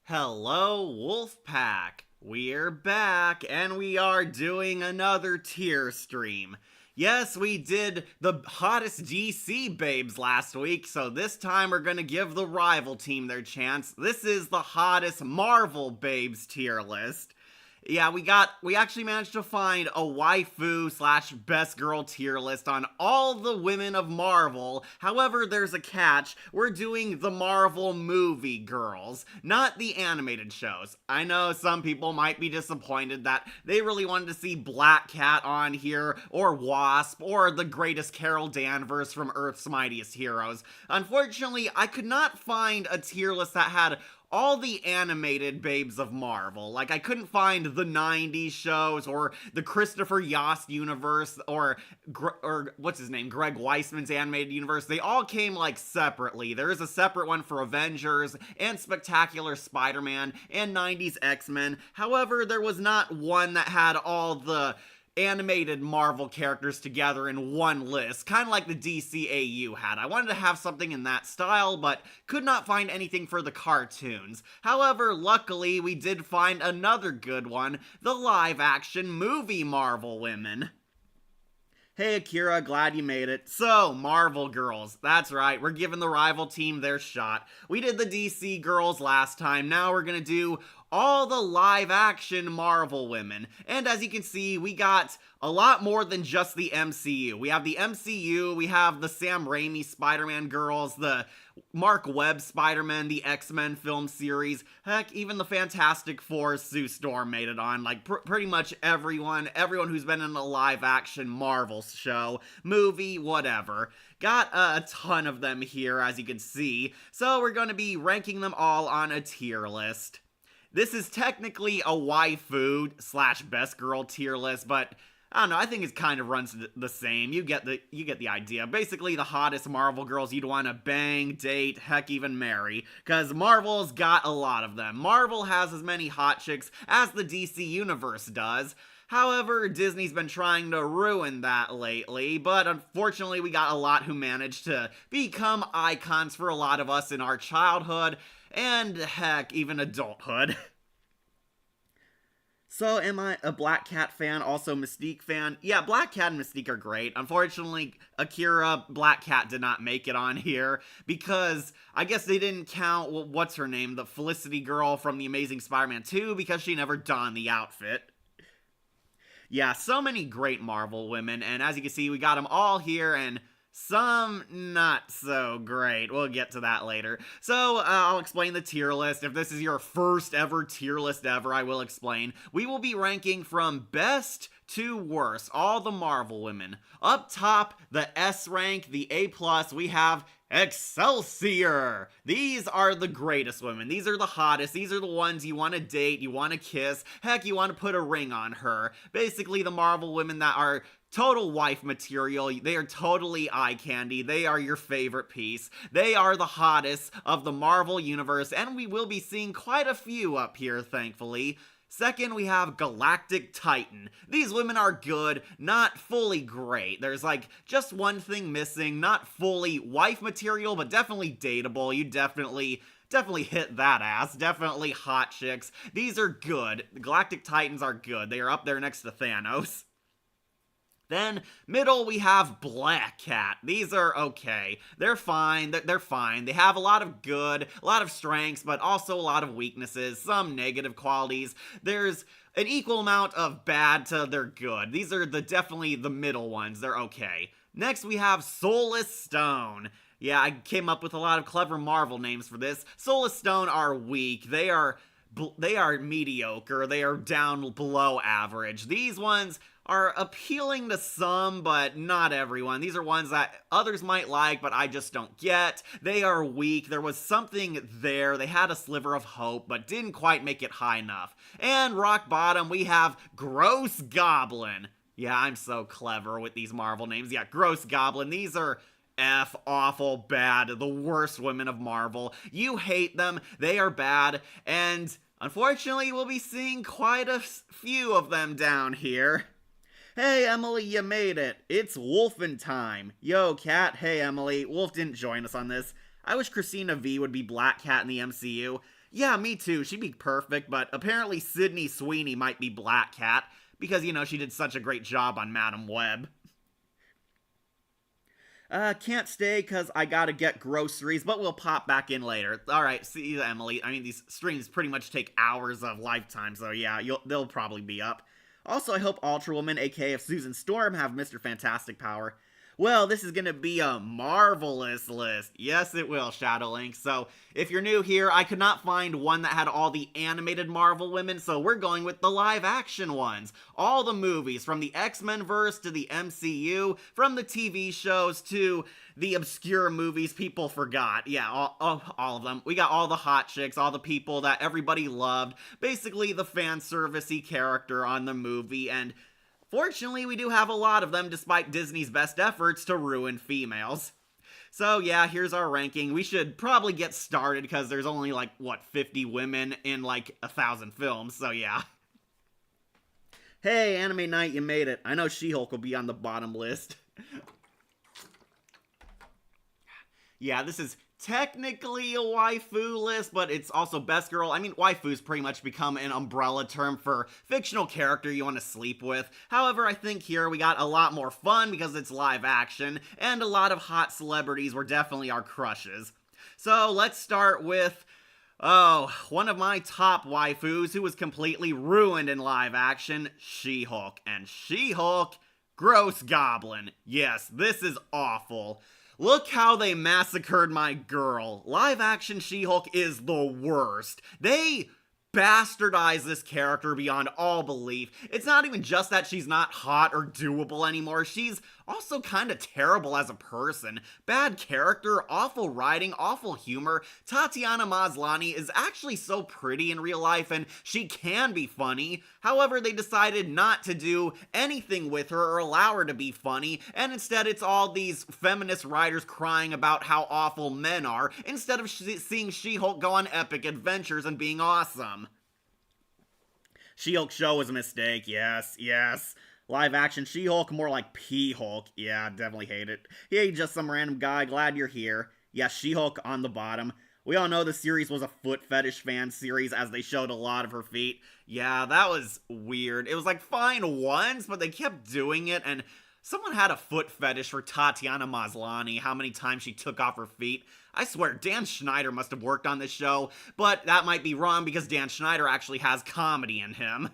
Hello, Wolfpack! We're back, and we are doing another tier stream. Yes, we did the hottest DC babes last week, so this time we're gonna give the rival team their chance. This is the hottest Marvel babes tier list. Yeah, we actually managed to find a waifu slash best girl tier list on all the women of Marvel. However, there's a catch. We're doing the Marvel movie girls, not the animated shows. I know some people might be disappointed that they really wanted to see Black Cat on here, or Wasp, or the greatest Carol Danvers from Earth's Mightiest Heroes. Unfortunately, I could not find a tier list that had all the animated babes of Marvel. Like, I couldn't find the 90s shows, or the Christopher Yost universe, or what's his name, Greg Weisman's animated universe. They all came, like, separately. There is a separate one for Avengers, and Spectacular Spider-Man, and 90s X-Men. However, there was not one that had all the animated Marvel characters together in one list, kind of like the DCAU had. I wanted to have something in that style, but could not find anything for the cartoons. However, luckily, we did find another good one, the live-action movie Marvel women. Hey Akira, glad you made it. So, Marvel girls. That's right, we're giving the rival team their shot. We did the DC girls last time, now we're gonna do all the live-action Marvel women. And as you can see, we got a lot more than just the MCU. We have the MCU, we have the Sam Raimi Spider-Man girls, the Mark Webb Spider-Man, the X-Men film series, heck, even the Fantastic Four, Sue Storm made it on. Like, pretty much everyone who's been in a live-action Marvel show, movie, whatever. Got a ton of them here, as you can see, so we're going to be ranking them all on a tier list. This is technically a waifu slash best girl tier list, but I don't know, I think it kind of runs the same. You get the idea. Basically, the hottest Marvel girls you'd want to bang, date, heck, even marry. Because Marvel's got a lot of them. Marvel has as many hot chicks as the DC Universe does. However, Disney's been trying to ruin that lately, but unfortunately we got a lot who managed to become icons for a lot of us in our childhood, and heck, even adulthood. So, am I a Black Cat fan, also Mystique fan? Yeah, Black Cat and Mystique are great. Unfortunately, Akira, Black Cat did not make it on here, because I guess they didn't count, what's her name, the Felicity girl from The Amazing Spider-Man 2, because she never donned the outfit. Yeah, so many great Marvel women, and as you can see, we got them all here, and some not so great. We'll get to that later. So, I'll explain the tier list. If this is your first ever tier list ever, I will explain. We will be ranking from best to worst, all the Marvel women. Up top, the S rank, the A+, we have Excelsior! These are the greatest women. These are the hottest. These are the ones you want to date, you want to kiss, heck, you want to put a ring on her. Basically, the Marvel women that are total wife material. They are totally eye candy. They are your favorite piece. They are the hottest of the Marvel universe, and we will be seeing quite a few up here, thankfully. Second, we have Galactic Titan. These women are good, not fully great. There's like just one thing missing, not fully wife material, but definitely dateable. You definitely hit that ass. Definitely hot chicks. These are good. The Galactic Titans are good. They are up there next to Thanos. Then, middle, we have Black Cat. These are okay. They're fine. They're fine. They have a lot of good, a lot of strengths, but also a lot of weaknesses, some negative qualities. There's an equal amount of bad to their good. These are definitely the middle ones. They're okay. Next, we have Soulless Stone. Yeah, I came up with a lot of clever Marvel names for this. Soulless Stone are weak. They are mediocre. They are down below average. These ones are appealing to some, but not everyone. These are ones that others might like, but I just don't get. They are weak. There was something there. They had a sliver of hope, but didn't quite make it high enough. And rock bottom, we have Gross Goblin. Yeah, I'm so clever with these Marvel names. Yeah, Gross Goblin. These are awful bad, the worst women of Marvel. You hate them. They are bad, and unfortunately, we'll be seeing quite a few of them down here. Hey Emily, you made it. It's Wolfen time. Yo, Cat. Hey Emily. Wolf didn't join us on this. I wish Christina V would be Black Cat in the MCU. Yeah, me too. She'd be perfect, but apparently Sydney Sweeney might be Black Cat because, she did such a great job on Madam Web. Can't stay because I gotta get groceries, but we'll pop back in later. Alright, see you, Emily. I mean, these streams pretty much take hours of lifetime, so yeah, they'll probably be up. Also, I hope Ultra Woman, aka Susan Storm, have Mr. Fantastic power. Well, this is gonna be a marvelous list. Yes, it will, Shadowlink. So, if you're new here, I could not find one that had all the animated Marvel women, so we're going with the live-action ones. All the movies, from the X-Men verse to the MCU, from the TV shows to the obscure movies people forgot. Yeah, all of them. We got all the hot chicks, all the people that everybody loved. Basically, the fan servicey character on the movie, and fortunately, we do have a lot of them despite Disney's best efforts to ruin females. So yeah, here's our ranking. We should probably get started because there's only 50 women in 1,000 films, so yeah. Hey, Anime Night, you made it. I know She-Hulk will be on the bottom list. Yeah, this is technically a waifu list, but it's also best girl. I mean, waifu's pretty much become an umbrella term for fictional character you want to sleep with. However, I think here we got a lot more fun because it's live action, and a lot of hot celebrities were definitely our crushes. So let's start with, one of my top waifus who was completely ruined in live action, She-Hulk. And She-Hulk, gross goblin. Yes, this is awful. Look how they massacred my girl. Live action She-Hulk is the worst. They bastardize this character beyond all belief. It's not even just that she's not hot or doable anymore. She's also kind of terrible as a person. Bad character, awful writing, awful humor. Tatiana Maslany is actually so pretty in real life and she can be funny. However, they decided not to do anything with her or allow her to be funny, and instead it's all these feminist writers crying about how awful men are, instead of seeing She-Hulk go on epic adventures and being awesome. She-Hulk show was a mistake, yes. Live action She-Hulk, more like P-Hulk. Yeah, definitely hate it. Hey, just some random guy, glad you're here. Yeah, She-Hulk on the bottom. We all know the series was a foot fetish fan series as they showed a lot of her feet. Yeah, that was weird. It was fine once, but they kept doing it, and someone had a foot fetish for Tatiana Maslany, how many times she took off her feet. I swear, Dan Schneider must have worked on this show, but that might be wrong because Dan Schneider actually has comedy in him.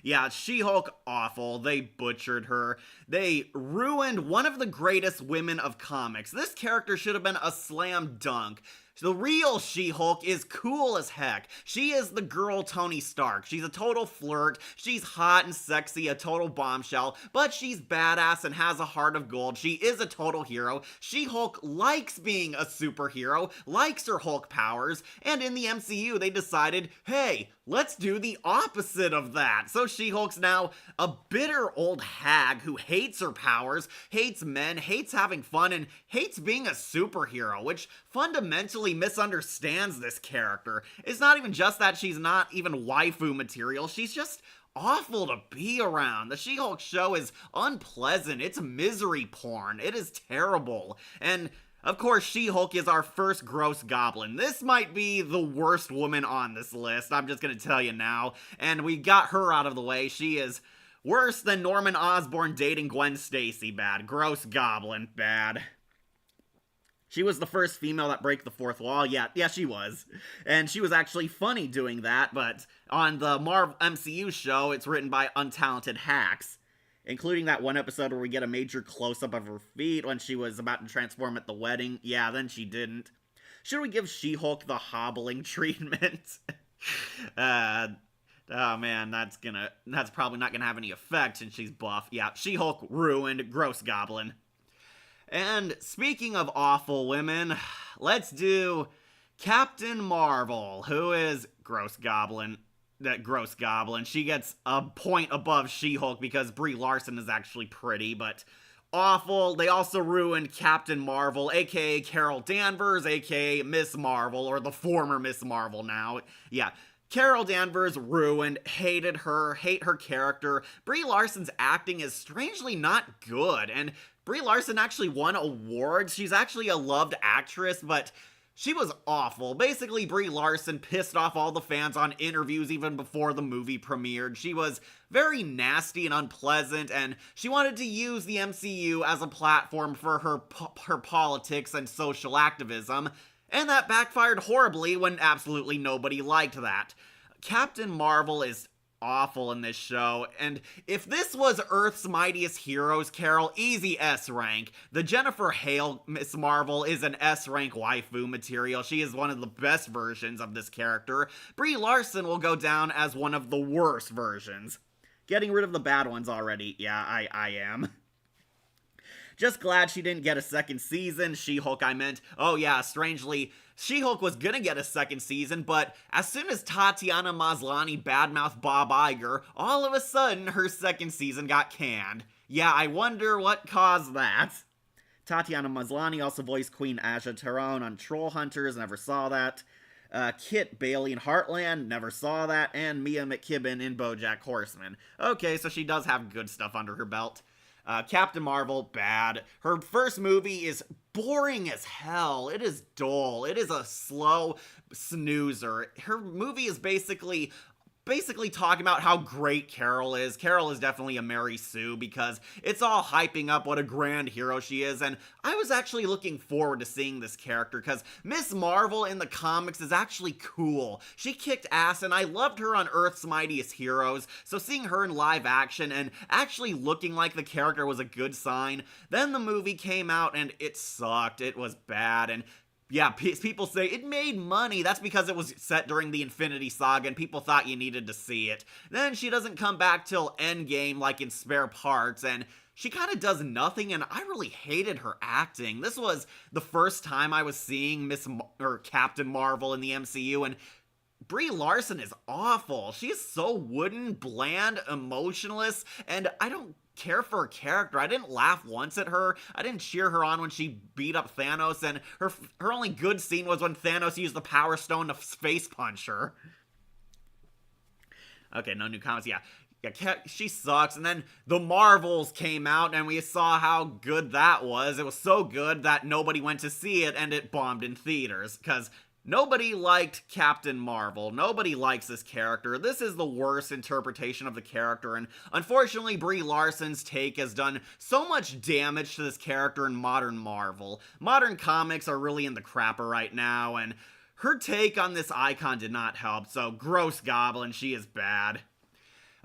Yeah, She-Hulk, awful. They butchered her. They ruined one of the greatest women of comics. This character should have been a slam dunk. The real She-Hulk is cool as heck. She is the girl Tony Stark. She's a total flirt. She's hot and sexy, a total bombshell, but she's badass and has a heart of gold. She is a total hero. She-Hulk likes being a superhero, likes her Hulk powers, and in the MCU they decided, hey, let's do the opposite of that. So She-Hulk's now a bitter old hag who hates her powers, hates men, hates having fun, and hates being a superhero, which fundamentally misunderstands this character. It's not even just that she's not even waifu material, she's just awful to be around. The She-Hulk show is unpleasant, it's misery porn, it is terrible, and of course, She-Hulk is our first gross goblin. This might be the worst woman on this list, I'm just gonna tell you now, and we got her out of the way. She is worse than Norman Osborn dating Gwen Stacy bad. Gross goblin bad. She was the first female that broke the fourth wall. Yeah, she was. And she was actually funny doing that, but on the Marvel MCU show, it's written by untalented hacks. Including that one episode where we get a major close-up of her feet when she was about to transform at the wedding. Yeah, then she didn't. Should we give She-Hulk the hobbling treatment? Oh man, that's probably not gonna have any effect since she's buff. Yeah, She-Hulk ruined, gross goblin. And speaking of awful women, let's do Captain Marvel, who is gross goblin. That gross goblin. She gets a point above She-Hulk because Brie Larson is actually pretty, but awful. They also ruined Captain Marvel, aka Carol Danvers, aka Miss Marvel, or the former Miss Marvel now. Yeah. Carol Danvers ruined, hated her, hate her character. Brie Larson's acting is strangely not good, and Brie Larson actually won awards. She's actually a loved actress, but She was awful. Basically, Brie Larson pissed off all the fans on interviews even before the movie premiered. She was very nasty and unpleasant, and she wanted to use the MCU as a platform for her politics and social activism, and that backfired horribly when absolutely nobody liked that. Captain Marvel is awful in this show, and if this was Earth's Mightiest Heroes, Carol, easy S rank. The Jennifer Hale Miss Marvel is an S rank waifu material. She is one of the best versions of this character. Brie Larson will go down as one of the worst versions. Getting rid of the bad ones already. Yeah, I am. Just glad she didn't get a second season. She-Hulk, I meant. Oh yeah, strangely, She-Hulk was gonna get a second season, but as soon as Tatiana Maslany badmouthed Bob Iger, all of a sudden her second season got canned. Yeah, I wonder what caused that. Tatiana Maslany also voiced Queen Aja Tyrone on Troll Hunters, never saw that. Kit Bailey in Heartland, never saw that. And Mia McKibben in BoJack Horseman. Okay, so she does have good stuff under her belt. Captain Marvel, bad. Her first movie is boring as hell. It is dull. It is a slow snoozer. Her movie is basically talking about how great Carol is. Carol is definitely a Mary Sue because it's all hyping up what a grand hero she is, and I was actually looking forward to seeing this character because Miss Marvel in the comics is actually cool. She kicked ass, and I loved her on Earth's Mightiest Heroes, so seeing her in live action and actually looking like the character was a good sign. Then the movie came out, and it sucked. It was bad, and yeah, people say it made money. That's because it was set during the Infinity Saga and people thought you needed to see it. Then she doesn't come back till Endgame like in Spare Parts, and she kind of does nothing, and I really hated her acting. This was the first time I was seeing Captain Marvel in the MCU, and Brie Larson is awful. She is so wooden, bland, emotionless, and I don't care for her character. I didn't laugh once at her. I didn't cheer her on when she beat up Thanos, and her only good scene was when Thanos used the Power Stone to face punch her. Okay, no new comments. Yeah, she sucks. And then The Marvels came out, and we saw how good that was. It was so good that nobody went to see it, and it bombed in theaters, because nobody liked Captain Marvel. Nobody likes this character. This is the worst interpretation of the character, and unfortunately, Brie Larson's take has done so much damage to this character in modern Marvel. Modern comics are really in the crapper right now, and her take on this icon did not help, so gross Goblin, she is bad.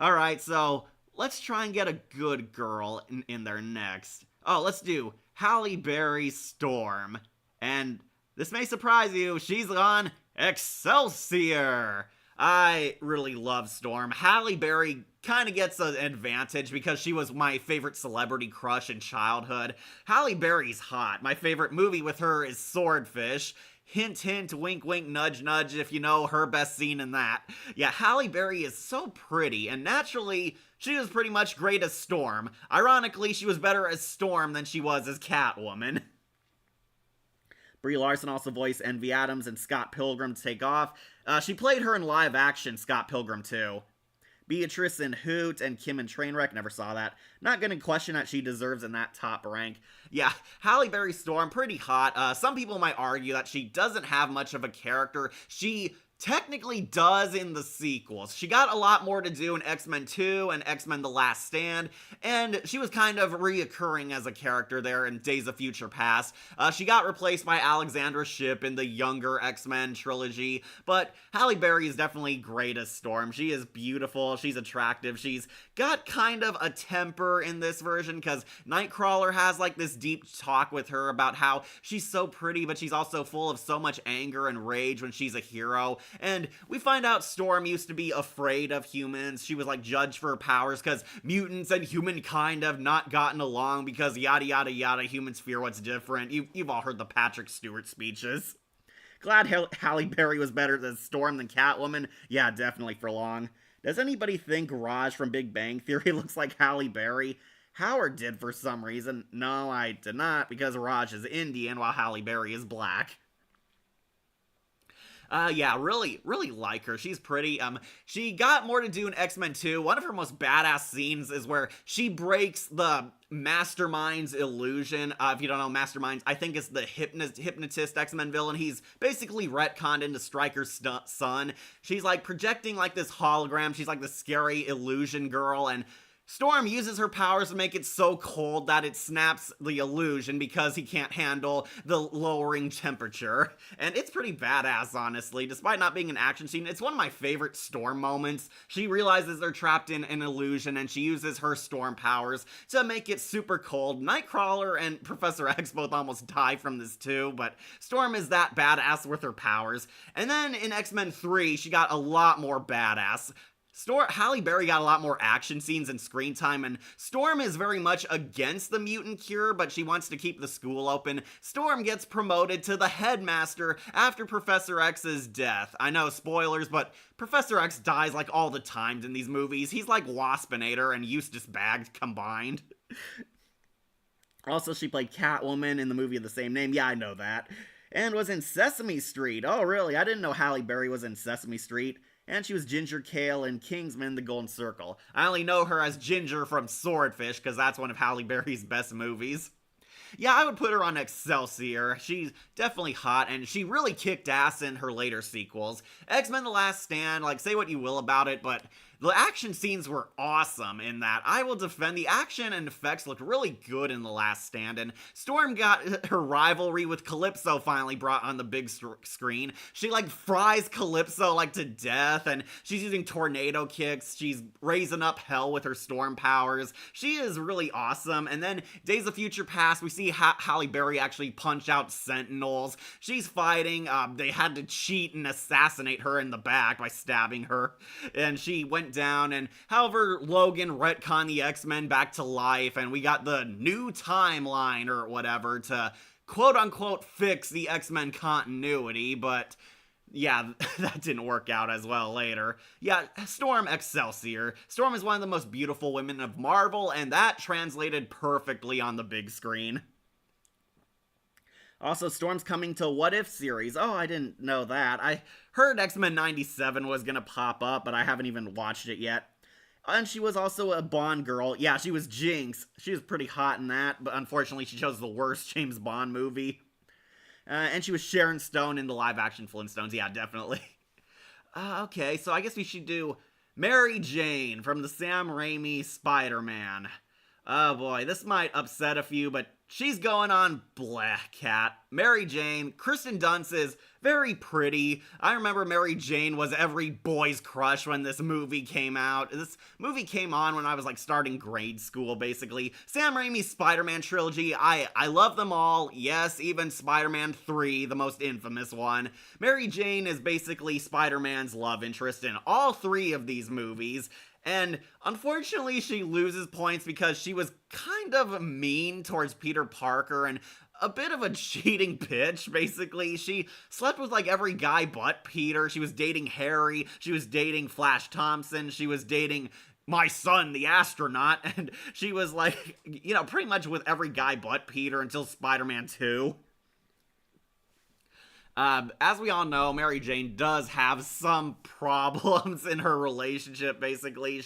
Alright, so let's try and get a good girl in there next. Oh, let's do Halle Berry Storm. And this may surprise you, she's on Excelsior! I really love Storm. Halle Berry kind of gets an advantage because she was my favorite celebrity crush in childhood. Halle Berry's hot. My favorite movie with her is Swordfish. Hint, hint, wink, wink, nudge, nudge, if you know her best scene in that. Yeah, Halle Berry is so pretty, and naturally, she was pretty much great as Storm. Ironically, she was better as Storm than she was as Catwoman. Brie Larson also voiced Envy Adams and Scott Pilgrim to Take Off. She played her in live action Scott Pilgrim too. Beatrice in Hoot and Kim in Trainwreck, never saw that. Not gonna question that she deserves in that top rank. Yeah, Halle Berry Storm, pretty hot. Some people might argue that she doesn't have much of a character. She technically does in the sequels. She got a lot more to do in X-Men 2 and X-Men The Last Stand, and she was kind of reoccurring as a character there in Days of Future Past. She got replaced by Alexandra Shipp in the younger X-Men trilogy, but Halle Berry is definitely great as Storm. She is beautiful, she's attractive, she's got kind of a temper in this version, because Nightcrawler has like this deep talk with her about how she's so pretty, but she's also full of so much anger and rage when she's a hero. And we find out Storm used to be afraid of humans. She was like judged for her powers because mutants and humankind have not gotten along because yada yada yada, humans fear what's different. You've all heard the Patrick Stewart speeches. Glad Halle Berry was better as Storm than Catwoman. Yeah, definitely for long. Does anybody think Raj from Big Bang Theory looks like Halle Berry? Howard did for some reason. No, I did not, because Raj is Indian while Halle Berry is black. Yeah, really like her. She's pretty. She got more to do in X-Men 2. One of her most badass scenes is where she breaks the Mastermind's illusion. If you don't know Masterminds, I think it's the hypnotist X-Men villain. He's basically retconned into Stryker's son. She's like projecting like this hologram. She's like the scary illusion girl, and Storm uses her powers to make it so cold that it snaps the illusion because he can't handle the lowering temperature. And it's pretty badass, honestly. Despite not being an action scene, it's one of my favorite Storm moments. She realizes they're trapped in an illusion and she uses her Storm powers to make it super cold. Nightcrawler and Professor X both almost die from this too, but Storm is that badass with her powers. And then in X-Men 3, she got a lot more badass. Halle Berry got a lot more action scenes and screen time, and Storm is very much against the mutant cure, but she wants to keep the school open. Storm gets promoted to the headmaster after Professor X's death. I know, spoilers, but Professor X dies like all the times in these movies. He's like Waspinator and Eustace Baggs combined. Also, she played Catwoman in the movie of the same name. Yeah, I know that. And was in Sesame Street. Oh, really? I didn't know Halle Berry was in Sesame Street. And she was Ginger Kale in Kingsman: The Golden Circle. I only know her as Ginger from Swordfish, because that's one of Halle Berry's best movies. Yeah, I would put her on Excelsior. She's definitely hot, and she really kicked ass in her later sequels. X-Men: The Last Stand, like, say what you will about it, but the action scenes were awesome in that. I will defend the action and effects looked really good in The Last Stand, and Storm got her rivalry with Calypso finally brought on the big screen. She like fries Calypso like to death, and she's using tornado kicks. She's raising up hell with her Storm powers. She is really awesome. And then Days of Future Past, we see Halle Berry actually punch out Sentinels. She's fighting. They had to cheat and assassinate her in the back by stabbing her, and she went down. And however, Logan retconned the X-Men back to life, and we got the new timeline or whatever to quote-unquote fix the X-Men continuity, but yeah, that didn't work out as well later. Yeah, Storm Excelsior. Storm is one of the most beautiful women of Marvel, and that translated perfectly on the big screen. Also, Storm's coming to What If series. Oh, I didn't know that. I heard X-Men 97 was gonna pop up, but I haven't even watched it yet. And she was also a Bond girl. Yeah, she was Jinx. She was pretty hot in that, but unfortunately she chose the worst James Bond movie. And she was Sharon Stone in the live-action Flintstones. Yeah, definitely. Okay, so I guess we should do Mary Jane from the Sam Raimi Spider-Man. Oh boy, this might upset a few, but she's going on Black Cat. Mary Jane, Kristen Dunst is very pretty. I remember Mary Jane was every boy's crush when this movie came out. This movie came on when I was like starting grade school, basically. Sam Raimi's Spider-Man trilogy, I love them all. Yes, even Spider-Man 3, the most infamous one. Mary Jane is basically Spider-Man's love interest in all three of these movies. And unfortunately, she loses points because she was kind of mean towards Peter Parker and a bit of a cheating bitch, basically. She slept with like every guy but Peter. She was dating Harry. She was dating Flash Thompson. She was dating my son, the astronaut. And she was like, you know, pretty much with every guy but Peter until Spider-Man 2. As we all know, Mary Jane does have some problems in her relationship, basically.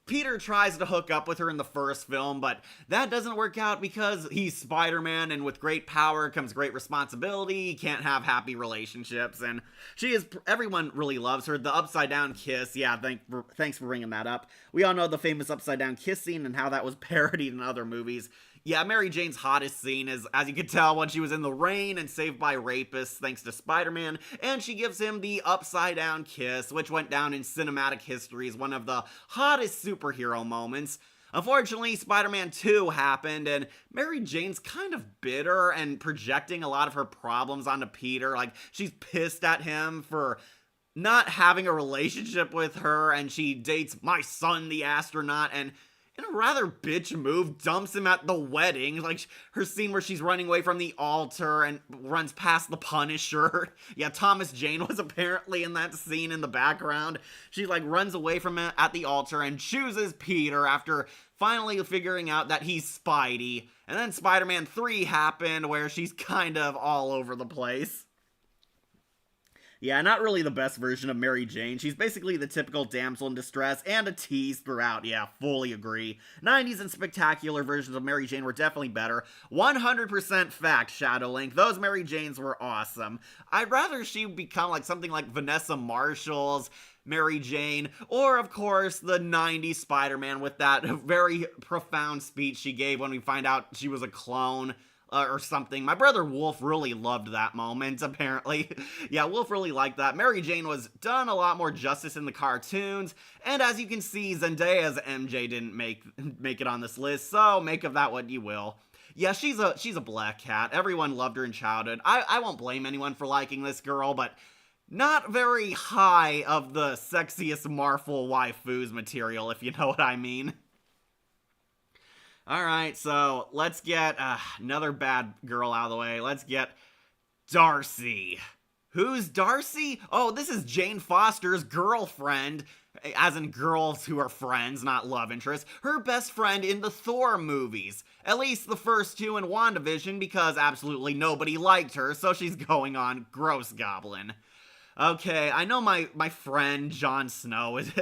Peter tries to hook up with her in the first film, but that doesn't work out because he's Spider-Man, and with great power comes great responsibility. He can't have happy relationships, and everyone really loves her. The upside down kiss, yeah, thanks for bringing that up. We all know the famous upside down kiss scene and how that was parodied in other movies. Yeah, Mary Jane's hottest scene is, as you can tell, when she was in the rain and saved by rapists thanks to Spider-Man, and she gives him the upside-down kiss, which went down in cinematic history as one of the hottest superhero moments. Unfortunately, Spider-Man 2 happened, and Mary Jane's kind of bitter and projecting a lot of her problems onto Peter. Like, she's pissed at him for not having a relationship with her, and she dates my son, the astronaut, and in a rather bitch move, dumps him at the wedding. Like, her scene where she's running away from the altar and runs past the Punisher. Yeah, Thomas Jane was apparently in that scene in the background. She, like, runs away from him at the altar and chooses Peter after finally figuring out that he's Spidey. And then Spider-Man 3 happened, where she's kind of all over the place. Yeah, not really the best version of Mary Jane. She's basically the typical damsel in distress and a tease throughout. Yeah, fully agree. 90s and spectacular versions of Mary Jane were definitely better. 100% fact, Shadowlink. Those Mary Janes were awesome. I'd rather she become like something like Vanessa Marshall's Mary Jane, or of course the 90s Spider-Man with that very profound speech she gave when we find out she was a clone or something. My brother Wolf really loved that moment, apparently. Yeah, Wolf really liked that. Mary Jane was done a lot more justice in the cartoons, and as you can see, Zendaya's MJ didn't make it on this list, so make of that what you will. Yeah, she's a black cat. Everyone loved her in childhood. I won't blame anyone for liking this girl, but not very high of the sexiest Marvel waifus material, if you know what I mean. Alright, so let's get another bad girl out of the way. Let's get Darcy. Who's Darcy? Oh, this is Jane Foster's girlfriend, as in girls who are friends, not love interests. Her best friend in the Thor movies. At least the first two in WandaVision, because absolutely nobody liked her, so she's going on Gross Goblin. Okay, I know my friend Jon Snow is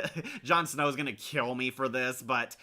Jon Snow is gonna kill me for this, but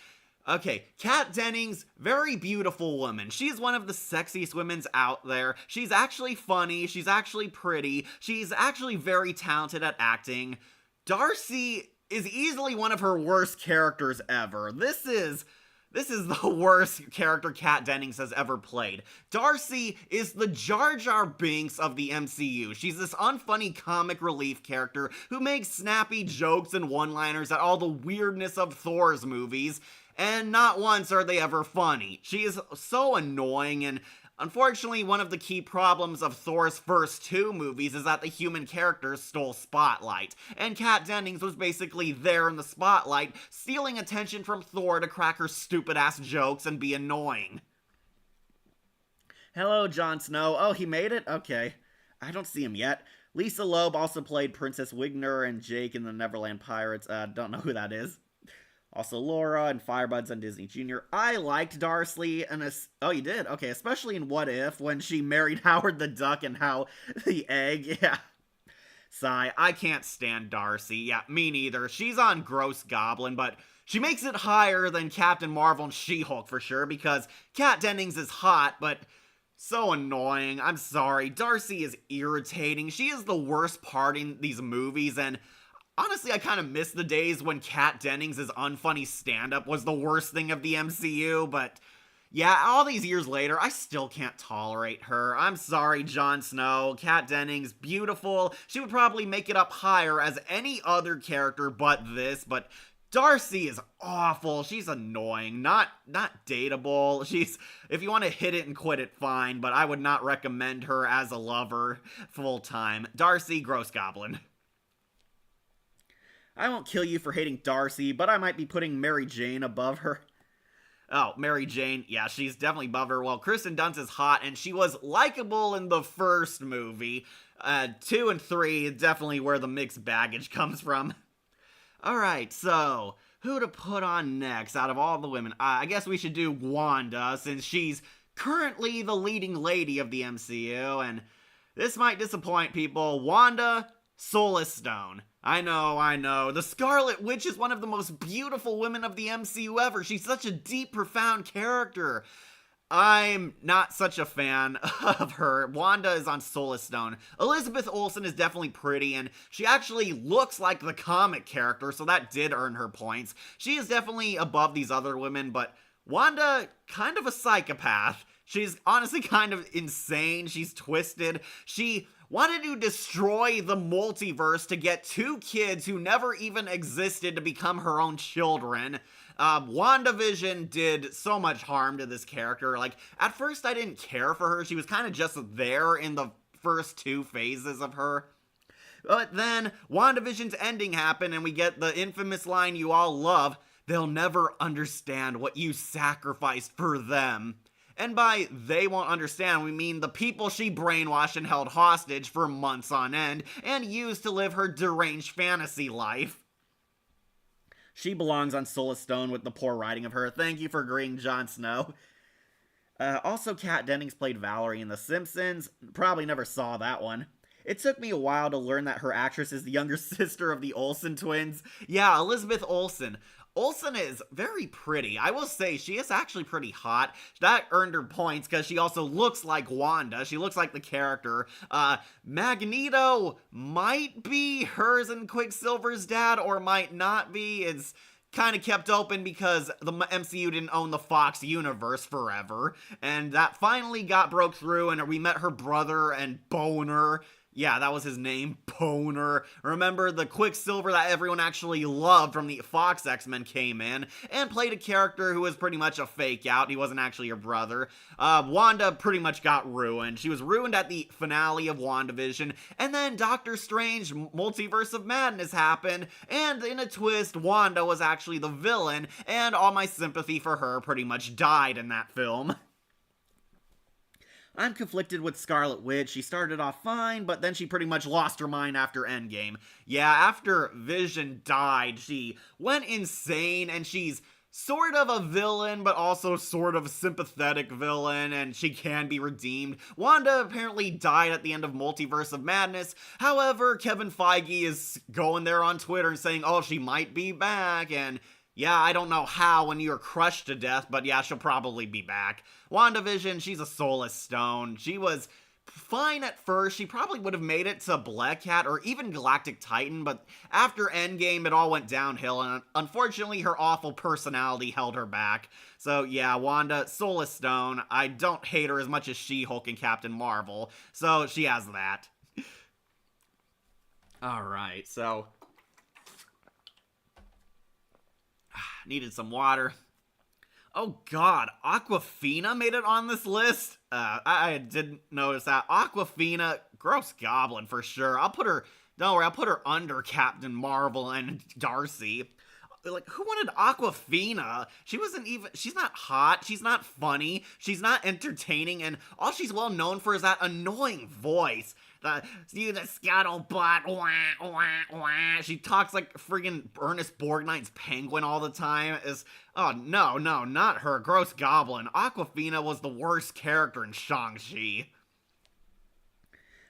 okay, Kat Dennings, very beautiful woman. She's one of the sexiest women's out there. She's actually funny, she's actually pretty, she's actually very talented at acting. Darcy is easily one of her worst characters ever. This is the worst character Kat Dennings has ever played. Darcy is the Jar Jar Binks of the MCU. She's this unfunny comic relief character who makes snappy jokes and one-liners at all the weirdness of Thor's movies, and not once are they ever funny. She is so annoying, and unfortunately, one of the key problems of Thor's first two movies is that the human characters stole spotlight, and Kat Dennings was basically there in the spotlight, stealing attention from Thor to crack her stupid-ass jokes and be annoying. Hello, Jon Snow. Oh, he made it? Okay. I don't see him yet. Lisa Loeb also played Princess Wigner and Jake in the Neverland Pirates. Don't know who that is. Also Laura and Firebuds on Disney Junior. I liked Darcy, and oh, you did? Okay, especially in What If, when she married Howard the Duck and how the egg, yeah. Sigh, I can't stand Darcy. Yeah, me neither. She's on Gross Goblin, but she makes it higher than Captain Marvel and She-Hulk for sure, because Kat Dennings is hot, but so annoying. I'm sorry. Darcy is irritating. She is the worst part in these movies, and honestly, I kind of miss the days when Kat Dennings' unfunny stand-up was the worst thing of the MCU, but yeah, all these years later, I still can't tolerate her. I'm sorry, Jon Snow. Kat Dennings, beautiful. She would probably make it up higher as any other character but this, but Darcy is awful. She's annoying. Not dateable. If you want to hit it and quit it, fine, but I would not recommend her as a lover full-time. Darcy, Gross Goblin. I won't kill you for hating Darcy, but I might be putting Mary Jane above her. Oh, Mary Jane, yeah, she's definitely above her. Well, Kristen Dunst is hot, and she was likable in the first movie. 2 and 3, definitely where the mixed baggage comes from. Alright, so, who to put on next out of all the women? I guess we should do Wanda, since she's currently the leading lady of the MCU, and this might disappoint people. Wanda, Soulless Stone. I know. The Scarlet Witch is one of the most beautiful women of the MCU ever. She's such a deep, profound character. I'm not such a fan of her. Wanda is on Soulless Stone. Elizabeth Olsen is definitely pretty, and she actually looks like the comic character, so that did earn her points. She is definitely above these other women, but Wanda, kind of a psychopath. She's honestly kind of insane. She's twisted. She wanted to destroy the multiverse to get 2 kids who never even existed to become her own children. WandaVision did so much harm to this character. Like, at first I didn't care for her. She was kind of just there in the first 2 phases of her. But then WandaVision's ending happened and we get the infamous line you all love, "They'll never understand what you sacrificed for them." And by they won't understand, we mean the people she brainwashed and held hostage for months on end and used to live her deranged fantasy life. She belongs on Soulless Stone with the poor writing of her. Thank you for agreeing, Jon Snow. Also, Kat Dennings played Valerie in The Simpsons. Probably never saw that one. It took me a while to learn that her actress is the younger sister of the Olsen twins. Yeah, Elizabeth Olsen. Olsen is very pretty. I will say she is actually pretty hot. That earned her points because she also looks like Wanda. She looks like the character. Magneto might be hers and Quicksilver's dad or might not be. It's kind of kept open because the MCU didn't own the Fox universe forever. And that finally got broke through and we met her brother and Boner. Yeah, that was his name, Boner. Remember, the Quicksilver that everyone actually loved from the Fox X-Men came in and played a character who was pretty much a fake out. He wasn't actually your brother. Wanda pretty much got ruined. She was ruined at the finale of WandaVision, and then Doctor Strange Multiverse of Madness happened, and in a twist, Wanda was actually the villain, and all my sympathy for her pretty much died in that film. I'm conflicted with Scarlet Witch. She started off fine, but then she pretty much lost her mind after Endgame. Yeah, after Vision died, she went insane, and she's sort of a villain, but also sort of a sympathetic villain, and she can be redeemed. Wanda apparently died at the end of Multiverse of Madness. However, Kevin Feige is going there on Twitter and saying, oh, she might be back, and yeah, I don't know how when you're crushed to death, but yeah, she'll probably be back. WandaVision, she's a soulless stone. She was fine at first. She probably would have made it to Black Cat or even Galactic Titan, but after Endgame, it all went downhill, and unfortunately, her awful personality held her back. So yeah, Wanda, soulless stone. I don't hate her as much as She-Hulk and Captain Marvel, so she has that. Alright, so needed some water. Oh god, Awkwafina made it on this list? I didn't notice that. Awkwafina, gross goblin for sure. Don't worry, I'll put her under Captain Marvel and Darcy. Like, who wanted Awkwafina? She's not hot, she's not funny, she's not entertaining, and all she's well known for is that annoying voice. The scuttlebutt, wah, wah, wah. She talks like friggin' Ernest Borgnine's penguin all the time. Oh, no, not her. Gross goblin. Awkwafina was the worst character in Shang-Chi.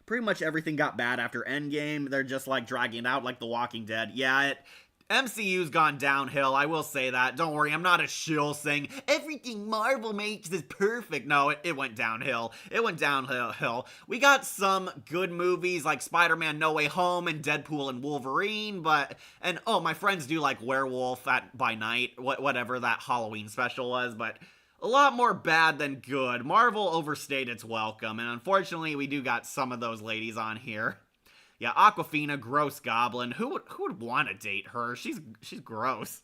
Pretty much everything got bad after Endgame. They're just like dragging it out like The Walking Dead. Yeah, MCU's gone downhill, I will say that. Don't worry, I'm not a shill saying everything Marvel makes is perfect. No, it went downhill. It went downhill. We got some good movies like Spider-Man No Way Home and Deadpool and Wolverine, and my friends do like Werewolf by Night, whatever that Halloween special was, but a lot more bad than good. Marvel overstayed its welcome, and unfortunately, we do got some of those ladies on here. Yeah, Awkwafina, gross goblin. Who would want to date her? She's gross.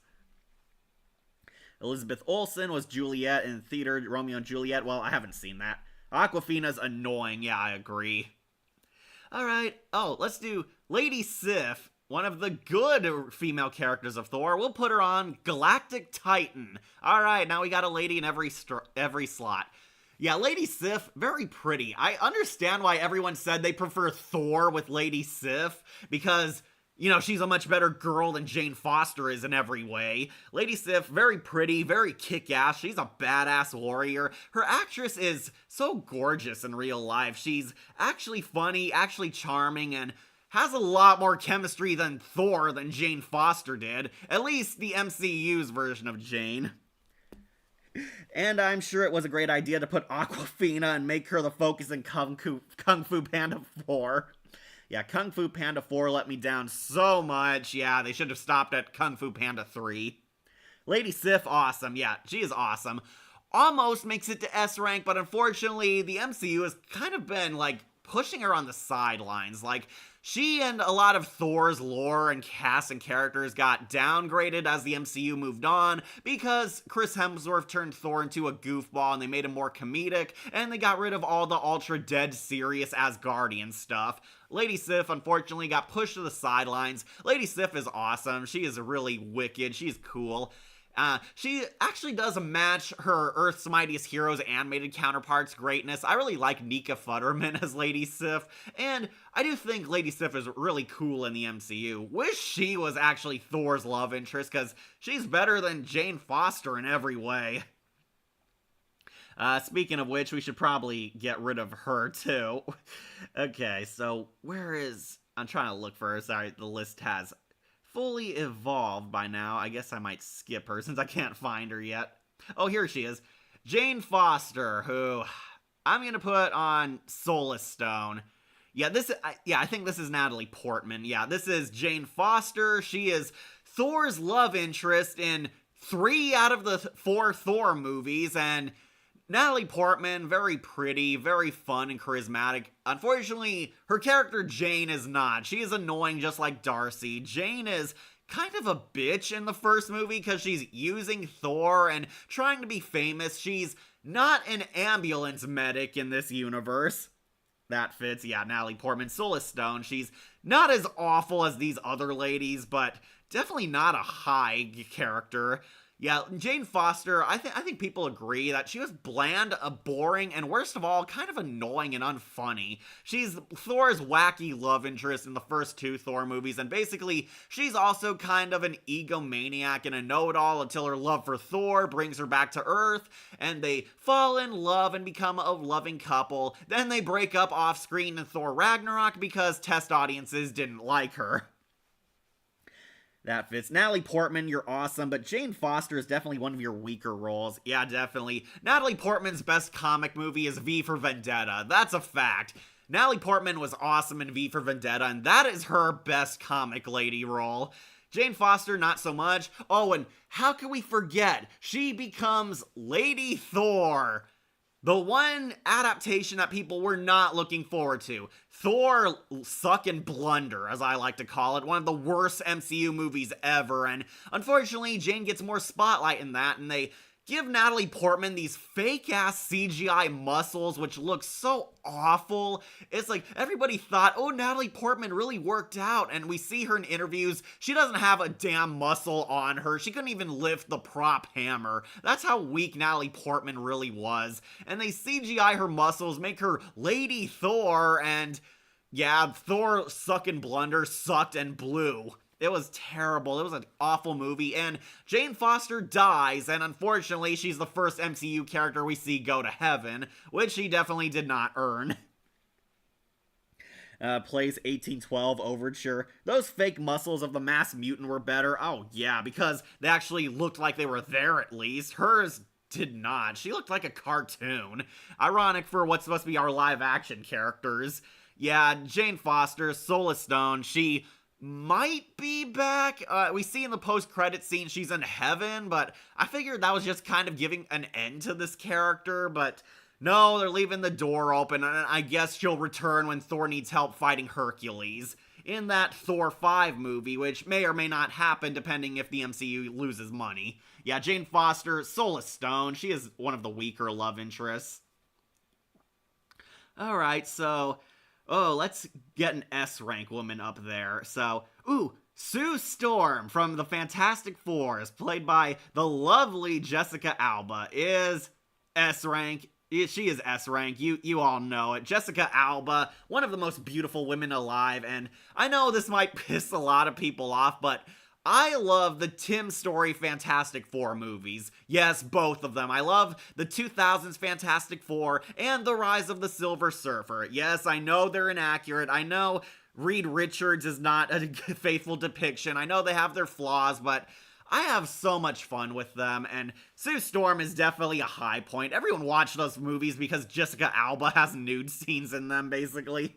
Elizabeth Olsen was Juliet in theater, Romeo and Juliet. Well, I haven't seen that. Awkwafina's annoying. Yeah, I agree. Alright. Oh, let's do Lady Sif, one of the good female characters of Thor. We'll put her on Galactic Titan. Alright, now we got a lady in every slot. Yeah, Lady Sif, very pretty. I understand why everyone said they prefer Thor with Lady Sif, because, she's a much better girl than Jane Foster is in every way. Lady Sif, very pretty, very kick-ass. She's a badass warrior. Her actress is so gorgeous in real life. She's actually funny, actually charming, and has a lot more chemistry than Thor than Jane Foster did. At least the MCU's version of Jane. And I'm sure it was a great idea to put Awkwafina and make her the focus in Kung Fu Panda 4. Yeah, Kung Fu Panda 4 let me down so much. Yeah, they should have stopped at Kung Fu Panda 3. Lady Sif, awesome. Yeah, she is awesome. Almost makes it to S rank, but unfortunately, the MCU has kind of been, pushing her on the sidelines. She and a lot of Thor's lore and cast and characters got downgraded as the MCU moved on because Chris Hemsworth turned Thor into a goofball and they made him more comedic, and they got rid of all the ultra dead serious Asgardian stuff. Lady Sif unfortunately got pushed to the sidelines. Lady Sif is awesome. She is really wicked. She's cool. She actually does match her Earth's Mightiest Heroes animated counterpart's greatness. I really like Nika Futterman as Lady Sif, and I do think Lady Sif is really cool in the MCU. Wish she was actually Thor's love interest, because she's better than Jane Foster in every way. Speaking of which, we should probably get rid of her too. Okay, so where is... I'm trying to look for her. Sorry, the list has fully evolved by now. I guess I might skip her since I can't find her yet. Oh, here she is. Jane Foster, who I'm going to put on Soulless Stone. Yeah, I think this is Natalie Portman. Yeah, this is Jane Foster. She is Thor's love interest in 3 out of the 4 Thor movies, and Natalie Portman, very pretty, very fun and charismatic. Unfortunately, her character Jane is not. She is annoying just like Darcy. Jane is kind of a bitch in the first movie because she's using Thor and trying to be famous. She's not an ambulance medic in this universe. That fits. Yeah, Natalie Portman, Soulless Stone. She's not as awful as these other ladies, but definitely not a high character. Yeah, Jane Foster, I think people agree that she was bland, boring, and worst of all, kind of annoying and unfunny. She's Thor's wacky love interest in the first 2 Thor movies, and basically, she's also kind of an egomaniac and a know-it-all until her love for Thor brings her back to Earth, and they fall in love and become a loving couple. Then they break up off-screen in Thor Ragnarok because test audiences didn't like her. That fits. Natalie Portman, you're awesome, but Jane Foster is definitely one of your weaker roles. Yeah, definitely. Natalie Portman's best comic movie is V for Vendetta. That's a fact. Natalie Portman was awesome in V for Vendetta, and that is her best comic lady role. Jane Foster, not so much. Oh, and how can we forget? She becomes Lady Thor. The one adaptation that people were not looking forward to. Thor Suck and Blunder, as I like to call it. One of the worst MCU movies ever. And unfortunately, Jane gets more spotlight in that. And they give Natalie Portman these fake-ass CGI muscles, which look so awful. It's like everybody thought, oh, Natalie Portman really worked out. And we see her in interviews. She doesn't have a damn muscle on her. She couldn't even lift the prop hammer. That's how weak Natalie Portman really was. And they CGI her muscles, make her Lady Thor, and yeah, Thor Suck and Blunder sucked and blew. It was terrible. It was an awful movie, and Jane Foster dies, and unfortunately, she's the first MCU character we see go to heaven, which she definitely did not earn. Plays 1812 Overture. Those fake muscles of the masked mutant were better. Oh, yeah, because they actually looked like they were there at least. Hers did not. She looked like a cartoon. Ironic for what's supposed to be our live-action characters. Yeah, Jane Foster, Soulless Stone, she might be back. We see in the post-credit scene she's in heaven, but I figured that was just kind of giving an end to this character, but no, they're leaving the door open, and I guess she'll return when Thor needs help fighting Hercules in that Thor 5 movie, which may or may not happen depending if the MCU loses money. Yeah, Jane Foster, Soulless Stone, she is one of the weaker love interests. Alright, so oh, let's get an S-rank woman up there. So, Sue Storm from the Fantastic Four, is played by the lovely Jessica Alba, is S-rank. She is S-rank, you all know it. Jessica Alba, one of the most beautiful women alive, and I know this might piss a lot of people off, but I love the Tim Story Fantastic Four movies. Yes, both of them. I love the 2000s Fantastic Four and The Rise of the Silver Surfer. Yes, I know they're inaccurate. I know Reed Richards is not a faithful depiction. I know they have their flaws, but I have so much fun with them, and Sue Storm is definitely a high point. Everyone watched those movies because Jessica Alba has nude scenes in them, basically.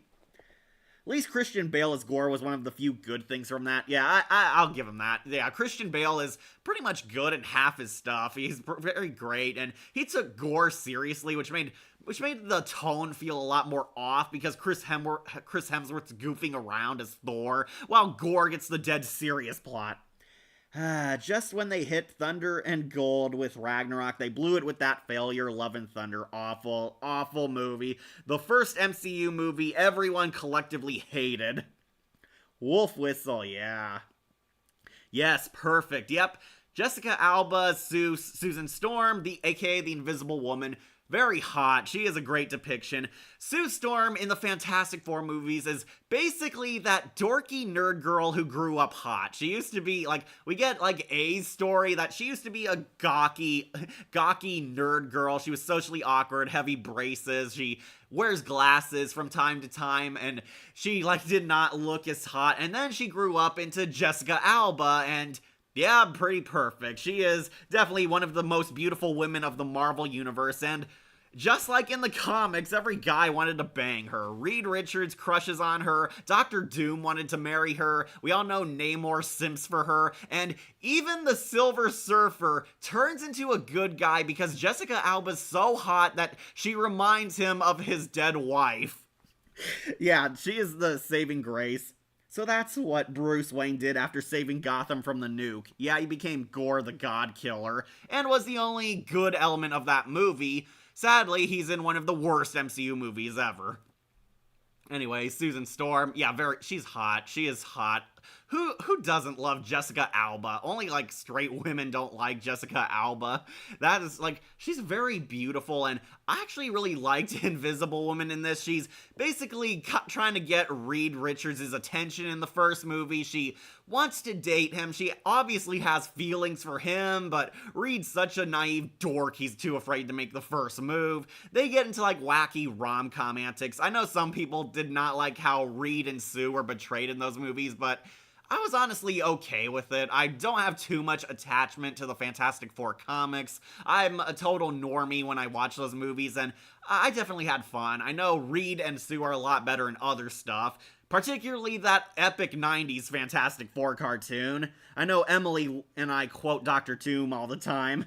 At least Christian Bale as Gore was one of the few good things from that. Yeah, I'll give him that. Yeah, Christian Bale is pretty much good in half his stuff. He's very great, and he took Gore seriously, which made the tone feel a lot more off because Chris Hemsworth's goofing around as Thor, while Gore gets the dead serious plot. Just when they hit Thunder and Gold with Ragnarok, they blew it with that failure, Love and Thunder. Awful, awful movie. The first MCU movie everyone collectively hated. Wolf Whistle, yeah. Yes, perfect. Yep. Jessica Alba, Susan Storm, aka the Invisible Woman, very hot. She is a great depiction. Sue Storm in the Fantastic Four movies is basically that dorky nerd girl who grew up hot. She used to be like, we get like A's story that she used to be a gawky nerd girl. She was socially awkward, heavy braces. She wears glasses from time to time, and she like did not look as hot. And then she grew up into Jessica Alba, and yeah, pretty perfect. She is definitely one of the most beautiful women of the Marvel Universe, and just like in the comics, every guy wanted to bang her. Reed Richards crushes on her, Doctor Doom wanted to marry her, we all know Namor simps for her, and even the Silver Surfer turns into a good guy because Jessica Alba's so hot that she reminds him of his dead wife. Yeah, she is the saving grace. So that's what Bruce Wayne did after saving Gotham from the nuke. Yeah, he became Gore the God Killer, and was the only good element of that movie. Sadly, he's in one of the worst MCU movies ever. Anyway, Susan Storm, yeah, she's hot. She is hot. Who doesn't love Jessica Alba? Only like straight women don't like Jessica Alba. That is like, she's very beautiful, and I actually really liked Invisible Woman in this. She's basically trying to get Reed Richards' attention in the first movie. She wants to date him. She obviously has feelings for him, but Reed's such a naive dork, he's too afraid to make the first move. They get into like wacky rom-com antics. I know some people did not like how Reed and Sue were betrayed in those movies, but I was honestly okay with it. I don't have too much attachment to the Fantastic Four comics. I'm a total normie when I watch those movies, and I definitely had fun. I know Reed and Sue are a lot better in other stuff, particularly that epic 90s Fantastic Four cartoon. I know Emily and I quote Dr. Doom all the time.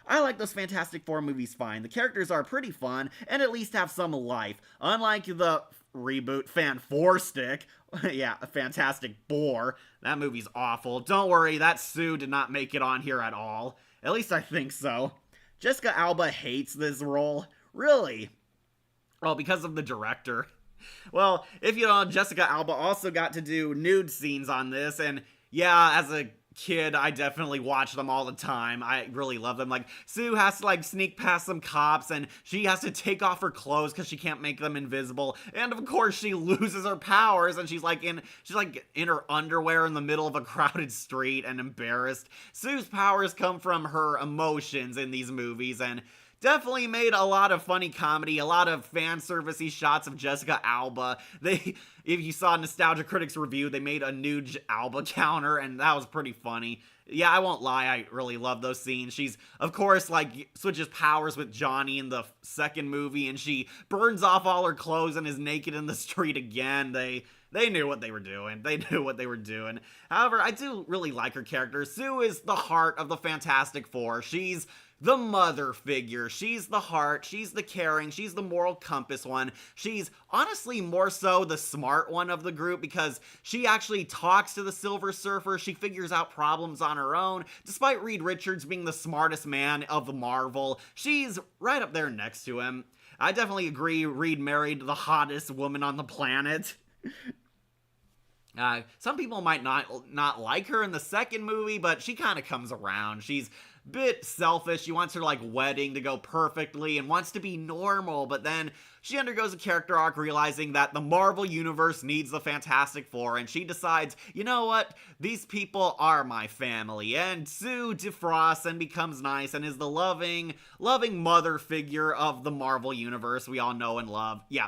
I like those Fantastic Four movies fine. The characters are pretty fun, and at least have some life. Unlike the reboot Fan Four Stick, yeah, a Fantastic Four. That movie's awful. Don't worry, that Sue did not make it on here at all. At least I think so. Jessica Alba hates this role. Really? Well, because of the director. Well, if you don't know, Jessica Alba also got to do nude scenes on this, and yeah, as a kid, I definitely watch them all the time. I really love them. Like, Sue has to like sneak past some cops, and she has to take off her clothes because she can't make them invisible. And of course, she loses her powers, and she's like in her underwear in the middle of a crowded street and embarrassed. Sue's powers come from her emotions in these movies, and definitely made a lot of funny comedy, a lot of fan servicey shots of Jessica Alba. If you saw Nostalgia Critics review, they made a nude Alba counter, and that was pretty funny. Yeah, I won't lie, I really love those scenes. She's, of course, like, switches powers with Johnny in the second movie, and she burns off all her clothes and is naked in the street again. They knew what they were doing. They knew what they were doing. However, I do really like her character. Sue is the heart of the Fantastic Four. She's the mother figure. She's the heart. She's the caring. She's the moral compass one. She's honestly more so the smart one of the group because she actually talks to the Silver Surfer. She figures out problems on her own. Despite Reed Richards being the smartest man of Marvel, she's right up there next to him. I definitely agree Reed married the hottest woman on the planet. Some people might not like her in the second movie, but she kind of comes around. She's a bit selfish. She wants her like wedding to go perfectly and wants to be normal, but then she undergoes a character arc realizing that the Marvel Universe needs the Fantastic Four, and she decides, you know what, these people are my family, and Sue defrosts and becomes nice and is the loving mother figure of the Marvel Universe we all know and love. Yeah.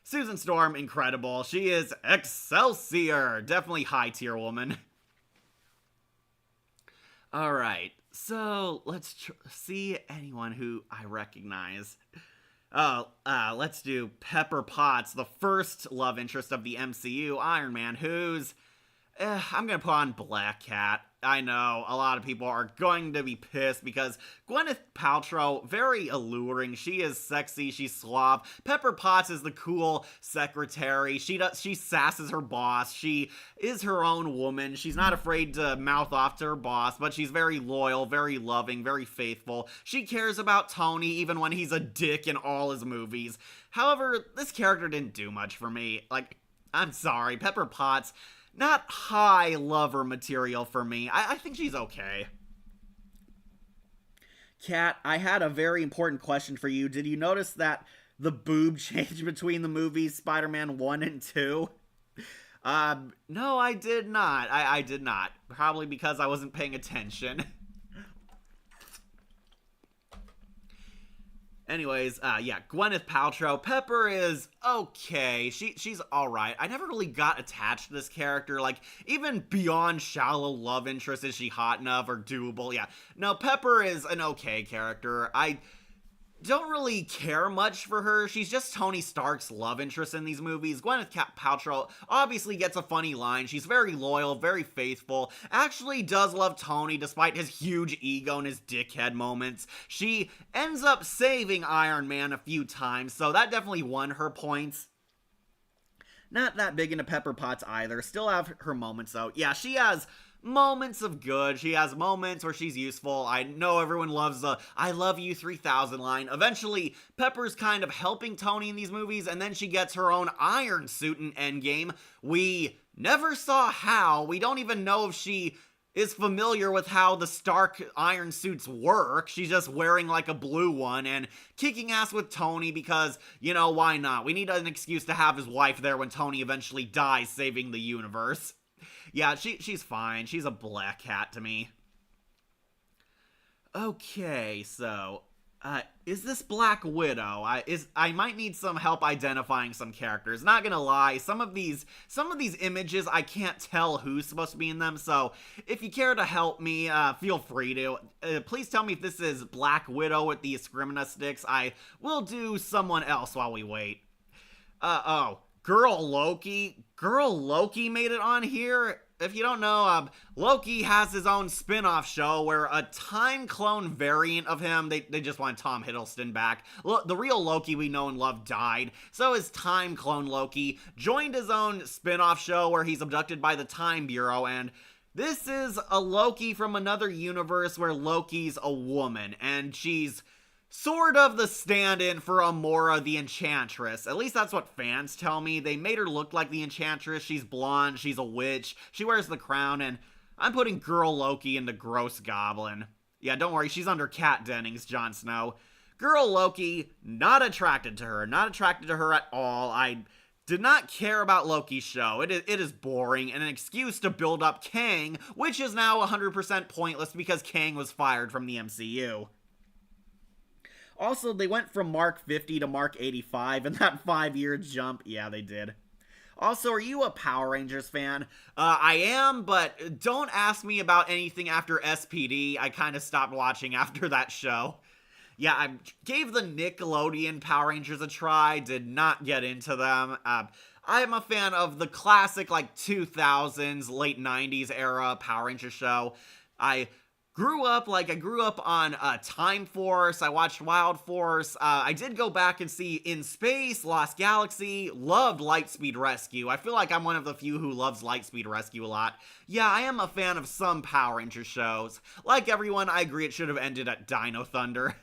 Susan Storm, incredible. She is Excelsior. Definitely high tier woman. Alright, so let's see anyone who I recognize. Let's do Pepper Potts, the first love interest of the MCU, Iron Man, who's... I'm gonna put on Black Cat. I know, a lot of people are going to be pissed because Gwyneth Paltrow, very alluring. She is sexy, she's suave. Pepper Potts is the cool secretary. She sasses her boss. She is her own woman. She's not afraid to mouth off to her boss, but she's very loyal, very loving, very faithful. She cares about Tony even when he's a dick in all his movies. However, this character didn't do much for me. Like, I'm sorry, Pepper Potts, not high lover material for me. I think she's okay. Kat, I had a very important question for you. Did you notice that the boob change between the movies Spider-Man 1 and 2? No, I did not. I did not. Probably because I wasn't paying attention. Anyways, yeah, Gwyneth Paltrow. Pepper is okay. She's alright. I never really got attached to this character. Like, even beyond shallow love interest, is she hot enough or doable? Yeah. No, Pepper is an okay character. I don't really care much for her. She's just Tony Stark's love interest in these movies. Gwyneth Paltrow obviously gets a funny line. She's very loyal, very faithful, actually does love Tony despite his huge ego and his dickhead moments. She ends up saving Iron Man a few times, so that definitely won her points. Not that big into Pepper Potts either. Still have her moments though. Yeah, she has moments of good. She has moments where she's useful. I know everyone loves the I love you 3000 line. Eventually, Pepper's kind of helping Tony in these movies, and then she gets her own iron suit in Endgame. We never saw how. We don't even know if she is familiar with how the Stark iron suits work. She's just wearing like a blue one and kicking ass with Tony because, you know, why not? We need an excuse to have his wife there when Tony eventually dies saving the universe. Yeah, she's fine. She's a black cat to me. Okay, so, is this Black Widow? I might need some help identifying some characters. Not gonna lie, some of these images, I can't tell who's supposed to be in them, so if you care to help me, feel free to. Please tell me if this is Black Widow with the Escrima sticks. I will do someone else while we wait. Oh. Girl Loki made it on here. If you don't know, Loki has his own spin-off show where a time clone variant of him, they just want Tom Hiddleston back. The real Loki we know and love died, so his time clone Loki joined his own spin-off show where he's abducted by the Time Bureau, and this is a Loki from another universe where Loki's a woman, and she's sort of the stand-in for Amora the Enchantress. At least that's what fans tell me. They made her look like the Enchantress. She's blonde, she's a witch, she wears the crown, and I'm putting Girl Loki into Gross Goblin. Yeah, don't worry, she's under Kat Dennings, Jon Snow. Girl Loki, not attracted to her at all. I did not care about Loki's show. It is boring and an excuse to build up Kang, which is now 100% pointless because Kang was fired from the MCU. Also, they went from Mark 50 to Mark 85 in that 5-year jump. Yeah, they did. Also, are you a Power Rangers fan? I am, but don't ask me about anything after SPD. I kind of stopped watching after that show. Yeah, I gave the Nickelodeon Power Rangers a try, did not get into them. I am a fan of the classic, like, 2000s, late 90s era Power Rangers show. I grew up on Time Force. I watched Wild Force. I did go back and see In Space, Lost Galaxy, loved Lightspeed Rescue. I feel like I'm one of the few who loves Lightspeed Rescue a lot. Yeah, I am a fan of some Power Rangers shows. Like everyone, I agree it should have ended at Dino Thunder.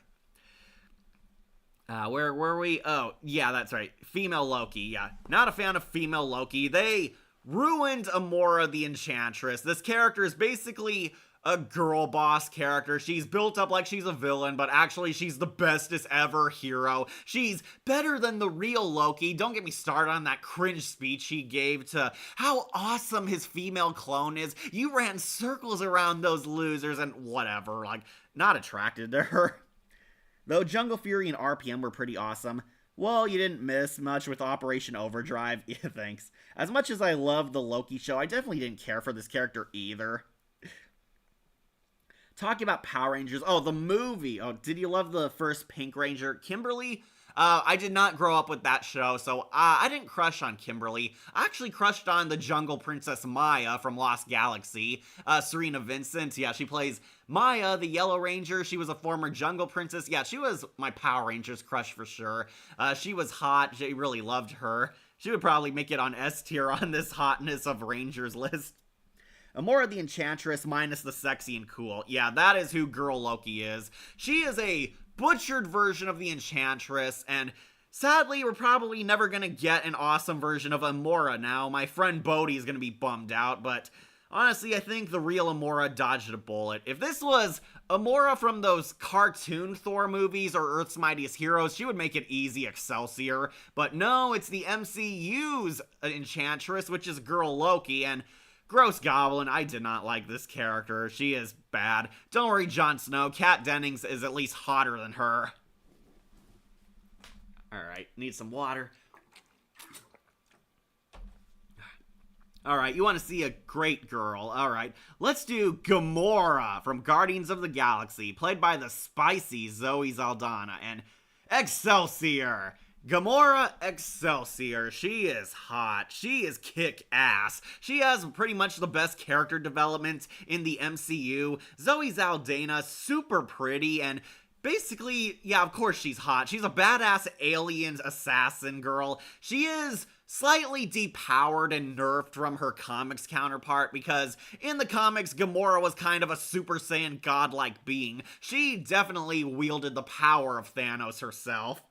Where were we? Oh, yeah, that's right. Female Loki, yeah. Not a fan of female Loki. They ruined Amora the Enchantress. This character is basically a girl boss character. She's built up like she's a villain, but actually she's the bestest ever hero. She's better than the real Loki. Don't get me started on that cringe speech he gave to how awesome his female clone is. You ran circles around those losers and whatever. Like, not attracted to her. Though Jungle Fury and RPM were pretty awesome. Well, you didn't miss much with Operation Overdrive. Yeah, thanks. As much as I love the Loki show, I definitely didn't care for this character either. Talking about Power Rangers. Oh, the movie. Oh, did you love the first Pink Ranger, Kimberly? I did not grow up with that show, so I didn't crush on Kimberly. I actually crushed on the Jungle Princess Maya from Lost Galaxy. Serena Vincent, yeah, she plays Maya, the Yellow Ranger. She was a former Jungle Princess. Yeah, she was my Power Rangers crush for sure. She was hot. She really loved her. She would probably make it on S tier on this hotness of Rangers list. Amora the Enchantress minus the sexy and cool. Yeah, that is who Girl Loki is. She is a butchered version of the Enchantress, and sadly, we're probably never gonna get an awesome version of Amora now. My friend Bodhi is gonna be bummed out, but Honestly, I think the real Amora dodged a bullet. If this was Amora from those cartoon Thor movies or Earth's Mightiest Heroes, she would make it easy Excelsior. But no, it's the MCU's Enchantress, which is Girl Loki, and Gross Goblin, I did not like this character. She is bad. Don't worry, Jon Snow, Kat Dennings is at least hotter than her. Alright, need some water. Alright, you want to see a great girl. Alright, let's do Gamora from Guardians of the Galaxy, played by the spicy Zoe Saldana, and Excelsior! Gamora Excelsior. She is hot. She is kick-ass. She has pretty much the best character development in the MCU. Zoe Saldana, super pretty, and basically, yeah, of course she's hot. She's a badass alien assassin girl. She is slightly depowered and nerfed from her comics counterpart because in the comics, Gamora was kind of a Super Saiyan godlike being. She definitely wielded the power of Thanos herself.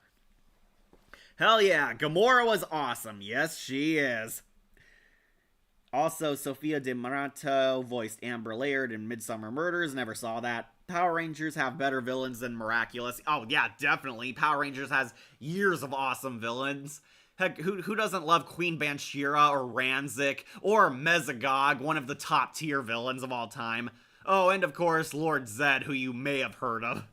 Hell yeah, Gamora was awesome. Yes, she is. Also, Sophia Di Marto voiced Amber Laird in Midsummer Murders. Never saw that. Power Rangers have better villains than Miraculous. Oh, yeah, definitely. Power Rangers has years of awesome villains. Heck, who doesn't love Queen Banshira or Ranzik or Mesogog, one of the top tier villains of all time? Oh, and of course, Lord Zed, who you may have heard of.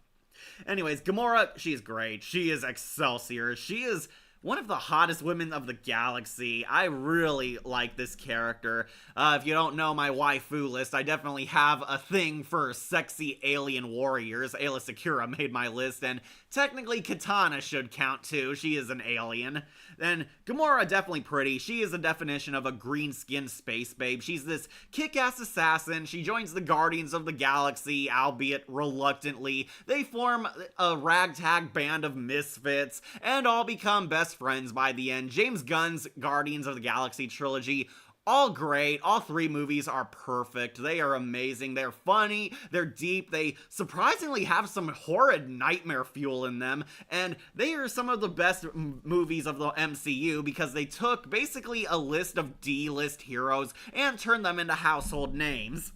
Anyways, Gamora, she's great. She is Excelsior. She is one of the hottest women of the galaxy. I really like this character. If you don't know my waifu list, I definitely have a thing for sexy alien warriors. Ayla Secura made my list, and technically Katana should count too. She is an alien. Then Gamora, definitely pretty. She is the definition of a green-skinned space babe. She's this kick-ass assassin. She joins the Guardians of the Galaxy, albeit reluctantly. They form a ragtag band of misfits, and all become best friends by the end. James Gunn's Guardians of the Galaxy trilogy, all great. All three movies are perfect. They are amazing. They're funny. They're deep. They surprisingly have some horrid nightmare fuel in them. And they are some of the best movies of the MCU because they took basically a list of D-list heroes and turned them into household names.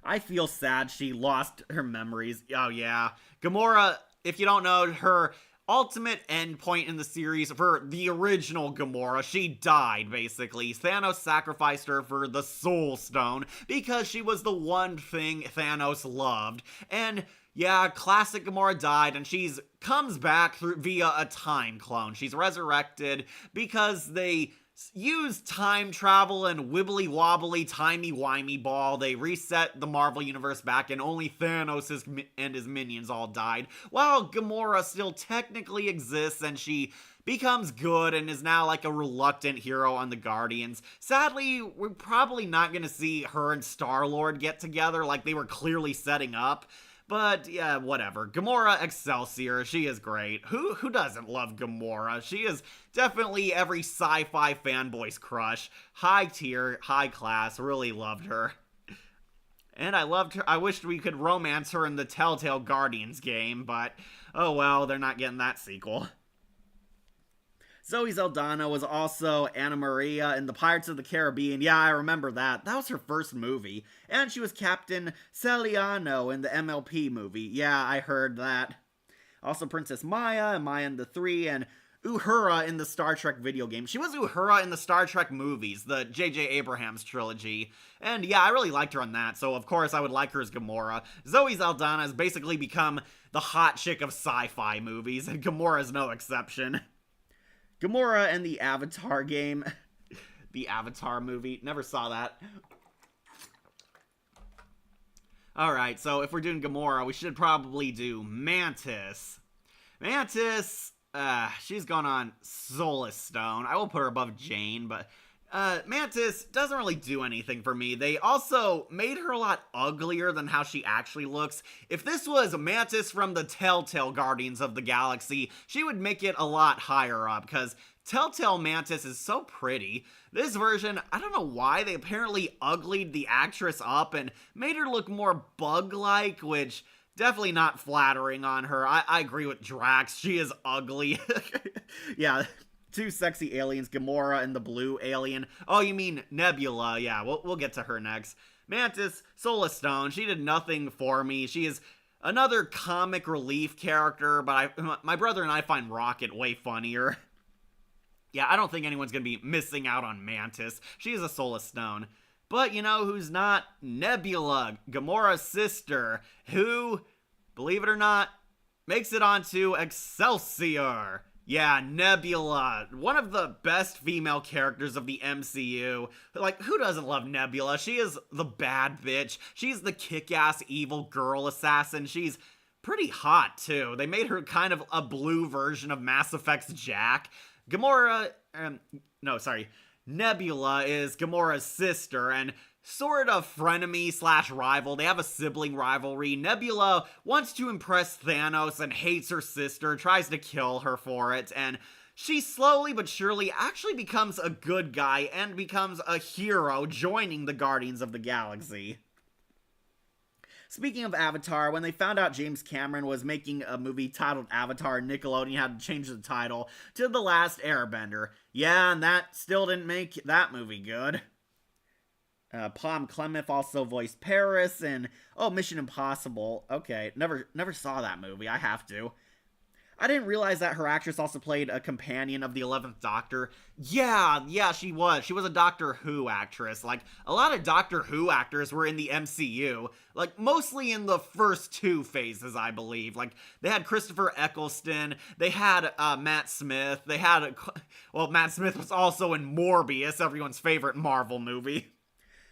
I feel sad she lost her memories. Oh yeah. Gamora, if you don't know, her ultimate endpoint in the series for the original Gamora, she died, basically. Thanos sacrificed her for the Soul Stone because she was the one thing Thanos loved. And yeah, classic Gamora died, and she's comes back via a time clone. She's resurrected because they use time travel and wibbly-wobbly timey-wimey ball. They reset the Marvel Universe back, and only Thanos and his minions all died, while Gamora still technically exists, and she becomes good and is now like a reluctant hero on the Guardians. Sadly, we're probably not going to see her and Star-Lord get together like they were clearly setting up. But, yeah, whatever. Gamora Excelsior, she is great. Who doesn't love Gamora? She is definitely every sci-fi fanboy's crush. High tier, high class, really loved her. And I loved her. I wished we could romance her in the Telltale Guardians game, but oh well, they're not getting that sequel. Zoe Saldana was also Anna Maria in the Pirates of the Caribbean. Yeah, I remember that. That was her first movie. And she was Captain Celiano in the MLP movie. Yeah, I heard that. Also Princess Maya and Maya and the Three, and Uhura in the Star Trek video game. She was Uhura in the Star Trek movies, the J.J. Abrams trilogy. And yeah, I really liked her on that, so of course I would like her as Gamora. Zoe Saldana has basically become the hot chick of sci-fi movies, and Gamora is no exception. Gamora and the Avatar game. The Avatar movie. Never saw that. Alright, so if we're doing Gamora, we should probably do Mantis. Mantis, she's gone on Soulless Stone. I will put her above Jane, but Mantis doesn't really do anything for me. They also made her a lot uglier than how she actually looks. If this was Mantis from the Telltale Guardians of the Galaxy, she would make it a lot higher up, because Telltale Mantis is so pretty. This version, I don't know why, they apparently uglied the actress up and made her look more bug-like, which definitely not flattering on her. I agree with Drax. She is ugly. Yeah. two sexy aliens, Gamora and the blue alien. Oh, you mean Nebula? Yeah, we'll get to her next. Mantis, Solar Stone. She did nothing for me. She is another comic relief character, but my brother and I find Rocket way funnier. Yeah, I don't think anyone's gonna be missing out on Mantis. She is a Solar Stone. But you know who's not? Nebula, Gamora's sister, who, believe it or not, makes it onto Excelsior. Yeah, Nebula, one of the best female characters of the MCU. Like, who doesn't love Nebula? She is the bad bitch. She's the kick-ass evil girl assassin. She's pretty hot, too. They made her kind of a blue version of Mass Effect's Jack. Nebula is Gamora's sister, and sort of frenemy slash rival. They have a sibling rivalry. Nebula wants to impress Thanos and hates her sister, tries to kill her for it, and she slowly but surely actually becomes a good guy and becomes a hero, joining the Guardians of the Galaxy. Speaking of Avatar, when they found out James Cameron was making a movie titled Avatar, Nickelodeon had to change the title to The Last Airbender. Yeah, and that still didn't make that movie good. Pom Klementieff also voiced Paris in, Mission Impossible. Okay, never saw that movie. I have to. I didn't realize that her actress also played a companion of the 11th Doctor. Yeah, she was. She was a Doctor Who actress. Like, a lot of Doctor Who actors were in the MCU. Like, mostly in the first two phases, I believe. Like, they had Christopher Eccleston. They had Matt Smith. Matt Smith was also in Morbius, everyone's favorite Marvel movie.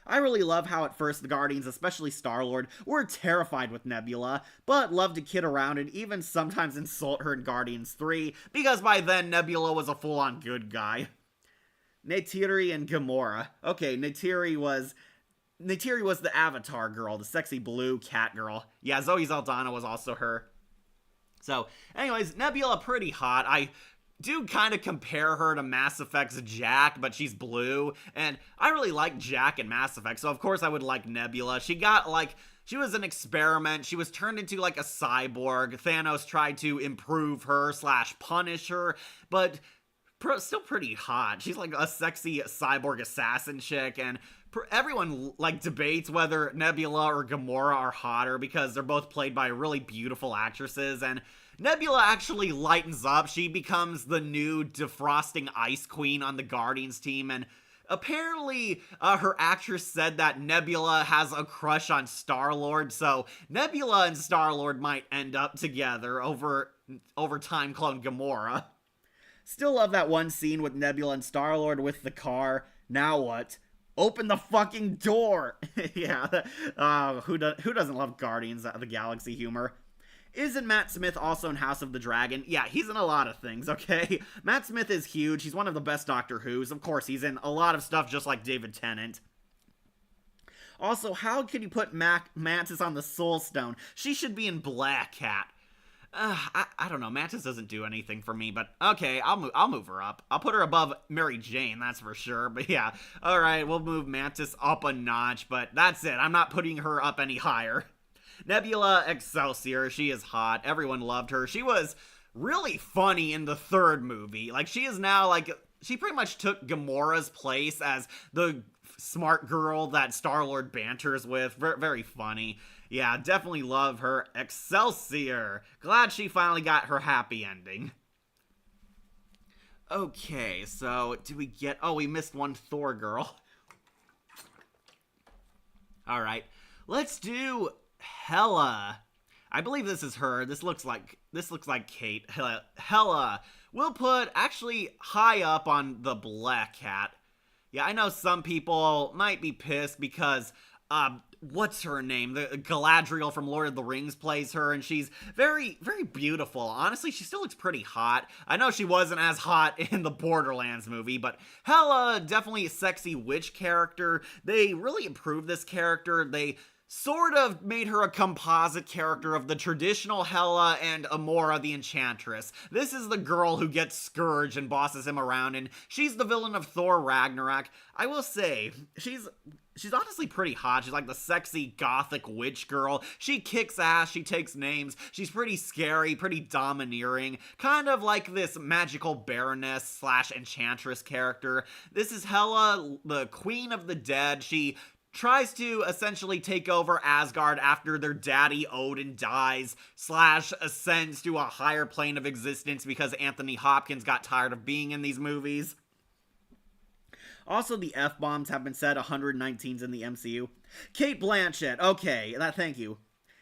I really love how at first the Guardians, especially Star-Lord, were terrified with Nebula, but loved to kid around and even sometimes insult her in Guardians 3, because by then Nebula was a full-on good guy. Neytiri and Gamora. Okay, Neytiri was the Avatar girl, the sexy blue cat girl. Yeah, Zoe Saldana was also her. So, anyways, Nebula pretty hot. I do kind of compare her to Mass Effect's Jack, but she's blue, and I really like Jack in Mass Effect, so of course I would like Nebula. She was an experiment. She was turned into like a cyborg. Thanos tried to improve her / punish her, but still pretty hot. She's like a sexy cyborg assassin chick, and everyone like debates whether Nebula or Gamora are hotter because they're both played by really beautiful actresses, and Nebula actually lightens up. She becomes the new defrosting ice queen on the Guardians team, and apparently her actress said that Nebula has a crush on Star-Lord, so Nebula and Star-Lord might end up together over Time Clone Gamora. Still love that one scene with Nebula and Star-Lord with the car. Now what? Open the fucking door! Yeah, who doesn't love Guardians of the Galaxy humor? Isn't Matt Smith also in House of the Dragon? Yeah, he's in a lot of things, okay? Matt Smith is huge. He's one of the best Doctor Who's. Of course, he's in a lot of stuff just like David Tennant. Also, how can you put Mantis on the Soul Stone? She should be in Black Cat. I don't know. Mantis doesn't do anything for me, but okay, I'll move her up. I'll put her above Mary Jane, that's for sure. But yeah, all right, we'll move Mantis up a notch, but that's it. I'm not putting her up any higher. Nebula Excelsior, she is hot. Everyone loved her. She was really funny in the third movie. Like, she is now, like, she pretty much took Gamora's place as the smart girl that Star-Lord banters with. Very funny. Yeah, definitely love her. Excelsior. Glad she finally got her happy ending. Okay, so we missed one Thor girl. Alright, let's do Hela. I believe this is her. This looks like Kate. Hela. We'll put actually high up on the Black Cat. Yeah, I know some people might be pissed because what's her name? The Galadriel from Lord of the Rings plays her, and she's very, very beautiful. Honestly, she still looks pretty hot. I know she wasn't as hot in the Borderlands movie, but Hela, definitely a sexy witch character. They really improved this character. They sort of made her a composite character of the traditional Hela and Amora the Enchantress. This is the girl who gets Scourge and bosses him around, and she's the villain of Thor Ragnarok. I will say, she's honestly pretty hot. She's like the sexy gothic witch girl. She kicks ass, she takes names, she's pretty scary, pretty domineering, kind of like this magical baroness slash enchantress character. This is Hela, the queen of the dead. She tries to essentially take over Asgard after their daddy Odin dies, slash ascends to a higher plane of existence because Anthony Hopkins got tired of being in these movies. Also, the F-bombs have been said 119s in the MCU. Cate Blanchett, okay, thank you.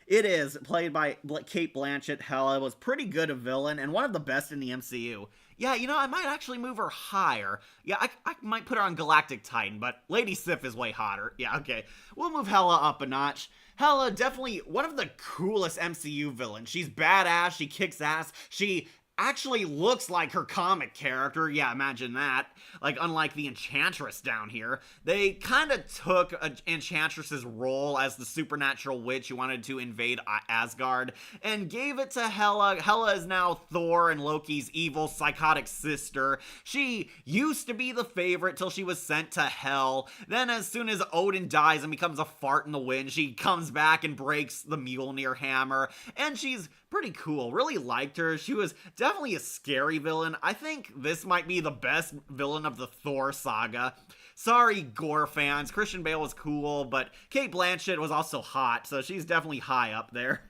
It is, played by Cate Blanchett. Hela was pretty good a villain, and one of the best in the MCU. Yeah, you know, I might actually move her higher. Yeah, I might put her on Galactic Titan, but Lady Sif is way hotter. Yeah, okay. We'll move Hela up a notch. Hela, definitely one of the coolest MCU villains. She's badass, she kicks ass, she actually looks like her comic character. Yeah, imagine that. Like, unlike the Enchantress down here, they kind of took Enchantress's role as the supernatural witch who wanted to invade Asgard and gave it to Hela. Hela is now Thor and Loki's evil, psychotic sister. She used to be the favorite till she was sent to hell. Then as soon as Odin dies and becomes a fart in the wind, she comes back and breaks the Mjolnir hammer. And she's pretty cool. Really liked her. She was definitely a scary villain. I think this might be the best villain of the Thor saga. Sorry, Gore fans. Christian Bale was cool, but Cate Blanchett was also hot, so she's definitely high up there.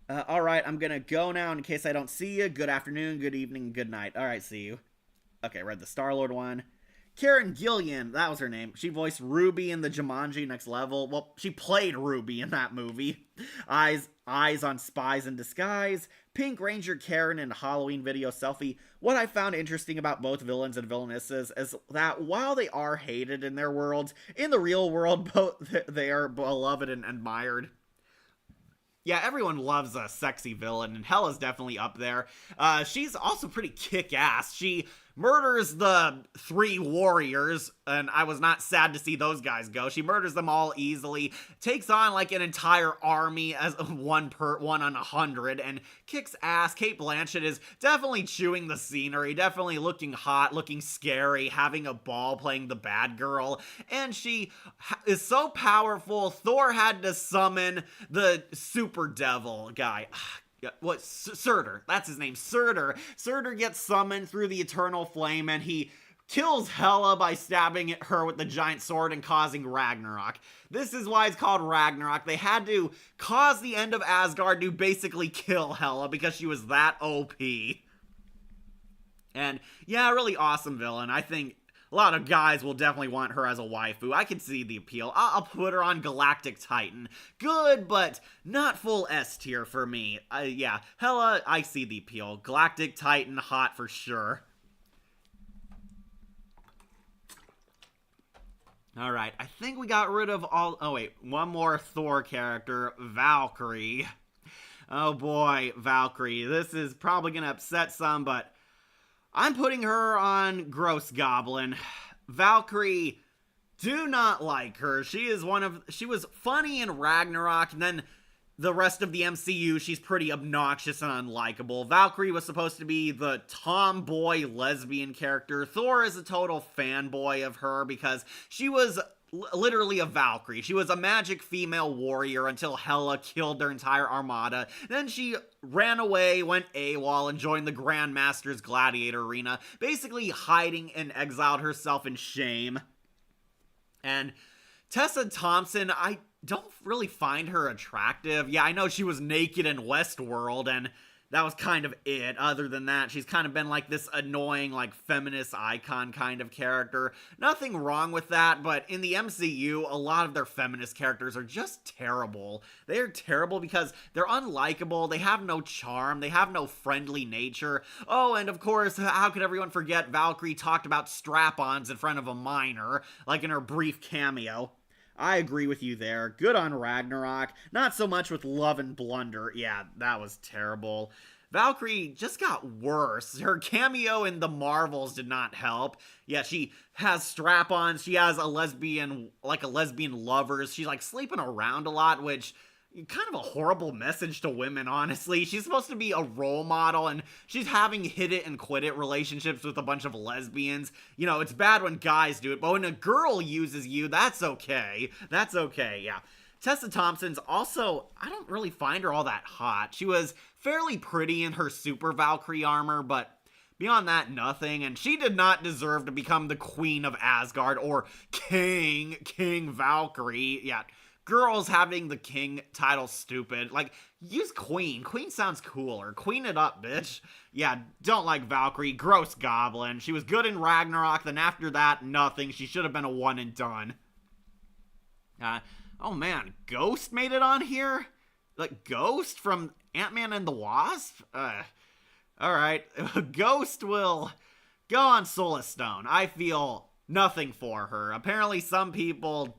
Alright, I'm gonna go now in case I don't see you. Good afternoon, good evening, good night. Alright, see you. Okay, read the Star-Lord one. Karen Gillan, that was her name. She voiced Ruby in the Jumanji Next Level. Well, she played Ruby in that movie. Eyes on Spies in Disguise. Pink Ranger Karen in Halloween Video Selfie. What I found interesting about both villains and villainesses is that while they are hated in their worlds, in the real world, both they are beloved and admired. Yeah, everyone loves a sexy villain, and Hela's definitely up there. She's also pretty kick-ass. She murders the 3 warriors, and I was not sad to see those guys go. She murders them all easily, takes on like an entire army as one on 100, and kicks ass. Cate Blanchett is definitely chewing the scenery, definitely looking hot, looking scary, having a ball playing the bad girl, and she is so powerful, Thor had to summon the super devil guy. What, Surtur, that's his name, Surtur. Surtur gets summoned through the eternal flame, and he kills Hela by stabbing her with the giant sword and causing Ragnarok. This is why it's called Ragnarok. They had to cause the end of Asgard to basically kill Hela because she was that OP. And yeah, really awesome villain. I think a lot of guys will definitely want her as a waifu. I can see the appeal. I'll put her on Galactic Titan. Good, but not full S tier for me. Yeah, Hela, I see the appeal. Galactic Titan, hot for sure. Alright, I think we got rid of all... Oh wait, one more Thor character, Valkyrie. Oh boy, Valkyrie. This is probably gonna upset some, but I'm putting her on Gross Goblin. Valkyrie, do not like her. She was funny in Ragnarok, and then the rest of the MCU, she's pretty obnoxious and unlikable. Valkyrie was supposed to be the tomboy lesbian character. Thor is a total fanboy of her because she was literally a Valkyrie. She was a magic female warrior until Hela killed their entire armada. Then she ran away, went AWOL, and joined the Grandmaster's Gladiator Arena, basically hiding and exiled herself in shame. And Tessa Thompson, I don't really find her attractive. Yeah, I know she was naked in Westworld, and that was kind of it. Other than that, she's kind of been like this annoying, like, feminist icon kind of character. Nothing wrong with that, but in the MCU, a lot of their feminist characters are just terrible. They are terrible because they're unlikable, they have no charm, they have no friendly nature. Oh, and of course, how could everyone forget Valkyrie talked about strap-ons in front of a minor, like in her brief cameo. I agree with you there. Good on Ragnarok. Not so much with Love and Blunder. Yeah, that was terrible. Valkyrie just got worse. Her cameo in the Marvels did not help. Yeah, she has strap-ons. She has a lesbian lovers. She's like sleeping around a lot, which kind of a horrible message to women, honestly. She's supposed to be a role model, and she's having hit it and quit it relationships with a bunch of lesbians. You know, it's bad when guys do it, but when a girl uses you, that's okay. That's okay, yeah. Tessa Thompson's also, I don't really find her all that hot. She was fairly pretty in her Super Valkyrie armor, but beyond that, nothing. And she did not deserve to become the Queen of Asgard or King Valkyrie. Yeah, girls having the king title stupid. Like, use Queen. Queen sounds cooler. Queen it up, bitch. Yeah, don't like Valkyrie. Gross goblin. She was good in Ragnarok, then after that, nothing. She should have been a one and done. Oh man, Ghost made it on here? Like, Ghost from Ant-Man and the Wasp? Alright, Ghost will go on Solar Stone. I feel nothing for her. Apparently some people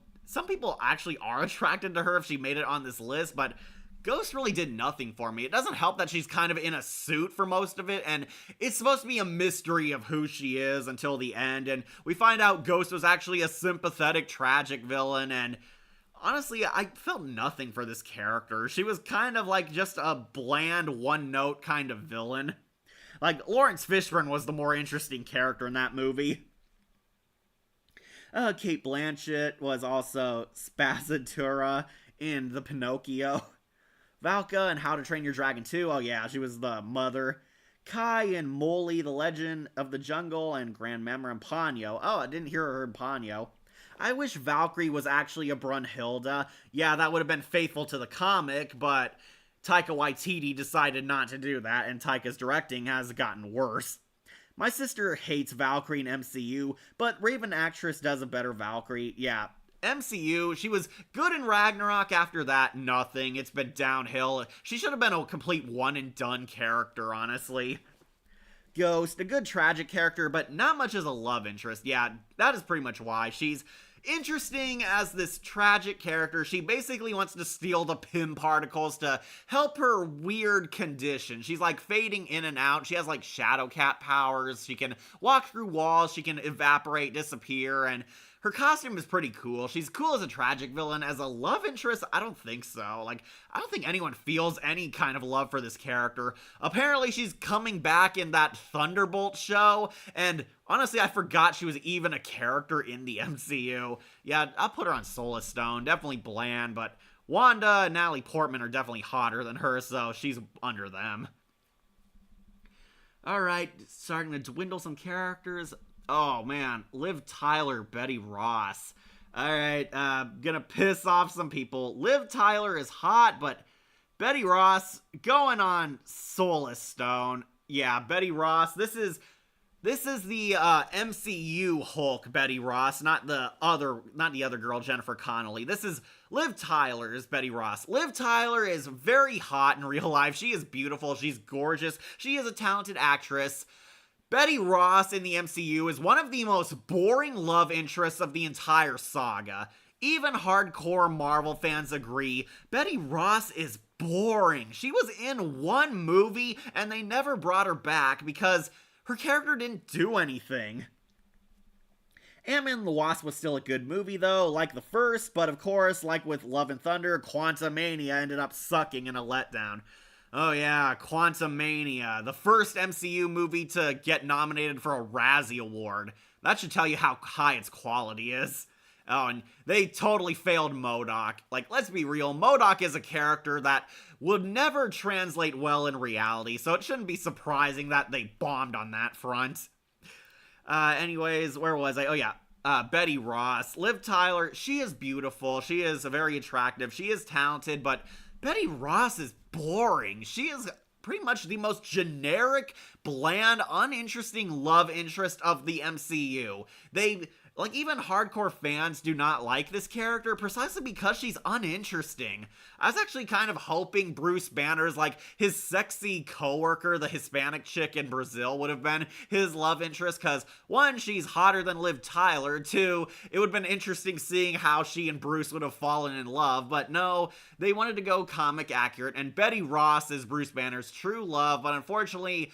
actually are attracted to her if she made it on this list, but Ghost really did nothing for me. It doesn't help that she's kind of in a suit for most of it, and it's supposed to be a mystery of who she is until the end, and we find out Ghost was actually a sympathetic, tragic villain, and honestly, I felt nothing for this character. She was kind of like just a bland, one-note kind of villain. Like, Lawrence Fishburne was the more interesting character in that movie. Cate Blanchett was also Spazzatura in the Pinocchio. Valka in How to Train Your Dragon 2, oh yeah, she was the mother. Kai in Molly, The Legend of the Jungle, and Grand Member in Ponyo. Oh, I didn't hear her in Ponyo. I wish Valkyrie was actually a Brunhilde. Yeah, that would have been faithful to the comic, but Taika Waititi decided not to do that, and Taika's directing has gotten worse. My sister hates Valkyrie in MCU, but Raven Actress does a better Valkyrie. Yeah, MCU, she was good in Ragnarok. After that, nothing. It's been downhill. She should have been a complete one-and-done character, honestly. Ghost, a good tragic character, but not much as a love interest. Yeah, that is pretty much why. She's interesting as this tragic character. She basically wants to steal the Pym particles to help her weird condition. She's like fading in and out. She has like Shadowcat powers. She can walk through walls. She can evaporate, disappear, and her costume is pretty cool. She's cool as a tragic villain. As a love interest, I don't think so. Like, I don't think anyone feels any kind of love for this character. Apparently, she's coming back in that Thunderbolt show, and honestly, I forgot she was even a character in the MCU. Yeah, I'll put her on Solar Stone. Definitely bland, but Wanda and Natalie Portman are definitely hotter than her, so she's under them. Alright, starting to dwindle some characters. Oh man, Liv Tyler, Betty Ross. Alright, gonna piss off some people. Liv Tyler is hot, but Betty Ross going on Solar Stone. Yeah, Betty Ross. This is the MCU Hulk Betty Ross, not the other girl, Jennifer Connelly. This is Liv Tyler's Betty Ross. Liv Tyler is very hot in real life. She is beautiful. She's gorgeous. She is a talented actress. Betty Ross in the MCU is one of the most boring love interests of the entire saga. Even hardcore Marvel fans agree, Betty Ross is boring. She was in one movie and they never brought her back because her character didn't do anything. Ant-Man and the Wasp was still a good movie though, like the first, but of course, like with Love and Thunder, Quantumania ended up sucking in a letdown. Oh yeah, Quantumania, the first MCU movie to get nominated for a Razzie Award. That should tell you how high its quality is. Oh, and they totally failed MODOK. Like, let's be real, MODOK is a character that would never translate well in reality, so it shouldn't be surprising that they bombed on that front. Anyways, where was I? Oh yeah, Betty Ross. Liv Tyler, she is beautiful, she is very attractive, she is talented, but Betty Ross is boring. She is pretty much the most generic, bland, uninteresting love interest of the MCU. Like, even hardcore fans do not like this character precisely because she's uninteresting. I was actually kind of hoping Bruce Banner's, like, his sexy coworker, the Hispanic chick in Brazil, would have been his love interest, because, one, she's hotter than Liv Tyler, two, it would have been interesting seeing how she and Bruce would have fallen in love, but no, they wanted to go comic accurate, and Betty Ross is Bruce Banner's true love, but unfortunately,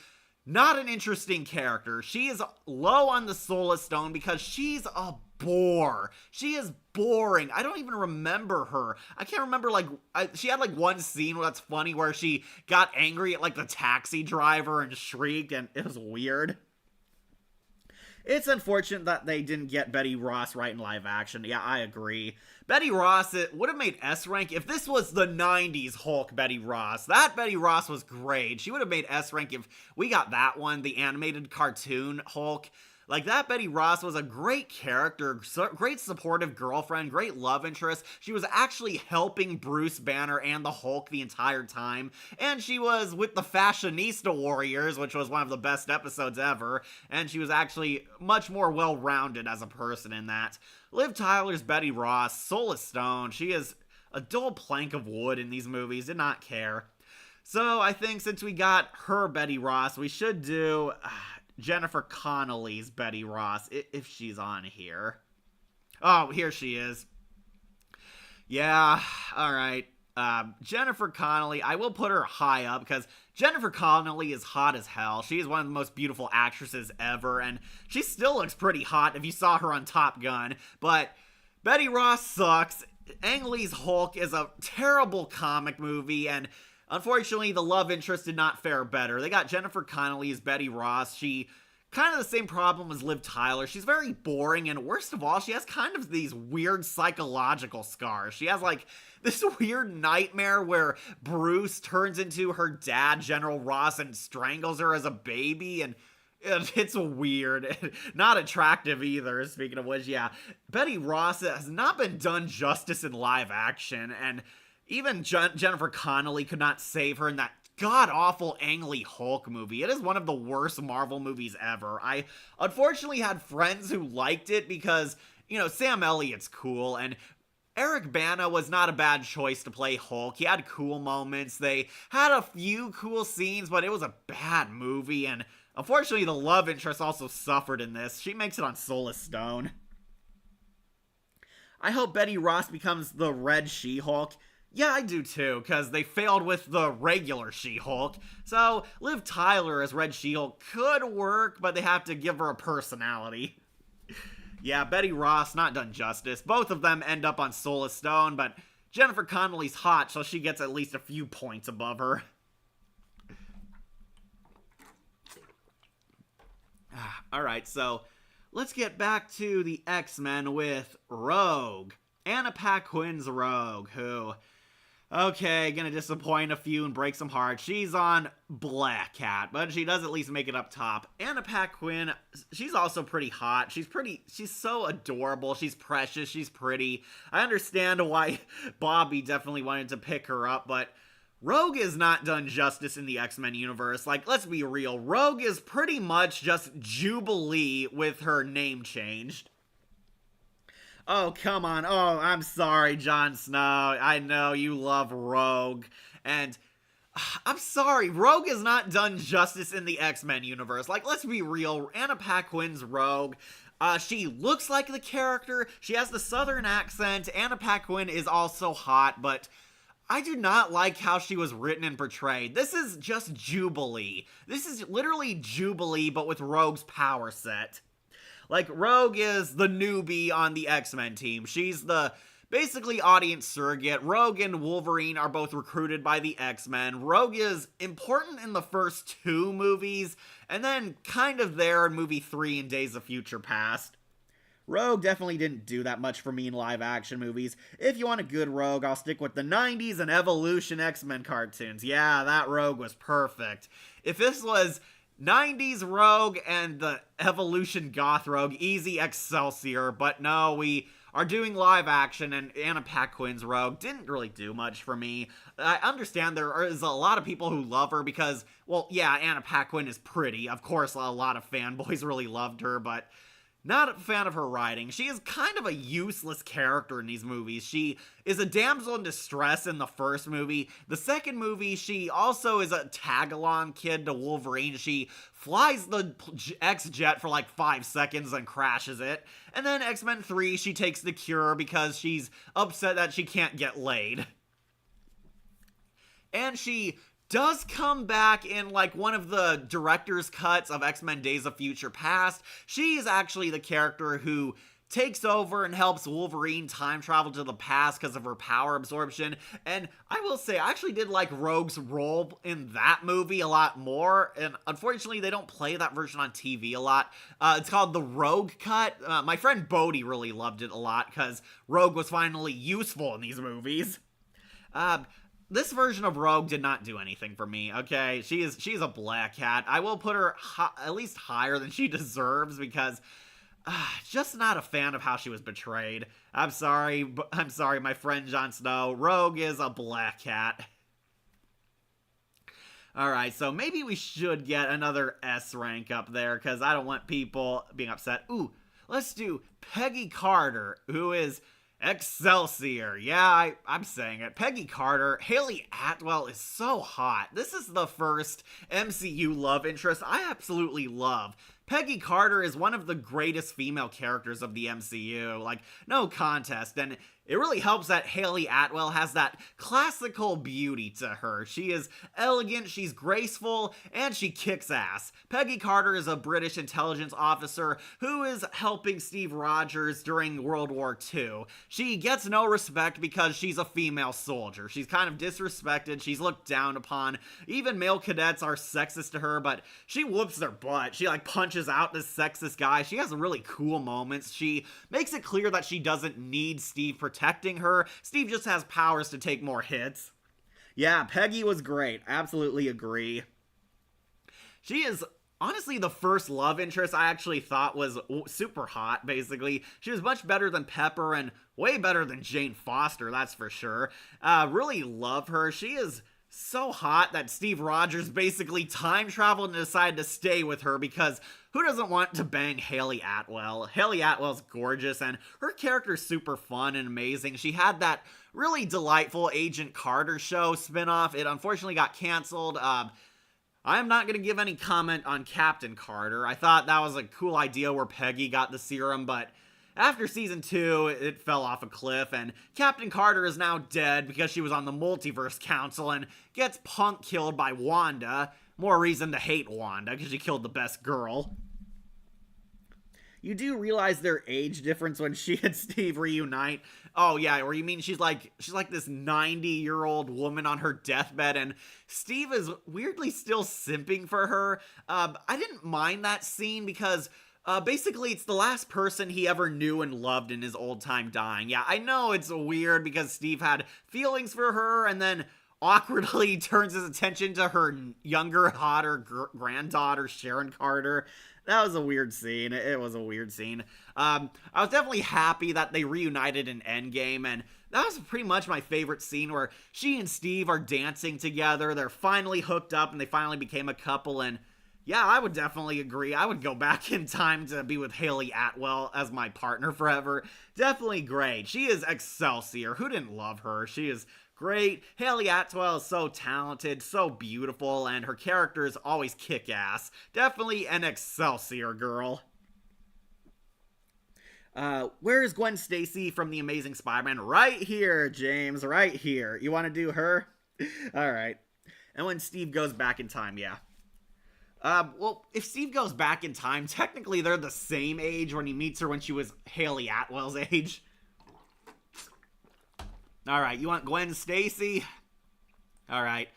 not an interesting character. She is low on the Solas Stone because she's a bore. She is boring. I don't even remember her. I can't remember, like, she had, like, one scene that's funny where she got angry at, like, the taxi driver and shrieked, and it was weird. It's unfortunate that they didn't get Betty Ross right in live action. Yeah, I agree. Betty Ross, it would have made S rank if this was the 90s Hulk Betty Ross. That Betty Ross was great. She would have made S rank if we got that one, the animated cartoon Hulk. Like, that Betty Ross was a great character, great supportive girlfriend, great love interest. She was actually helping Bruce Banner and the Hulk the entire time. And she was with the Fashionista Warriors, which was one of the best episodes ever. And she was actually much more well-rounded as a person in that. Liv Tyler's Betty Ross, Solas Stone, she is a dull plank of wood in these movies, did not care. So I think since we got her Betty Ross, we should do Jennifer Connelly's Betty Ross, if she's on here. Oh, here she is. Yeah, alright. Jennifer Connelly, I will put her high up because Jennifer Connelly is hot as hell. She is one of the most beautiful actresses ever, and she still looks pretty hot if you saw her on Top Gun. But Betty Ross sucks. Ang Lee's Hulk is a terrible comic movie, and unfortunately, the love interest did not fare better. They got Jennifer Connelly as Betty Ross. She kind of the same problem as Liv Tyler. She's very boring, and worst of all, she has kind of these weird psychological scars. She has, like, this weird nightmare where Bruce turns into her dad, General Ross, and strangles her as a baby, and it's weird. Not attractive either, speaking of which, yeah. Betty Ross has not been done justice in live action, and even Jennifer Connelly could not save her in that god-awful Ang Lee Hulk movie. It is one of the worst Marvel movies ever. I unfortunately had friends who liked it because, you know, Sam Elliott's cool, and Eric Bana was not a bad choice to play Hulk. He had cool moments. They had a few cool scenes, but it was a bad movie, and unfortunately the love interest also suffered in this. She makes it on Solas Stone. I hope Betty Ross becomes the Red She-Hulk. Yeah, I do too, because they failed with the regular She-Hulk. So, Liv Tyler as Red She-Hulk could work, but they have to give her a personality. Yeah, Betty Ross, not done justice. Both of them end up on Solas Stone, but Jennifer Connelly's hot, so she gets at least a few points above her. Alright, so let's get back to the X-Men with Rogue. Anna Paquin's Rogue, who, okay, gonna disappoint a few and break some hearts. She's on Black Cat, but she does at least make it up top. Anna Paquin, she's also pretty hot. She's so adorable. She's precious. She's pretty. I understand why Bobby definitely wanted to pick her up, but Rogue is not done justice in the X-Men universe. Like, let's be real. Rogue is pretty much just Jubilee with her name changed. Oh, come on. Oh, I'm sorry, Jon Snow. I know you love Rogue. And I'm sorry, Rogue is not done justice in the X-Men universe. Like, let's be real. Anna Paquin's Rogue. She looks like the character. She has the southern accent. Anna Paquin is also hot, but I do not like how she was written and portrayed. This is just Jubilee. This is literally Jubilee, but with Rogue's power set. Like, Rogue is the newbie on the X-Men team. She's the basically audience surrogate. Rogue and Wolverine are both recruited by the X-Men. Rogue is important in the first two movies, and then kind of there in movie 3 in Days of Future Past. Rogue definitely didn't do that much for me in live-action movies. If you want a good Rogue, I'll stick with the 90s and Evolution X-Men cartoons. Yeah, that Rogue was perfect. If this was 90s Rogue and the Evolution Goth Rogue, easy Excelsior, but no, we are doing live action, and Anna Paquin's Rogue didn't really do much for me. I understand there is a lot of people who love her because, well, yeah, Anna Paquin is pretty. Of course, a lot of fanboys really loved her, but Not a fan of her writing. She is kind of a useless character in these movies. She is a damsel in distress in the first movie. The second movie, she also is a tag-along kid to Wolverine. She flies the X-Jet for like 5 seconds and crashes it. And then X-Men 3, she takes the cure because she's upset that she can't get laid. And she does come back in like one of the director's cuts of X-Men Days of Future Past. She is actually the character who takes over and helps Wolverine time travel to the past because of her power absorption. And I will say, I actually did like Rogue's role in that movie a lot more. And unfortunately, they don't play that version on TV a lot. It's called the Rogue Cut. My friend Bodie really loved it a lot because Rogue was finally useful in these movies. This version of Rogue did not do anything for me, okay? She's a black cat. I will put her at least higher than she deserves because just not a fan of how she was betrayed. I'm sorry, my friend Jon Snow. Rogue is a black cat. Alright, so maybe we should get another S rank up there because I don't want people being upset. Ooh, let's do Peggy Carter, who is Excelsior. Yeah, I'm saying it. Peggy Carter. Haley Atwell is so hot. This is the first MCU love interest I absolutely love. Peggy Carter is one of the greatest female characters of the MCU, like, no contest, and it really helps that Haley Atwell has that classical beauty to her. She is elegant, she's graceful, and she kicks ass. Peggy Carter is a British intelligence officer who is helping Steve Rogers during World War II. She gets no respect because she's a female soldier. She's kind of disrespected, she's looked down upon. Even male cadets are sexist to her, but she whoops their butt. She like punches out this sexist guy. She has really cool moments. She makes it clear that she doesn't need Steve protecting her. Steve just has powers to take more hits. Yeah, Peggy was great. Absolutely agree. She is honestly the first love interest I actually thought was super hot, basically. She was much better than Pepper and way better than Jane Foster, that's for sure. Really love her. She is so hot that Steve Rogers basically time traveled and decided to stay with her because who doesn't want to bang Haley Atwell? Haley Atwell's gorgeous and her character's super fun and amazing. She had that really delightful Agent Carter show spinoff. It unfortunately got canceled. I'm not going to give any comment on Captain Carter. I thought that was a cool idea where Peggy got the serum, but after season 2, it fell off a cliff, and Captain Carter is now dead because she was on the Multiverse Council and gets punk killed by Wanda. More reason to hate Wanda, because she killed the best girl. You do realize their age difference when she and Steve reunite? Oh yeah, or you mean she's like this 90-year-old woman on her deathbed, and Steve is weirdly still simping for her. I didn't mind that scene because basically, it's the last person he ever knew and loved in his old time dying. Yeah, I know it's weird because Steve had feelings for her and then awkwardly turns his attention to her younger, hotter granddaughter, Sharon Carter. That was a weird scene. It was a weird scene. I was definitely happy that they reunited in Endgame, and that was pretty much my favorite scene where she and Steve are dancing together. They're finally hooked up and they finally became a couple, and yeah, I would definitely agree. I would go back in time to be with Haley Atwell as my partner forever. Definitely great. She is Excelsior. Who didn't love her? She is great. Haley Atwell is so talented, so beautiful, and her characters always kick ass. Definitely an Excelsior girl. Where is Gwen Stacy from The Amazing Spider-Man? Right here, James. Right here. You want to do her? Alright. And when Steve goes back in time, yeah. Well, if Steve goes back in time, technically they're the same age when he meets her when she was Haley Atwell's age. Alright, you want Gwen Stacy? Alright.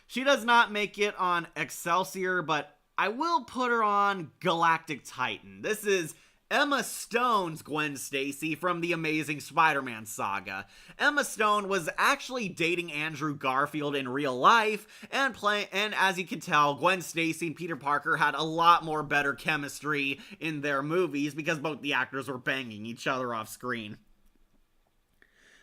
She does not make it on Excelsior, but I will put her on Galactic Titan. This is Emma Stone's Gwen Stacy from the Amazing Spider-Man saga. Emma Stone was actually dating Andrew Garfield in real life, and as you can tell, Gwen Stacy and Peter Parker had a lot more better chemistry in their movies because both the actors were banging each other off screen.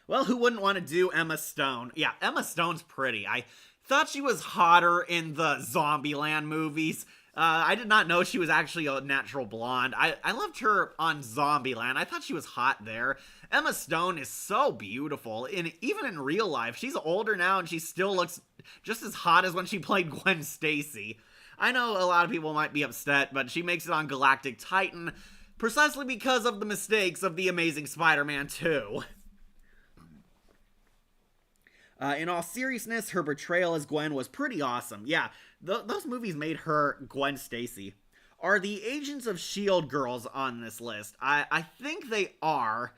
Well, who wouldn't want to do Emma Stone? Yeah, Emma Stone's pretty. I thought she was hotter in the Zombieland movies. I did not know she was actually a natural blonde. I loved her on Zombieland. I thought she was hot there. Emma Stone is so beautiful. Even in real life, she's older now and she still looks just as hot as when she played Gwen Stacy. I know a lot of people might be upset, but she makes it on Galactic Titan precisely because of the mistakes of The Amazing Spider-Man 2. In all seriousness, her portrayal as Gwen was pretty awesome. Yeah, those movies made her Gwen Stacy. Are the Agents of S.H.I.E.L.D. girls on this list? I think they are.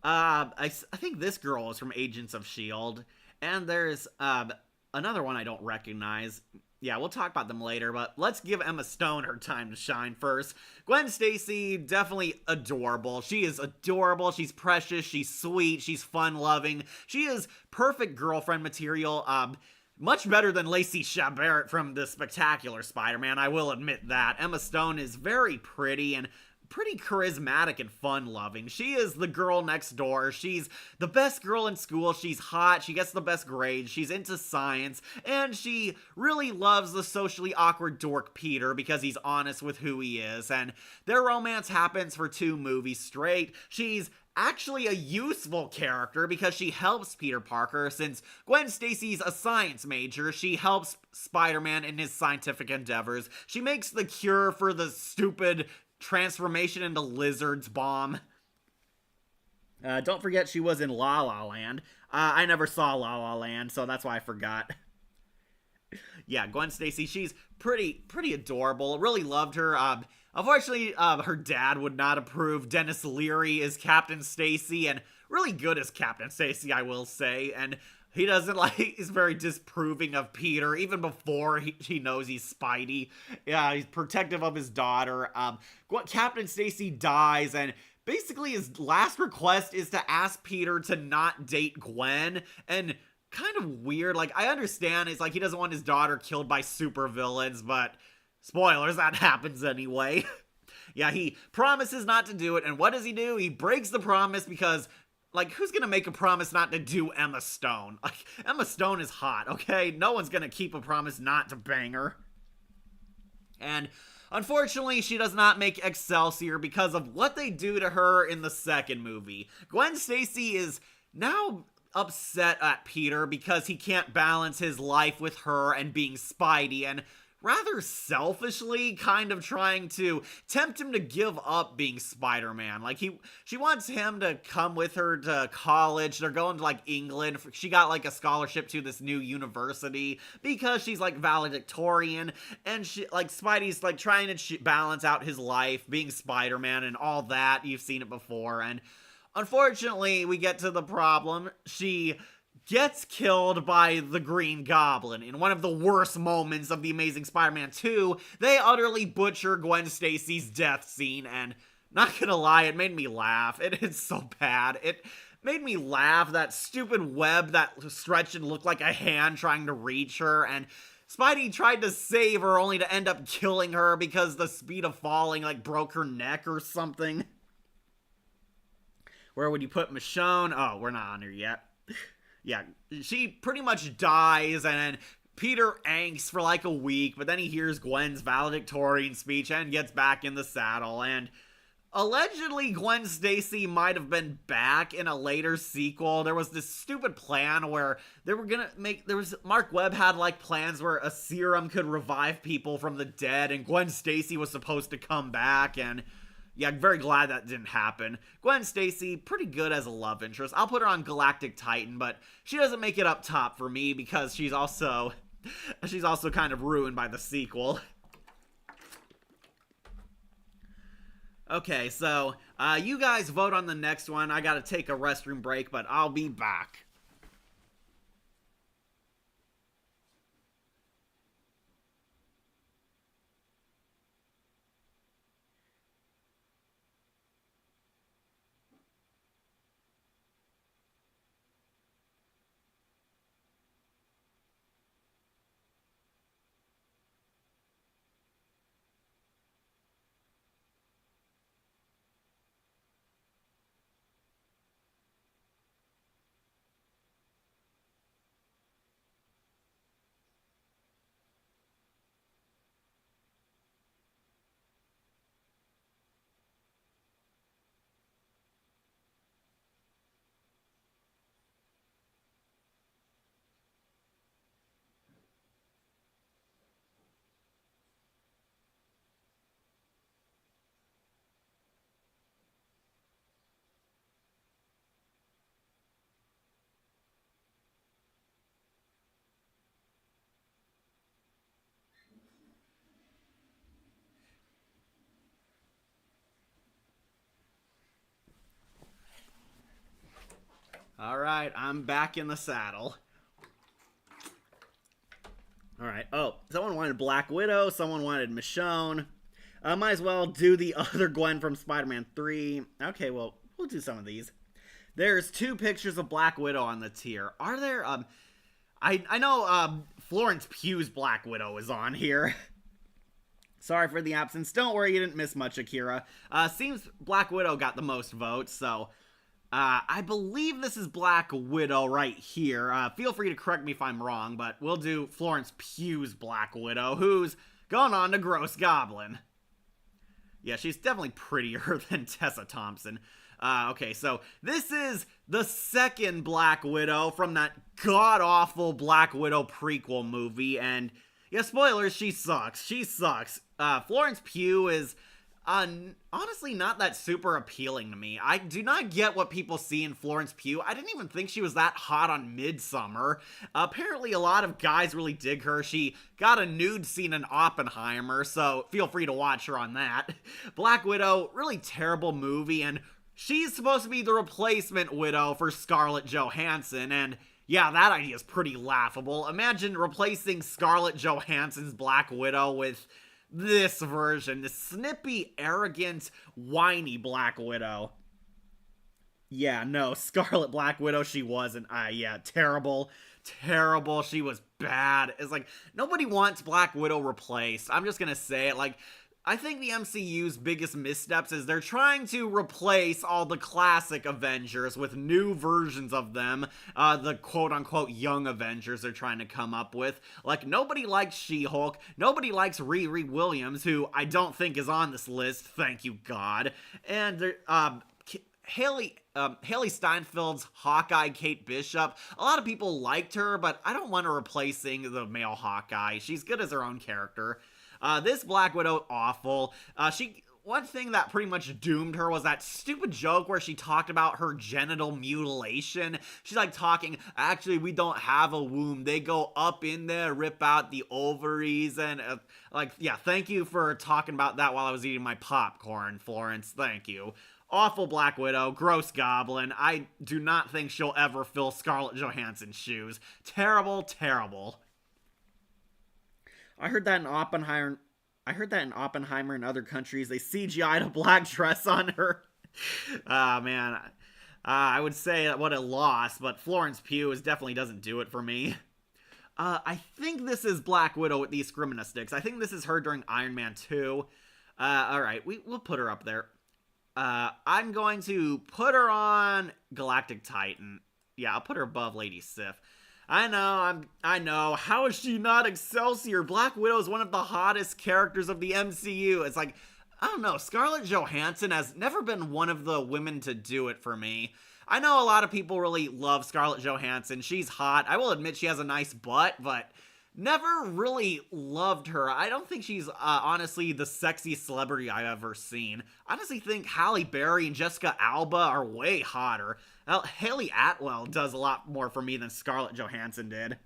I think this girl is from Agents of S.H.I.E.L.D. And there's another one I don't recognize. Yeah, we'll talk about them later, but let's give Emma Stone her time to shine first. Gwen Stacy, definitely adorable. She is adorable, she's precious, she's sweet, she's fun-loving. She is perfect girlfriend material, much better than Lacey Chabert from The Spectacular Spider-Man, I will admit that. Emma Stone is very pretty and pretty charismatic and fun-loving. She is the girl next door. She's the best girl in school. She's hot. She gets the best grades. She's into science. And she really loves the socially awkward dork Peter because he's honest with who he is. And their romance happens for 2 movies straight. She's actually a useful character because she helps Peter Parker. Since Gwen Stacy's a science major, she helps Spider-Man in his scientific endeavors. She makes the cure for the stupid transformation into lizards bomb. Don't forget she was in La La Land. I never saw La La Land, so that's why I forgot. Yeah, Gwen Stacy, she's pretty adorable. Really loved her. Unfortunately, her dad would not approve. Dennis Leary is Captain Stacy, and really good as Captain Stacy, I will say. And he doesn't he's very disapproving of Peter, even before he knows he's Spidey. Yeah, he's protective of his daughter. Captain Stacy dies, and basically his last request is to ask Peter to not date Gwen, and kind of weird. I understand it's he doesn't want his daughter killed by supervillains, but spoilers, that happens anyway. Yeah, he promises not to do it, and what does he do? He breaks the promise because who's gonna make a promise not to do Emma Stone? Emma Stone is hot, okay? No one's gonna keep a promise not to bang her. And unfortunately, she does not make Excelsior because of what they do to her in the second movie. Gwen Stacy is now upset at Peter because he can't balance his life with her and being Spidey, and rather selfishly kind of trying to tempt him to give up being Spider-Man. She wants him to come with her to college. They're going to England. She got a scholarship to this new university because she's valedictorian, and she Spidey's trying to balance out his life being Spider-Man and all that. You've seen it before, and unfortunately we get to the problem. She gets killed by the Green Goblin. In one of the worst moments of The Amazing Spider-Man 2, they utterly butcher Gwen Stacy's death scene, and not gonna lie, it made me laugh. It is so bad. It made me laugh. That stupid web that stretched and looked like a hand trying to reach her, and Spidey tried to save her only to end up killing her because the speed of falling broke her neck or something. Where would you put Michonne? Oh, we're not on her yet. Yeah, she pretty much dies, and then Peter angst for a week, but then he hears Gwen's valedictorian speech and gets back in the saddle, and allegedly Gwen Stacy might have been back in a later sequel. There was this stupid plan where they were gonna Mark Webb had plans where a serum could revive people from the dead, and Gwen Stacy was supposed to come back, and yeah, I'm very glad that didn't happen. Gwen Stacy, pretty good as a love interest. I'll put her on Galactic Titan, but she doesn't make it up top for me because she's also kind of ruined by the sequel. Okay, so you guys vote on the next one. I gotta take a restroom break, but I'll be back. right, I'm back in the saddle. Alright, oh, someone wanted Black Widow, someone wanted Michonne. Might as well do the other Gwen from Spider-Man 3. Okay, well, we'll do some of these. There's 2 pictures of Black Widow on the tier. Are there, I know, Florence Pugh's Black Widow is on here. Sorry for the absence. Don't worry, you didn't miss much, Akira. Seems Black Widow got the most votes, so I believe this is Black Widow right here. Feel free to correct me if I'm wrong, but we'll do Florence Pugh's Black Widow, who's gone on to Gross Goblin. Yeah, she's definitely prettier than Tessa Thompson. Okay, so this is the second Black Widow from that god-awful Black Widow prequel movie, and yeah, spoilers, she sucks. She sucks. Florence Pugh is honestly not that super appealing to me. I do not get what people see in Florence Pugh. I didn't even think she was that hot on Midsommar. Apparently a lot of guys really dig her. She got a nude scene in Oppenheimer, so feel free to watch her on that. Black Widow, really terrible movie, and she's supposed to be the replacement Widow for Scarlett Johansson, and yeah, that idea is pretty laughable. Imagine replacing Scarlett Johansson's Black Widow with this version, this snippy, arrogant, whiny Black Widow. Yeah, no, Scarlet Black Widow, she wasn't. Yeah, terrible. Terrible. She was bad. It's like, nobody wants Black Widow replaced. I'm just gonna say it, like, I think the MCU's biggest missteps is they're trying to replace all the classic Avengers with new versions of them, the quote-unquote young Avengers they're trying to come up with. Like, nobody likes She-Hulk, nobody likes Riri Williams, who I don't think is on this list, thank you God, and Haley Steinfeld's Hawkeye, Kate Bishop, a lot of people liked her, but I don't want her replacing the male Hawkeye. She's good as her own character. This Black Widow, awful. One thing that pretty much doomed her was that stupid joke where she talked about her genital mutilation. She's like talking, actually, we don't have a womb. They go up in there, rip out the ovaries, and yeah, thank you for talking about that while I was eating my popcorn, Florence. Thank you. Awful Black Widow, gross Goblin. I do not think she'll ever fill Scarlett Johansson's shoes. Terrible, terrible. I heard that in Oppenheimer and other countries, they CGI'd a black dress on her. Man. I would say what a loss, but Florence Pugh definitely doesn't do it for me. I think this is Black Widow with these Scrimina sticks. I think this is her during Iron Man 2. Alright, we'll put her up there. I'm going to put her on Galactic Titan. Yeah, I'll put her above Lady Sif. I know. How is she not Excelsior? Black Widow is one of the hottest characters of the MCU. It's like, I don't know, Scarlett Johansson has never been one of the women to do it for me. I know a lot of people really love Scarlett Johansson. She's hot. I will admit she has a nice butt, but never really loved her. I don't think she's, honestly, the sexiest celebrity I've ever seen. I honestly think Halle Berry and Jessica Alba are way hotter. Haley Atwell does a lot more for me than Scarlett Johansson did.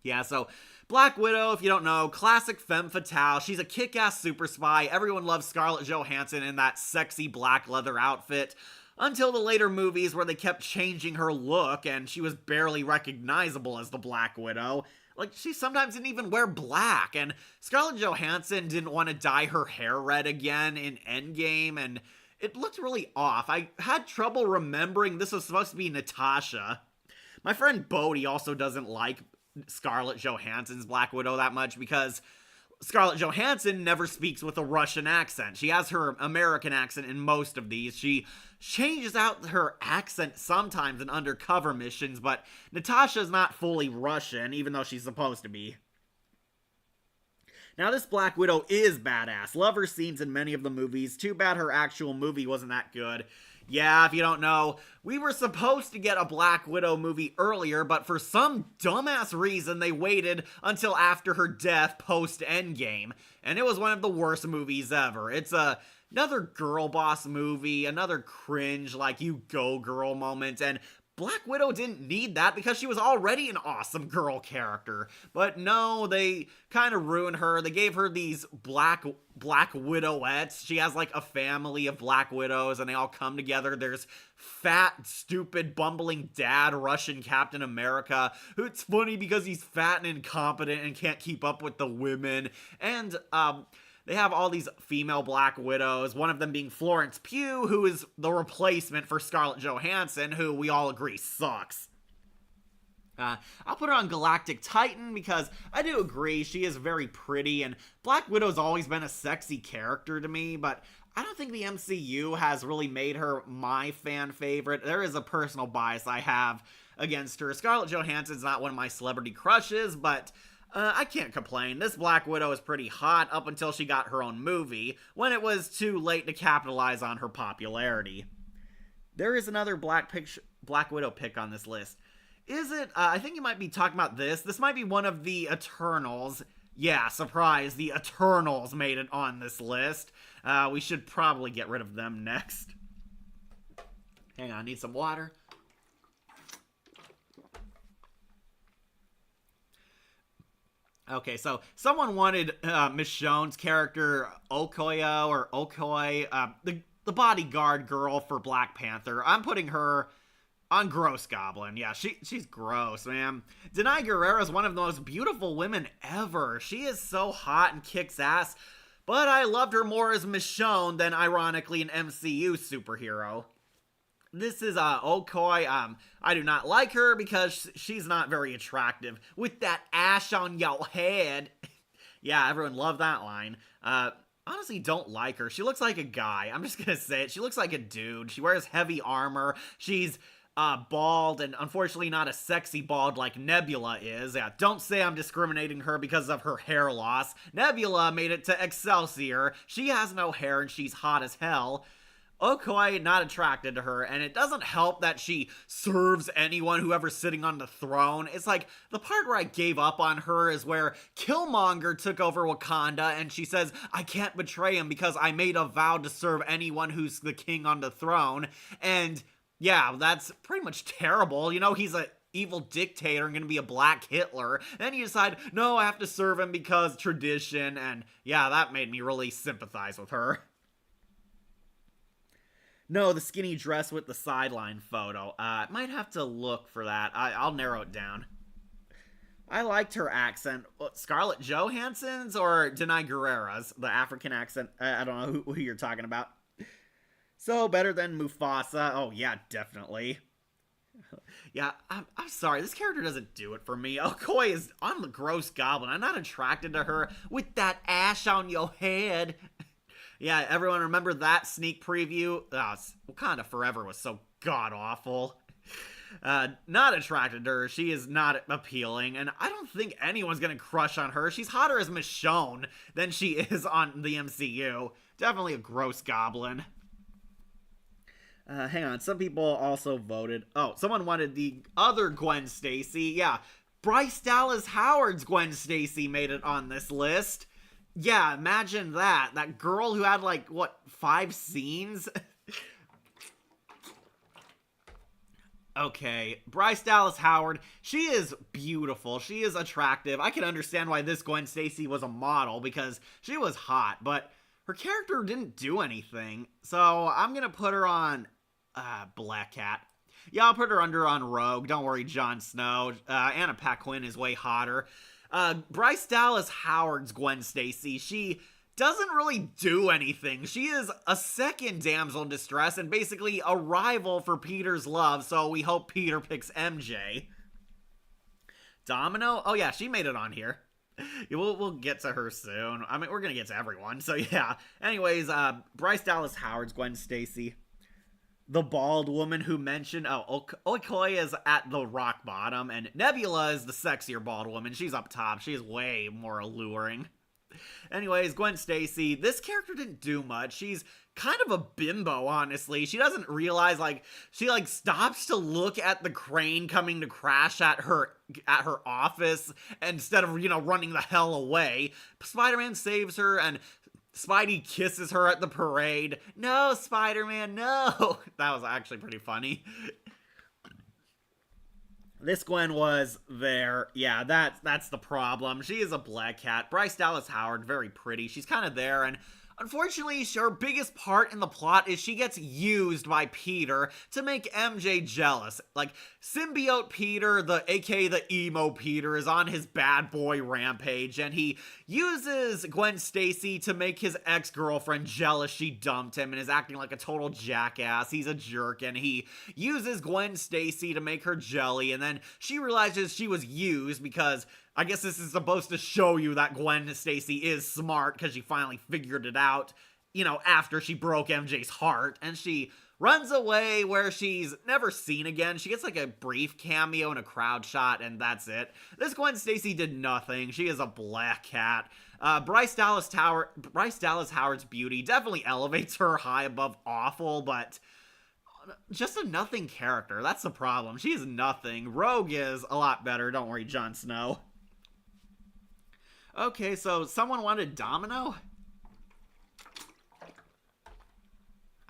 Yeah, so Black Widow, if you don't know, classic femme fatale. She's a kick-ass super spy. Everyone loves Scarlett Johansson in that sexy black leather outfit. Until the later movies where they kept changing her look and she was barely recognizable as the Black Widow. Like, she sometimes didn't even wear black, and Scarlett Johansson didn't want to dye her hair red again in Endgame, and it looked really off. I had trouble remembering this was supposed to be Natasha. My friend Bodhi also doesn't like Scarlett Johansson's Black Widow that much because Scarlett Johansson never speaks with a Russian accent. She has her American accent in most of these. She changes out her accent sometimes in undercover missions, but Natasha's not fully Russian, even though she's supposed to be. Now, this Black Widow is badass. Love her scenes in many of the movies. Too bad her actual movie wasn't that good. Yeah, if you don't know, we were supposed to get a Black Widow movie earlier, but for some dumbass reason, they waited until after her death post-Endgame, and it was one of the worst movies ever. It's another girl boss movie, another cringe, like, you go girl moment, and Black Widow didn't need that because she was already an awesome girl character. But no, they kind of ruined her. They gave her these Black Widowettes. She has like a family of Black Widows and they all come together. There's fat, stupid, bumbling dad Russian Captain America, who it's funny because he's fat and incompetent and can't keep up with the women. And they have all these female Black Widows, one of them being Florence Pugh, who is the replacement for Scarlett Johansson, who we all agree sucks. I'll put her on Galactic Titan because I do agree she is very pretty, and Black Widow's always been a sexy character to me, but I don't think the MCU has really made her my fan favorite. There is a personal bias I have against her. Scarlett Johansson's not one of my celebrity crushes, but I can't complain. This Black Widow is pretty hot up until she got her own movie, when it was too late to capitalize on her popularity. There is another Black Widow pick on this list. Is it? I think you might be talking about this. This might be one of the Eternals. Yeah, surprise, the Eternals made it on this list. We should probably get rid of them next. Hang on, I need some water. Okay, so someone wanted Michonne's character, Okoye, or Okoye, the bodyguard girl for Black Panther. I'm putting her on Gross Goblin. Yeah, she's gross, man. Denai Guerrero is one of the most beautiful women ever. She is so hot and kicks ass, but I loved her more as Michonne than, ironically, an MCU superhero. This is Okoye. I do not like her because she's not very attractive. With that ash on your head. Yeah, everyone loved that line. Honestly, don't like her. She looks like a guy. I'm just gonna say it. She looks like a dude. She wears heavy armor. She's bald, and unfortunately not a sexy bald like Nebula is. Yeah, don't say I'm discriminating her because of her hair loss. Nebula made it to Excelsior. She has no hair and she's hot as hell. Okoye, not attracted to her, and it doesn't help that she serves anyone whoever's sitting on the throne. It's like, the part where I gave up on her is where Killmonger took over Wakanda, and she says, I can't betray him because I made a vow to serve anyone who's the king on the throne. And yeah, that's pretty much terrible. You know, he's a evil dictator and gonna be a black Hitler. Then you decide, no, I have to serve him because tradition, and yeah, that made me really sympathize with her. No, the skinny dress with the sideline photo. Might have to look for that. I'll narrow it down. I liked her accent. Scarlett Johansson's or Denai Guerrero's? The African accent. I don't know who you're talking about. So, better than Mufasa? Oh, yeah, definitely. Yeah, I'm sorry. This character doesn't do it for me. Okoye I'm the Gross Goblin. I'm not attracted to her with that ash on your head. Yeah, everyone remember that sneak preview? Wakanda Forever was so god-awful. Not attracted to her. She is not appealing, and I don't think anyone's gonna crush on her. She's hotter as Michonne than she is on the MCU. Definitely a Gross Goblin. Hang on, some people also voted. Oh, someone wanted the other Gwen Stacy. Yeah, Bryce Dallas Howard's Gwen Stacy made it on this list. Yeah, imagine that. That girl who had, like, what, 5 scenes? Okay, Bryce Dallas Howard, she is beautiful. She is attractive. I can understand why this Gwen Stacy was a model, because she was hot, but her character didn't do anything. So I'm gonna put her on Black Cat. Yeah, I'll put her on Rogue. Don't worry, Jon Snow. Anna Paquin is way hotter. Bryce Dallas Howard's Gwen Stacy, she doesn't really do anything. She is a second damsel in distress and basically a rival for Peter's love, so we hope Peter picks MJ. Domino? Oh yeah, she made it on here. We'll get to her soon. I mean, we're gonna get to everyone, so yeah. Anyways, Bryce Dallas Howard's Gwen Stacy. The bald woman who mentioned, Okoye is at the rock bottom, and Nebula is the sexier bald woman. She's up top. She is way more alluring. Anyways, Gwen Stacy, this character didn't do much. She's kind of a bimbo, honestly. She doesn't realize, she stops to look at the crane coming to crash at her office instead of, running the hell away. Spider-Man saves her, and Spidey kisses her at the parade. No, Spider-Man, no! That was actually pretty funny. This Gwen was there. Yeah, that's the problem. She is a black cat. Bryce Dallas Howard, very pretty. She's kind of there, and unfortunately, her biggest part in the plot is she gets used by Peter to make MJ jealous. Like, symbiote Peter, aka the emo Peter, is on his bad boy rampage, and he uses Gwen Stacy to make his ex-girlfriend jealous she dumped him and is acting like a total jackass. He's a jerk, and he uses Gwen Stacy to make her jelly, and then she realizes she was used because I guess this is supposed to show you that Gwen Stacy is smart because she finally figured it out, after she broke MJ's heart, and she runs away where she's never seen again. She gets like a brief cameo in a crowd shot, and that's it. This Gwen Stacy did nothing. She is a black cat. Bryce Dallas Howard's beauty definitely elevates her high above awful, but just a nothing character. That's the problem. She is nothing. Rogue is a lot better. Don't worry, Jon Snow. Okay, so someone wanted Domino?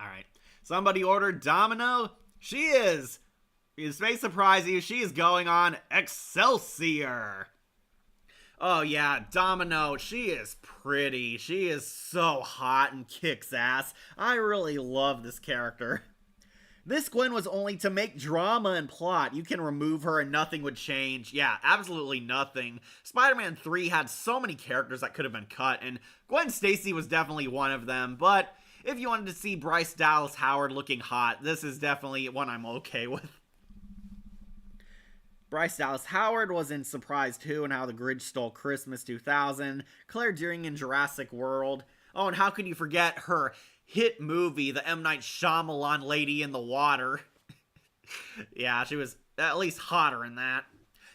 Alright. Somebody ordered Domino? She is! This may surprise you, she is going on Excelsior! Oh yeah, Domino, she is pretty. She is so hot and kicks ass. I really love this character. This Gwen was only to make drama and plot. You can remove her and nothing would change. Yeah, absolutely nothing. Spider-Man 3 had so many characters that could have been cut, and Gwen Stacy was definitely one of them, but if you wanted to see Bryce Dallas Howard looking hot, this is definitely one I'm okay with. Bryce Dallas Howard was in Surprise 2 and How the Grinch Stole Christmas 2000, Claire Dearing in Jurassic World. Oh, and how could you forget her hit movie, the M. Night Shyamalan Lady in the Water. Yeah, she was at least hotter in that.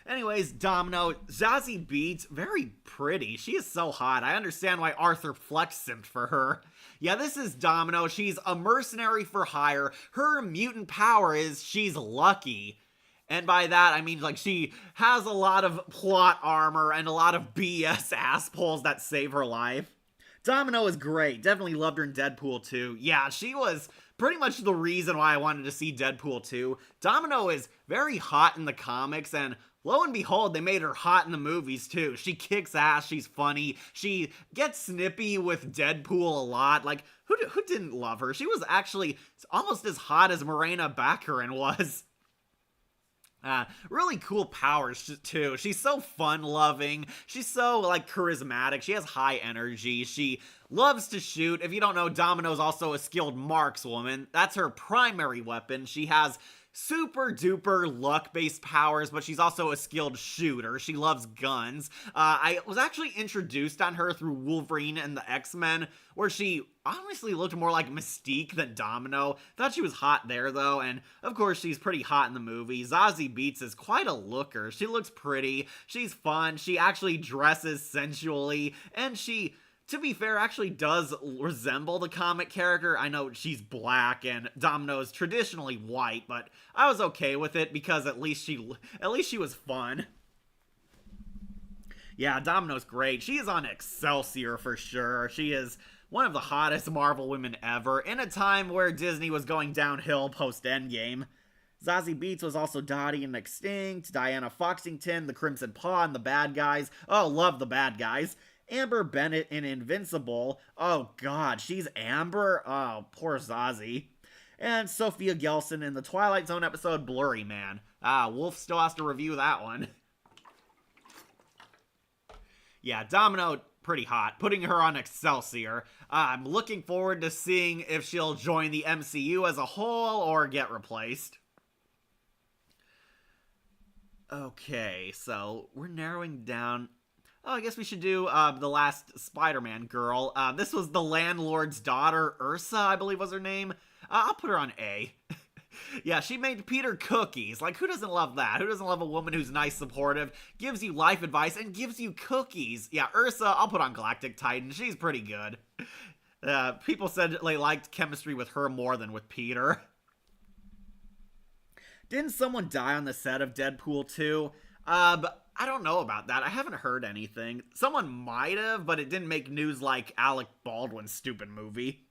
Anyways, Domino, Zazie Beetz, very pretty. She is so hot. I understand why Arthur Fleck simped for her. Yeah, this is Domino. She's a mercenary for hire. Her mutant power is she's lucky. And by that, I mean, like, she has a lot of plot armor and a lot of BS asspulls that save her life. Domino is great. Definitely loved her in Deadpool 2. Yeah, she was pretty much the reason why I wanted to see Deadpool 2. Domino is very hot in the comics, and lo and behold, they made her hot in the movies too. She kicks ass, she's funny, she gets snippy with Deadpool a lot. Like, who didn't love her? She was actually almost as hot as Morena Baccarin was. Really cool powers too. She's so fun-loving. She's so, like, charismatic. She has high energy. She loves to shoot. If you don't know, Domino's also a skilled markswoman. That's her primary weapon. She has super duper luck-based powers, but she's also a skilled shooter. She loves guns. I was actually introduced on her through Wolverine and the X-Men, where she honestly looked more like Mystique than Domino. Thought she was hot there, though, and of course she's pretty hot in the movie. Zazie Beetz is quite a looker. She looks pretty, she's fun, she actually dresses sensually, and she, to be fair, actually does resemble the comic character. I know she's black and Domino's traditionally white, but I was okay with it because at least she was fun. Yeah, Domino's great. She is on Excelsior for sure. She is one of the hottest Marvel women ever, in a time where Disney was going downhill post-Endgame. Zazie Beetz was also Dottie in Extinct, Diana Foxington, The Crimson Paw, and The Bad Guys. Oh, love The Bad Guys. Amber Bennett in Invincible. Oh god, she's Amber? Oh, poor Zazie. And Sophia Gelson in the Twilight Zone episode Blurry Man. Wolf still has to review that one. Yeah, Domino, pretty hot. Putting her on Excelsior. I'm looking forward to seeing if she'll join the MCU as a whole or get replaced. Okay, so we're narrowing down. Oh, I guess we should do the last Spider-Man girl. This was the landlord's daughter, Ursa, I believe was her name. I'll put her on A. Yeah, she made Peter cookies. Like, who doesn't love that? Who doesn't love a woman who's nice, supportive, gives you life advice, and gives you cookies? Yeah, Ursa, I'll put on Galactic Titan. She's pretty good. People said they liked chemistry with her more than with Peter. Didn't someone die on the set of Deadpool 2? But I don't know about that. I haven't heard anything. Someone might have, but it didn't make news like Alec Baldwin's stupid movie.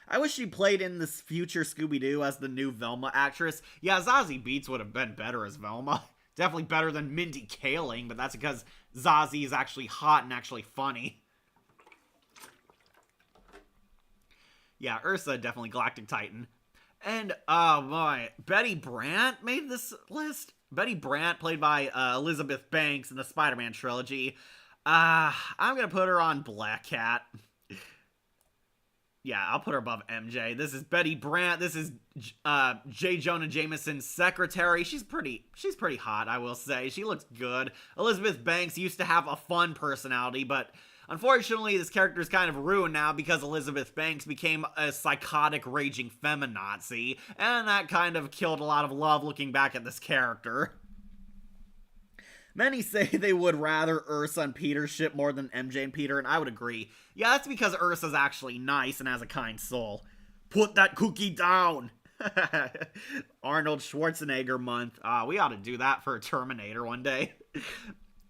I wish she played in this future Scooby-Doo as the new Velma actress. Yeah, Zazie Beetz would have been better as Velma. Definitely better than Mindy Kaling, but that's because Zazie is actually hot and actually funny. Yeah, Ursa, definitely Galactic Titan. And, oh my, Betty Brant made this list? Betty Brant, played by Elizabeth Banks in the Spider-Man trilogy. I'm gonna put her on Black Cat. Yeah, I'll put her above MJ. This is Betty Brant. This is J. Jonah Jameson's secretary. She's pretty hot, I will say. She looks good. Elizabeth Banks used to have a fun personality, but unfortunately, this character is kind of ruined now because Elizabeth Banks became a psychotic, raging feminazi, and that kind of killed a lot of love looking back at this character. Many say they would rather Ursa and Peter ship more than MJ and Peter, and I would agree. Yeah, that's because Ursa's actually nice and has a kind soul. Put that cookie down! Arnold Schwarzenegger month. We ought to do that for a Terminator one day.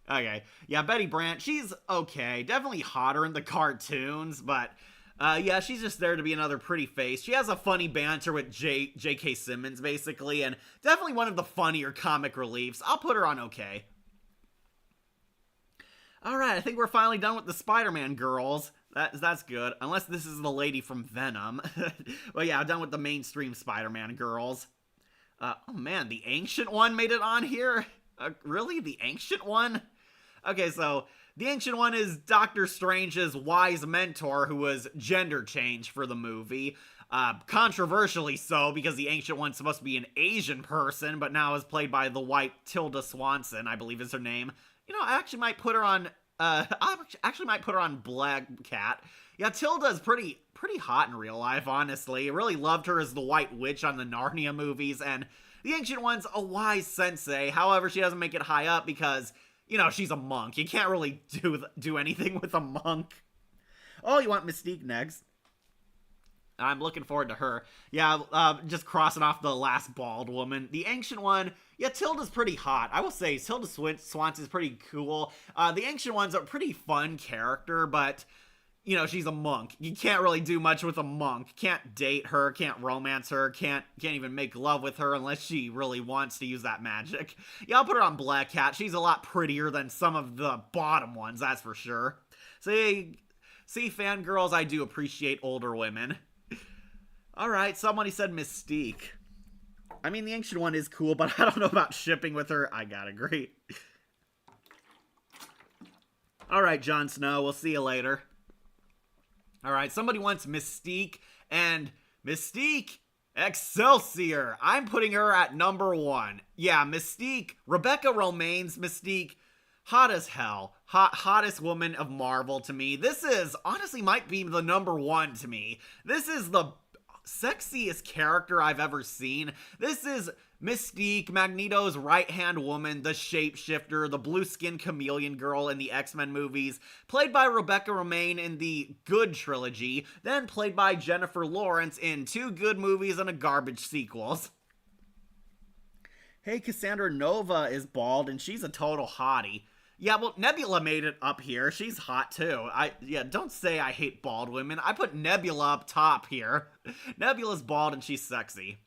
Okay, yeah, Betty Brant, she's okay. Definitely hotter in the cartoons, but yeah, she's just there to be another pretty face. She has a funny banter with J.K. Simmons, basically, and definitely one of the funnier comic reliefs. I'll put her on okay. Alright, I think we're finally done with the Spider-Man girls. That's good. Unless this is the lady from Venom. Well, yeah, I'm done with the mainstream Spider-Man girls. Oh man, the Ancient One made it on here? Really? The Ancient One? Okay, so the Ancient One is Doctor Strange's wise mentor who was gender changed for the movie. Controversially so, because the Ancient One's supposed to be an Asian person, but now is played by the white Tilda Swanson, I believe is her name. You know, I actually might put her on, Black Cat. Yeah, Tilda's pretty hot in real life, honestly. I really loved her as the White Witch on the Narnia movies, and the Ancient One's a wise sensei. However, she doesn't make it high up because, you know, she's a monk. You can't really do anything with a monk. Oh, you want Mystique next? I'm looking forward to her. Yeah, just crossing off the last bald woman. The Ancient One, yeah, Tilda's pretty hot. I will say, Tilda Swanson's pretty cool. The Ancient One's a pretty fun character, but, you know, she's a monk. You can't really do much with a monk. Can't date her, can't romance her, can't even make love with her unless she really wants to use that magic. Yeah, I'll put her on Black Cat. She's a lot prettier than some of the bottom ones, that's for sure. See, fangirls, I do appreciate older women. Alright, somebody said Mystique. I mean, the Ancient One is cool, but I don't know about shipping with her. I gotta agree. Alright, Jon Snow, we'll see you later. Alright, somebody wants Mystique, and Mystique Excelsior. I'm putting her at number 1. Yeah, Mystique, Rebecca Romijn's Mystique, hot as hell. Hottest woman of Marvel to me. This is, honestly, might be the number 1 to me. This is the sexiest character I've ever seen. This is Mystique, Magneto's right-hand woman, the shapeshifter, the blue-skinned chameleon girl in the X-Men movies, played by Rebecca Romijn in the Good trilogy, then played by Jennifer Lawrence in 2 good movies and a garbage sequels. Hey, Cassandra Nova is bald, and she's a total hottie. Yeah, well, Nebula made it up here. She's hot, too. Don't say I hate bald women. I put Nebula up top here. Nebula's bald and she's sexy.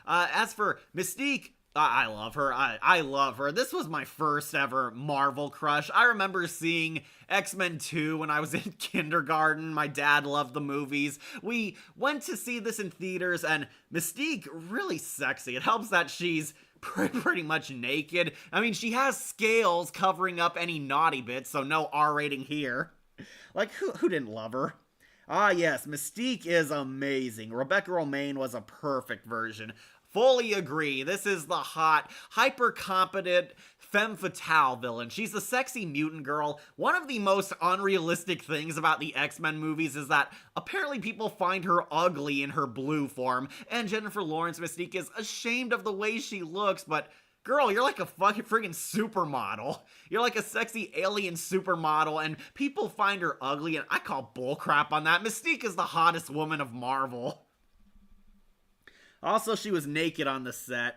As for Mystique, I love her. I love her. This was my first ever Marvel crush. I remember seeing X-Men 2 when I was in kindergarten. My dad loved the movies. We went to see this in theaters, and Mystique, really sexy. It helps that she's pretty much naked. I mean, she has scales covering up any naughty bits, so no R rating here. Like, who didn't love her? Ah, yes, Mystique is amazing. Rebecca Romijn was a perfect version. Fully agree. This is the hot, hyper-competent femme fatale villain. She's the sexy mutant girl. One of the most unrealistic things about the X-Men movies is that apparently people find her ugly in her blue form, and Jennifer Lawrence Mystique is ashamed of the way she looks, but girl, you're like a fucking friggin' supermodel. You're like a sexy alien supermodel, and people find her ugly, and I call bullcrap on that. Mystique is the hottest woman of Marvel. Also, she was naked on the set.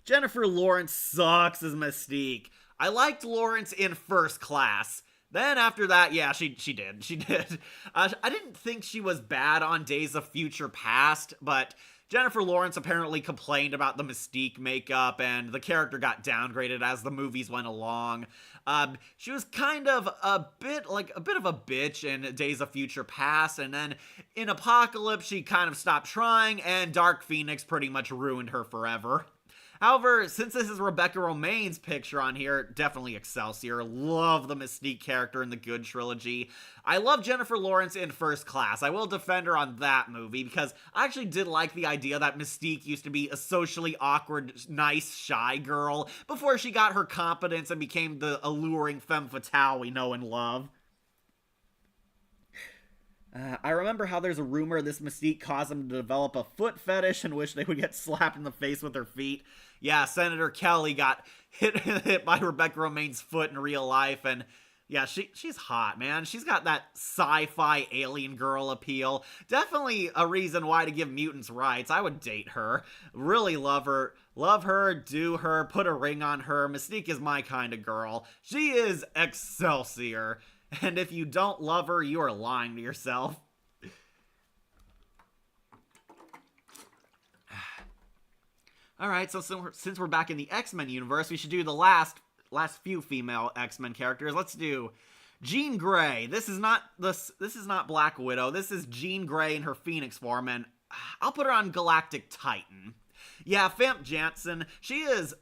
Jennifer Lawrence sucks as Mystique. I liked Lawrence in First Class. Then after that, yeah, she did. I didn't think she was bad on Days of Future Past, but Jennifer Lawrence apparently complained about the Mystique makeup, and the character got downgraded as the movies went along. She was kind of a bit of a bitch in Days of Future Past, and then in Apocalypse she kind of stopped trying, and Dark Phoenix pretty much ruined her forever. However, since this is Rebecca Romijn's picture on here, definitely Excelsior. Love the Mystique character in the Good trilogy. I love Jennifer Lawrence in First Class. I will defend her on that movie because I actually did like the idea that Mystique used to be a socially awkward, nice, shy girl before she got her confidence and became the alluring femme fatale we know and love. I remember how there's a rumor this Mystique caused them to develop a foot fetish and wish they would get slapped in the face with their feet. Yeah, Senator Kelly got hit by Rebecca Romijn's foot in real life, and yeah, she's hot, man. She's got that sci-fi alien girl appeal. Definitely a reason why to give mutants rights. I would date her. Really love her. Love her, do her, put a ring on her. Mystique is my kind of girl. She is Excelsior. And if you don't love her, you are lying to yourself. Alright, so since we're back in the X-Men universe, we should do the last few female X-Men characters. Let's do Jean Grey. This is not Black Widow. This is Jean Grey in her Phoenix form, and I'll put her on Galactic Titan. Yeah, Famke Janssen, she is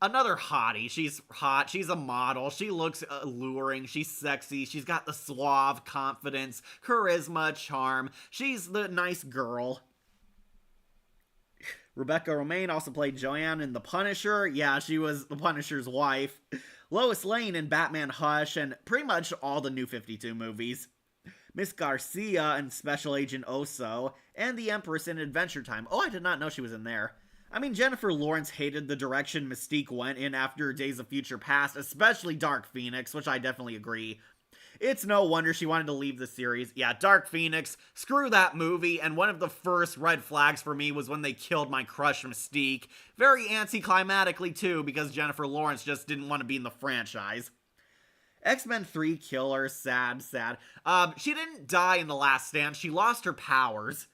another hottie. She's hot. She's a model. She looks alluring. She's sexy. She's got the suave confidence, charisma, charm. She's the nice girl. Rebecca Romijn also played Joanne in The Punisher. Yeah, she was The Punisher's wife. Lois Lane in Batman Hush, and pretty much all the New 52 movies. Miss Garcia in Special Agent Oso, and the Empress in Adventure Time. Oh, I did not know she was in there. I mean, Jennifer Lawrence hated the direction Mystique went in after Days of Future Past, especially Dark Phoenix, which I definitely agree. It's no wonder she wanted to leave the series. Yeah, Dark Phoenix, screw that movie, and one of the first red flags for me was when they killed my crush Mystique. Very anticlimactically too, because Jennifer Lawrence just didn't want to be in the franchise. X-Men 3 Killer, sad. She didn't die in The Last Stand, she lost her powers.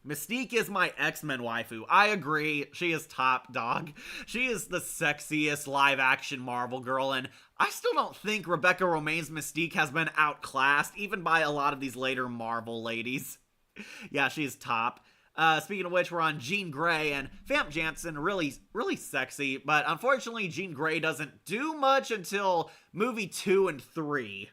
Mystique is my X-Men waifu. I agree, she is top dog. She is the sexiest live-action Marvel girl, and I still don't think Rebecca Romijn's Mystique has been outclassed, even by a lot of these later Marvel ladies. Yeah, she's top. Speaking of which, we're on Jean Grey, and Famke Janssen, really sexy, but unfortunately Jean Grey doesn't do much until movie 2 and 3.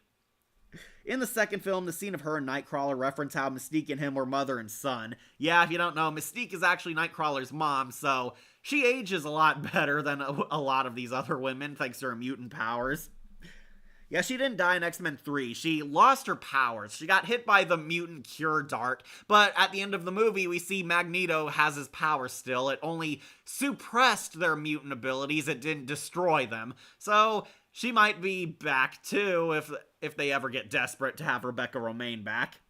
In the second film, the scene of her and Nightcrawler reference how Mystique and him were mother and son. Yeah, if you don't know, Mystique is actually Nightcrawler's mom, so she ages a lot better than a lot of these other women, thanks to her mutant powers. Yeah, she didn't die in X-Men 3. She lost her powers. She got hit by the mutant cure dart, but at the end of the movie, we see Magneto has his powers still. It only suppressed their mutant abilities. It didn't destroy them. So she might be back too if they ever get desperate to have Rebecca Romijn back.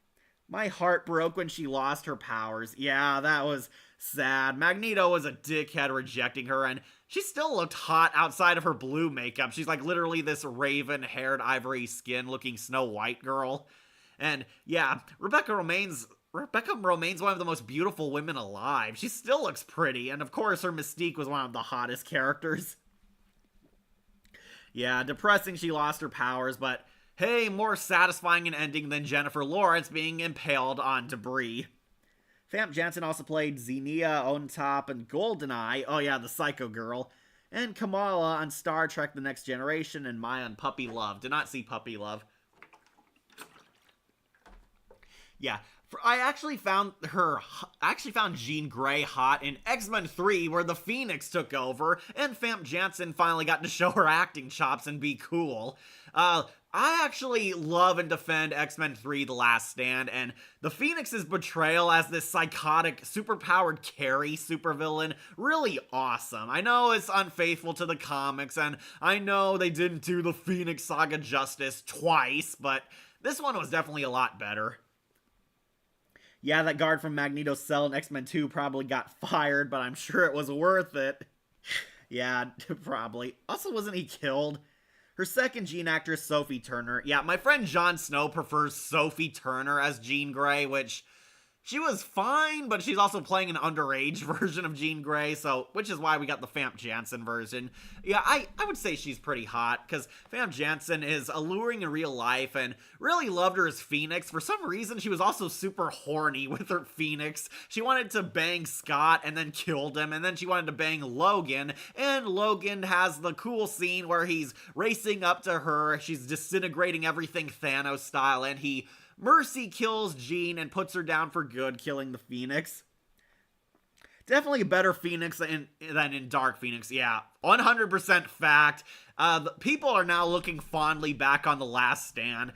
My heart broke when she lost her powers. Yeah, that was sad. Magneto was a dickhead rejecting her, and she still looked hot outside of her blue makeup. She's like literally this raven-haired, ivory skin looking Snow White girl. And yeah, Rebecca Romijn's one of the most beautiful women alive. She still looks pretty, and of course her Mystique was one of the hottest characters. Yeah, depressing she lost her powers, but hey, more satisfying an ending than Jennifer Lawrence being impaled on debris. Famke Janssen also played Xenia on Top and Goldeneye, oh yeah, the Psycho Girl, and Kamala on Star Trek The Next Generation, and Maya on Puppy Love. Did not see Puppy Love. Yeah, I actually found Jean Grey hot in X-Men 3, where the Phoenix took over, and Famke Janssen finally got to show her acting chops and be cool. I actually love and defend X-Men 3 The Last Stand, and the Phoenix's portrayal as this psychotic, superpowered Carrie supervillain, really awesome. I know it's unfaithful to the comics, and I know they didn't do the Phoenix Saga justice twice, but this one was definitely a lot better. Yeah, that guard from Magneto's cell in X-Men 2 probably got fired, but I'm sure it was worth it. Yeah, probably. Also, wasn't he killed? Her second Jean actress, Sophie Turner. Yeah, my friend Jon Snow prefers Sophie Turner as Jean Grey, which she was fine, but she's also playing an underage version of Jean Grey, so, which is why we got the Famke Janssen version. Yeah, I would say she's pretty hot, because Famke Janssen is alluring in real life, and really loved her as Phoenix. For some reason, she was also super horny with her Phoenix. She wanted to bang Scott, and then killed him, and then she wanted to bang Logan, and Logan has the cool scene where he's racing up to her, she's disintegrating everything Thanos style, and he mercy kills Jean and puts her down for good, killing the Phoenix. Definitely a better Phoenix than in Dark Phoenix, yeah. 100% fact. People are now looking fondly back on The Last Stand.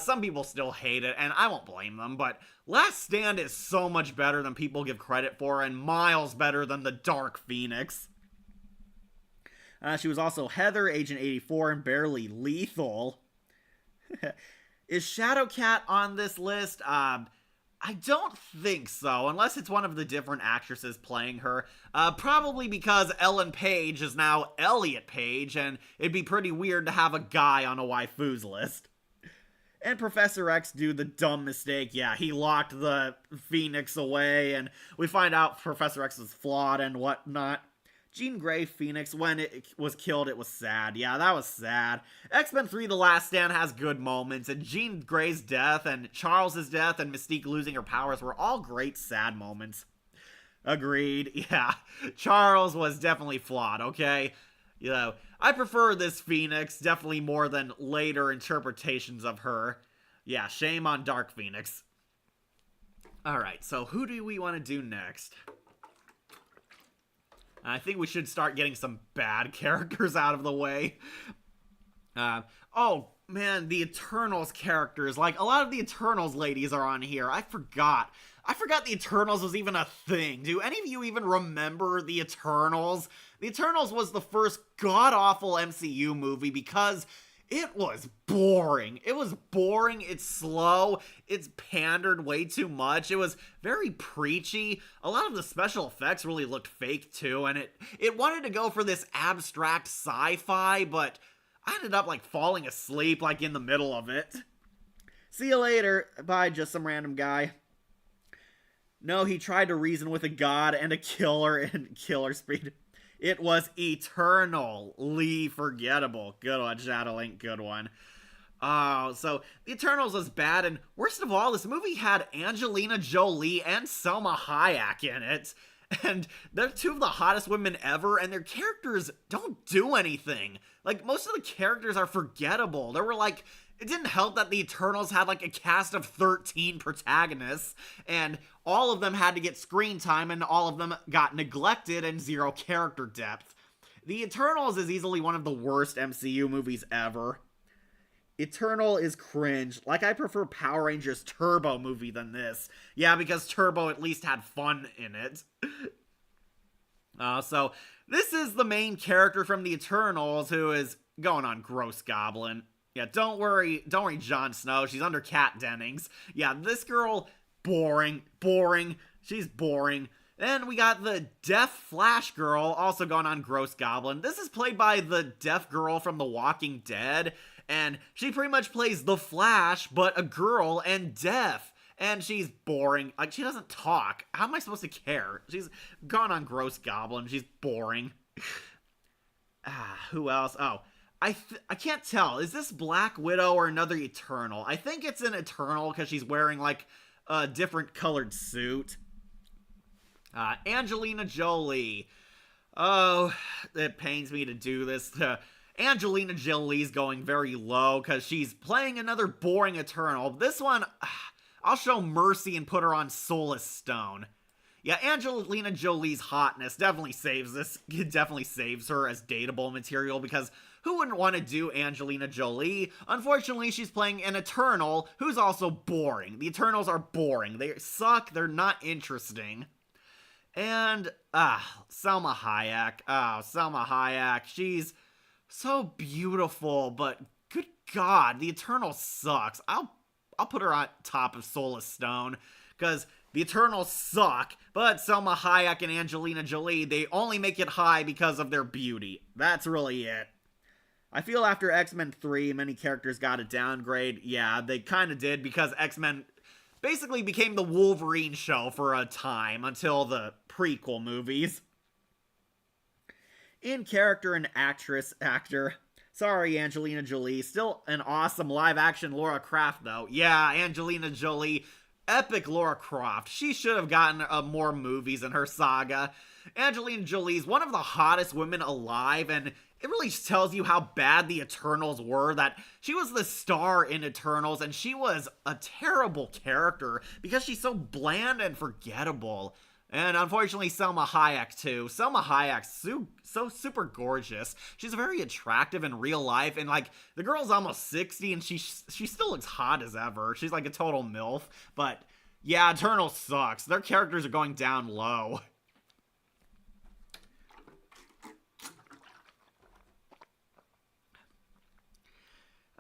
Some people still hate it, and I won't blame them, but Last Stand is so much better than people give credit for, and miles better than the Dark Phoenix. She was also Heather, Agent 84, and Barely Lethal. Is Shadowcat on this list? I don't think so, unless it's one of the different actresses playing her. Probably because Ellen Page is now Elliot Page, and it'd be pretty weird to have a guy on a waifus list. And Professor X do the dumb mistake. Yeah, he locked the Phoenix away, and we find out Professor X is flawed and whatnot. Jean Grey Phoenix, when it was killed, it was sad. Yeah, that was sad. X-Men 3 The Last Stand has good moments, and Jean Grey's death, and Charles' death, and Mystique losing her powers were all great sad moments. Agreed. Yeah, Charles was definitely flawed, okay? You know, I prefer this Phoenix definitely more than later interpretations of her. Yeah, shame on Dark Phoenix. Alright, so who do we want to do next? I think we should start getting some bad characters out of the way. Oh, man, the Eternals characters. Like, a lot of the Eternals ladies are on here. I forgot the Eternals was even a thing. Do any of you even remember the Eternals? The Eternals was the first god-awful MCU movie because it was boring. It was boring, it's slow, it's pandered way too much, it was very preachy, a lot of the special effects really looked fake too, and it wanted to go for this abstract sci-fi, but I ended up like falling asleep like in the middle of it. See you later, bye, just some random guy. No, he tried to reason with a god and a killer in Killer Speed. It was Eternal. Lee Forgettable. Good one, Shadowlink. Good one. Oh, so The Eternals was bad, and worst of all, this movie had Angelina Jolie and Selma Hayek in it. And they're two of the hottest women ever, and their characters don't do anything. Like, most of the characters are forgettable. There were like, it didn't help that the Eternals had like a cast of 13 protagonists, and all of them had to get screen time, and all of them got neglected and zero character depth. The Eternals is easily one of the worst MCU movies ever. Eternal is cringe. Like, I prefer Power Rangers Turbo movie than this. Yeah, because Turbo at least had fun in it. So, this is the main character from the Eternals who is going on Gross Goblin. Yeah, don't worry, Jon Snow, she's under Kat Dennings. Yeah, this girl, boring, she's boring. Then we got the deaf Flash girl, also going on Gross Goblin. This is played by the deaf girl from The Walking Dead, and she pretty much plays the Flash, but a girl and deaf. And she's boring. Like, she doesn't talk. How am I supposed to care? She's gone on Gross Goblin. She's boring. Who else? Oh, I can't tell. Is this Black Widow or another Eternal? I think it's an Eternal because she's wearing, like, a different colored suit. Angelina Jolie. Oh, it pains me to do this. Angelina Jolie's going very low because she's playing another boring Eternal. This one, I'll show mercy and put her on Soulless Stone. Yeah, Angelina Jolie's hotness definitely saves this. It definitely saves her as dateable material because who wouldn't want to do Angelina Jolie? Unfortunately, she's playing an Eternal who's also boring. The Eternals are boring. They suck. They're not interesting. And, Selma Hayek. Oh, Selma Hayek. She's so beautiful, but good God, the Eternal sucks. I'll put her on top of Soulless Stone, because the Eternals suck, but Selma Hayek and Angelina Jolie, they only make it high because of their beauty. That's really it. I feel after X-Men 3, many characters got a downgrade. Yeah, they kind of did, because X-Men basically became the Wolverine show for a time until the prequel movies. In character and actor. Sorry, Angelina Jolie. Still an awesome live-action Laura Croft, though. Yeah, Angelina Jolie. Epic Laura Croft. She should have gotten more movies in her saga. Angelina Jolie is one of the hottest women alive, and it really tells you how bad the Eternals were, that she was the star in Eternals, and she was a terrible character because she's so bland and forgettable. And unfortunately, Selma Hayek, too. Selma Hayek's so super gorgeous. She's very attractive in real life, and, like, the girl's almost 60, and she still looks hot as ever. She's, like, a total MILF. But, yeah, Eternal sucks. Their characters are going down low.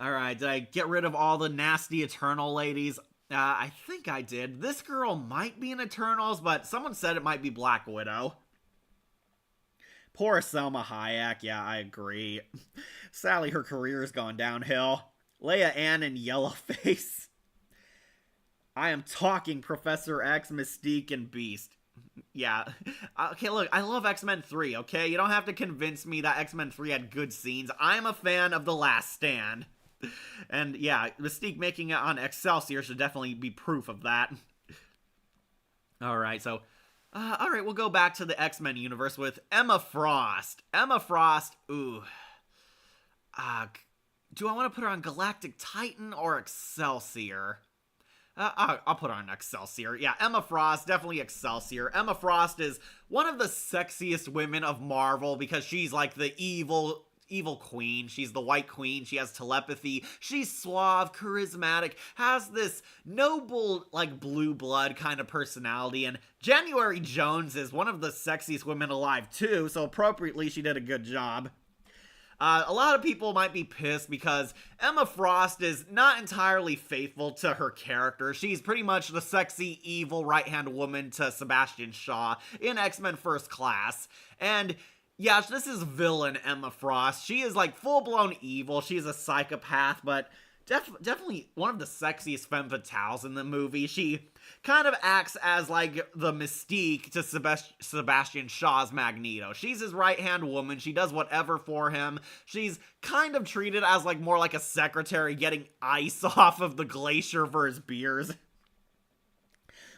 Alright, did I get rid of all the nasty Eternal ladies? I think I did. This girl might be in Eternals, but someone said it might be Black Widow. Poor Selma Hayek. Yeah, I agree. Sadly, her career is going downhill. Leia Ann in Yellowface. I am talking Professor X, Mystique, and Beast. Yeah. Okay, look, I love X-Men 3, okay? You don't have to convince me that X-Men 3 had good scenes. I'm a fan of The Last Stand. And yeah, Mystique making it on Excelsior should definitely be proof of that. Alright, so... alright, we'll go back to the X-Men universe with Emma Frost. Emma Frost, ooh. Do I want to put her on Galactic Titan or Excelsior? I'll put her on Excelsior. Yeah, Emma Frost, definitely Excelsior. Emma Frost is one of the sexiest women of Marvel because she's like the evil queen. She's the White Queen. She has telepathy. She's suave, charismatic, has this noble, like, blue blood kind of personality. And January Jones is one of the sexiest women alive, too, so appropriately she did a good job. A lot of people might be pissed because Emma Frost is not entirely faithful to her character. She's pretty much the sexy, evil right-hand woman to Sebastian Shaw in X-Men First Class. And yeah, this is villain Emma Frost. She is like full-blown evil. She's a psychopath, but definitely one of the sexiest femme fatales in the movie. She kind of acts as like the Mystique to Sebastian Shaw's Magneto. She's his right-hand woman. She does whatever for him. She's kind of treated as like more like a secretary getting ice off of the glacier for his beers.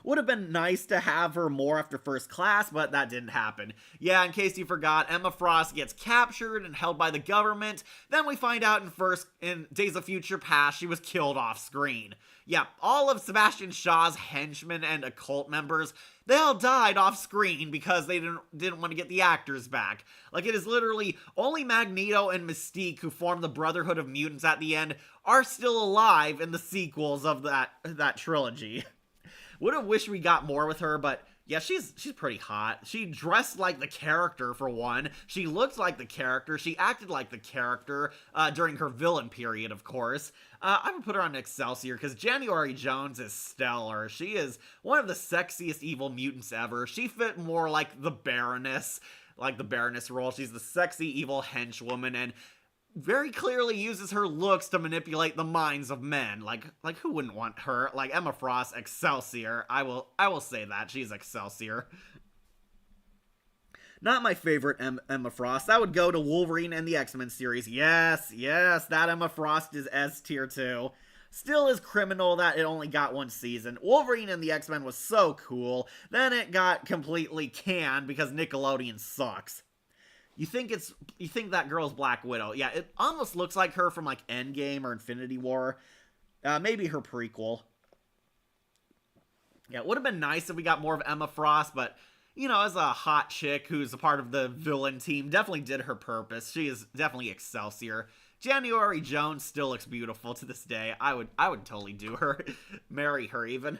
Would have been nice to have her more after First Class, but that didn't happen. Yeah, in case you forgot, Emma Frost gets captured and held by the government. Then we find out in Days of Future Past, she was killed off screen. Yeah, all of Sebastian Shaw's henchmen and occult members, they all died off screen because they didn't want to get the actors back. Like, it is literally only Magneto and Mystique, who form the Brotherhood of Mutants at the end, are still alive in the sequels of that trilogy. Would have wished we got more with her, but yeah, she's pretty hot. She dressed like the character, for one. She looked like the character. She acted like the character during her villain period, of course. I would put her on Excelsior because January Jones is stellar. She is one of the sexiest evil mutants ever. She fit more like the Baroness role. She's the sexy evil henchwoman, and very clearly uses her looks to manipulate the minds of men. Like who wouldn't want her? Like, Emma Frost, Excelsior. I will say that. She's Excelsior. Not my favorite Emma Frost. That would go to Wolverine and the X-Men series. Yes, that Emma Frost is S tier too. Still is criminal that it only got one season. Wolverine and the X-Men was so cool. Then it got completely canned because Nickelodeon sucks. You think that girl's Black Widow. Yeah, it almost looks like her from, like, Endgame or Infinity War. Maybe her prequel. Yeah, it would have been nice if we got more of Emma Frost, but, you know, as a hot chick who's a part of the villain team, definitely did her purpose. She is definitely Excelsior. January Jones still looks beautiful to this day. I would totally do her. Marry her, even.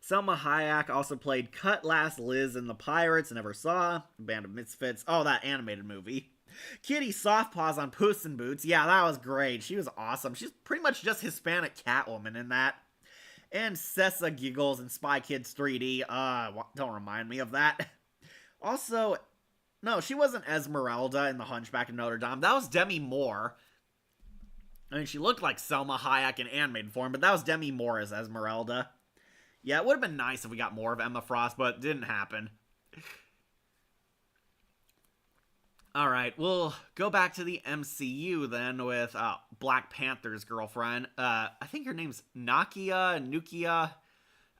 Selma Hayek also played Cutlass Liz in The Pirates Never Saw, Band of Misfits. Oh, that animated movie. Kitty Softpaws on Puss in Boots. Yeah, that was great. She was awesome. She's pretty much just Hispanic Catwoman in that. And Sessa Giggles in Spy Kids 3D. Don't remind me of that. Also, no, she wasn't Esmeralda in The Hunchback of Notre Dame. That was Demi Moore. I mean, she looked like Selma Hayek in animated form, but that was Demi Moore as Esmeralda. Yeah, it would have been nice if we got more of Emma Frost, but it didn't happen. Alright, we'll go back to the MCU then with Black Panther's girlfriend. I think her name's Nukia.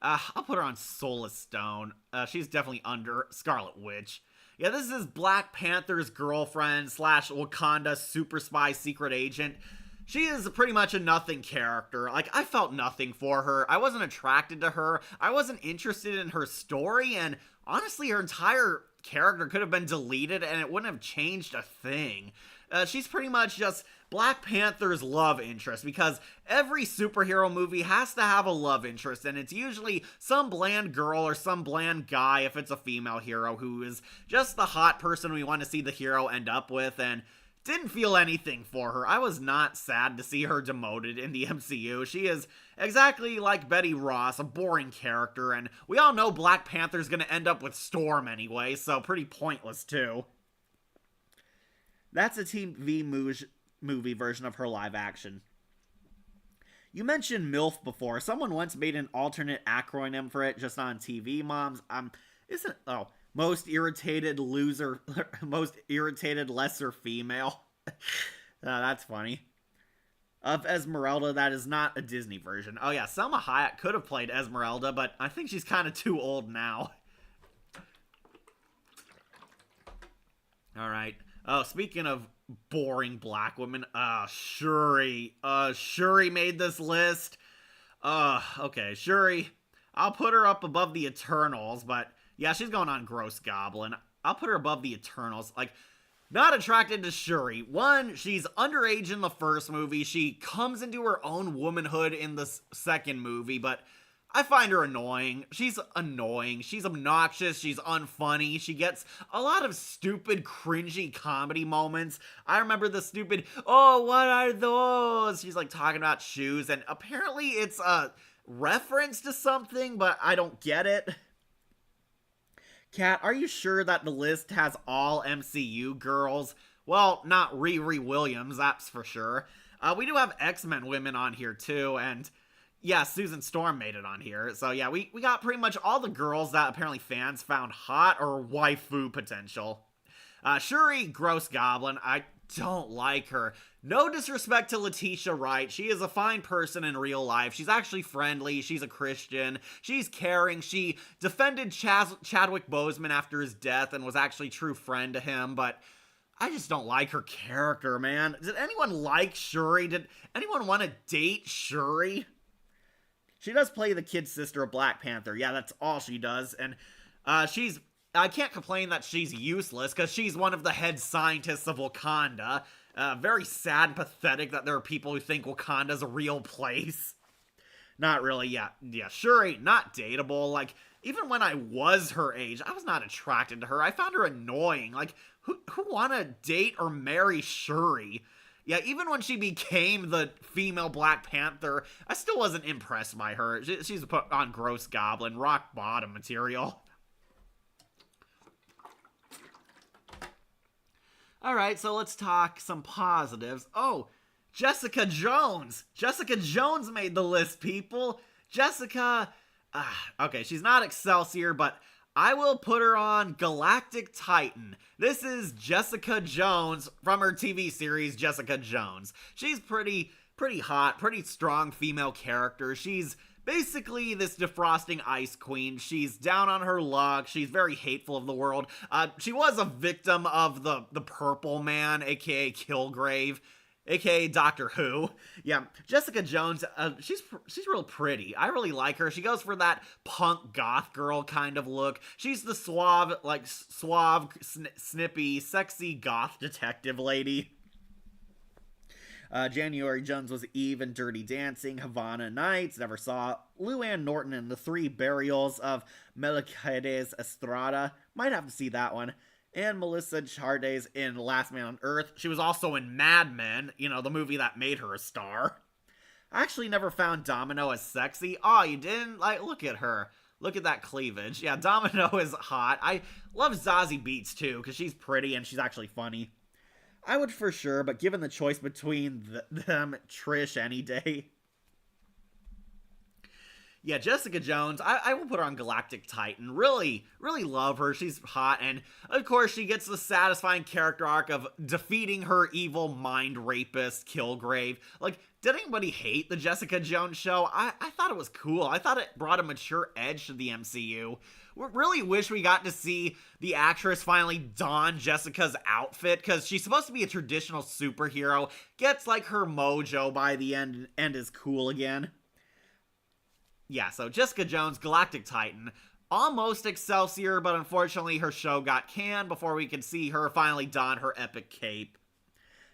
I'll put her on Soulless Stone. She's definitely under Scarlet Witch. Yeah, this is Black Panther's girlfriend / Wakanda super spy secret agent. She is pretty much a nothing character. Like, I felt nothing for her. I wasn't attracted to her. I wasn't interested in her story, and honestly, her entire character could have been deleted and it wouldn't have changed a thing. She's pretty much just Black Panther's love interest, because every superhero movie has to have a love interest, and it's usually some bland girl or some bland guy, if it's a female hero, who is just the hot person we want to see the hero end up with, and didn't feel anything for her. I was not sad to see her demoted in the MCU. She is exactly like Betty Ross, a boring character, and we all know Black Panther's gonna end up with Storm anyway, so pretty pointless too. That's a TV movie version of her live action. You mentioned MILF before. Someone once made an alternate acronym for it just on TV, moms. Most irritated loser, most irritated lesser female. That's funny. Of Esmeralda, that is not a Disney version. Oh yeah, Selma Hayek could have played Esmeralda, but I think she's kind of too old now. Alright. Oh, speaking of boring black women, Shuri. Shuri made this list. Okay, Shuri. I'll put her up above the Eternals, but yeah, she's going on Gross Goblin. I'll put her above the Eternals. Like, not attracted to Shuri. One, she's underage in the first movie. She comes into her own womanhood in the second movie, but I find her annoying. She's annoying. She's obnoxious. She's unfunny. She gets a lot of stupid, cringy comedy moments. I remember the stupid, oh, what are those? She's like talking about shoes, and apparently it's a reference to something, but I don't get it. Kat, are you sure that the list has all MCU girls? Well, not Riri Williams, that's for sure. We do have X-Men women on here too, and yeah, Susan Storm made it on here. So yeah, we got pretty much all the girls that apparently fans found hot or waifu potential. Shuri, Gross Goblin, I don't like her. No disrespect to Letitia Wright. She is a fine person in real life. She's actually friendly. She's a Christian. She's caring. She defended Chadwick Boseman after his death and was actually a true friend to him, but I just don't like her character, man. Did anyone like Shuri? Did anyone want to date Shuri? She does play the kid sister of Black Panther. Yeah, that's all she does. And I can't complain that she's useless, because she's one of the head scientists of Wakanda. Very sad and pathetic that there are people who think Wakanda's a real place. Not really, yeah, Shuri, not dateable. Like, even when I was her age, I was not attracted to her. I found her annoying. Like, who wanna date or marry Shuri? Yeah, even when she became the female Black Panther, I still wasn't impressed by her. She's put on Gross Goblin, rock bottom material. Alright, so let's talk some positives. Oh, Jessica Jones! Jessica Jones made the list, people! Jessica... okay, she's not Excelsior, but I will put her on Galactic Titan. This is Jessica Jones from her TV series, Jessica Jones. She's pretty hot, pretty strong female character. She's basically this defrosting ice queen. She's down on her luck. She's very hateful of the world. She was a victim of the Purple Man, aka Kilgrave, aka Doctor Who. Yeah, Jessica Jones, she's real pretty. I really like her. She goes for that punk goth girl kind of look. She's the suave, snippy, sexy goth detective lady. January Jones was Eve in Dirty Dancing, Havana Nights, never saw. Luann Norton in The Three Burials of Melquiades Estrada, might have to see that one. And Melissa Chardes in Last Man on Earth. She was also in Mad Men, you know, the movie that made her a star. I actually never found Domino as sexy. Oh, you didn't? Like, look at her. Look at that cleavage. Yeah, Domino is hot. I love Zazie Beetz too, because she's pretty and she's actually funny. I would for sure, but given the choice between them, Trish any day. Yeah, Jessica Jones, I will put her on Galactic Titan. Really, really love her. She's hot, and of course, she gets the satisfying character arc of defeating her evil mind rapist, Kilgrave. Like, did anybody hate the Jessica Jones show? I thought it was cool. I thought it brought a mature edge to the MCU. We really wish we got to see the actress finally don Jessica's outfit, because she's supposed to be a traditional superhero, gets like her mojo by the end, and is cool again. Yeah, so Jessica Jones, Galactic Titan, almost Excelsior, but unfortunately her show got canned before we could see her finally don her epic cape.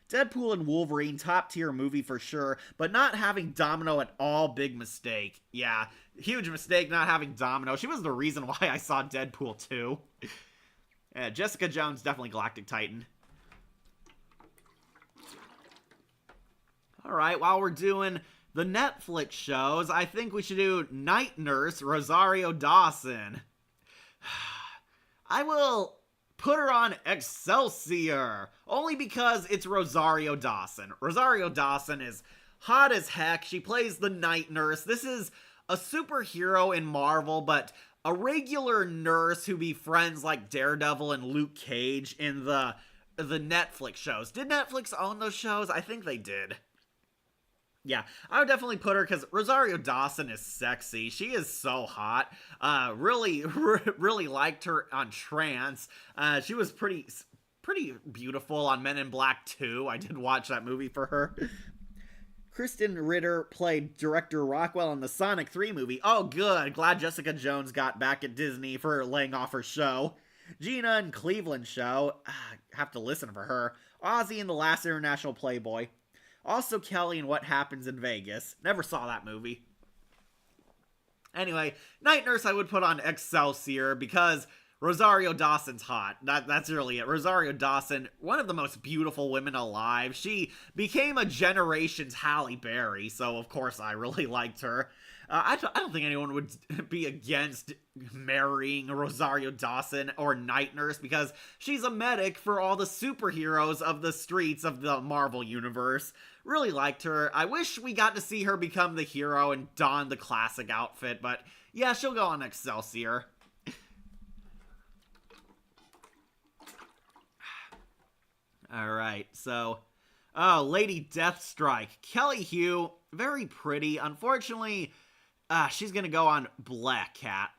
Deadpool and Wolverine, top tier movie for sure, but not having Domino at all, big mistake. Yeah, huge mistake not having Domino. She was the reason why I saw Deadpool 2. Jessica Jones, definitely Galactic Titan. Alright, while we're doing the Netflix shows, I think we should do Night Nurse Rosario Dawson. I will put her on Excelsior, only because it's Rosario Dawson. Rosario Dawson is hot as heck. She plays the Night Nurse. This is a superhero in Marvel, but a regular nurse who befriends like Daredevil and Luke Cage in the Netflix shows. Did Netflix own those shows? I think they did. Yeah, I would definitely put her because Rosario Dawson is sexy. She is so hot. Really liked her on Trance. She was pretty beautiful on Men in Black 2. I did watch that movie for her. Kristen Ritter played Director Rockwell in the Sonic 3 movie. Oh, good. Glad Jessica Jones got back at Disney for laying off her show. Gina in Cleveland show. Have to listen for her. Ozzy in The Last International Playboy. Also Kelly in What Happens in Vegas. Never saw that movie. Anyway, Night Nurse I would put on Excelsior because Rosario Dawson's hot. That's really it. Rosario Dawson, one of the most beautiful women alive. She became a generation's Halle Berry, so of course I really liked her. I don't think anyone would be against marrying Rosario Dawson or Night Nurse because she's a medic for all the superheroes of the streets of the Marvel Universe. Really liked her. I wish we got to see her become the hero and don the classic outfit, but yeah, she'll go on Excelsior. Alright, so... Oh, Lady Deathstrike. Kelly Hu, very pretty. Unfortunately, she's gonna go on Black Cat.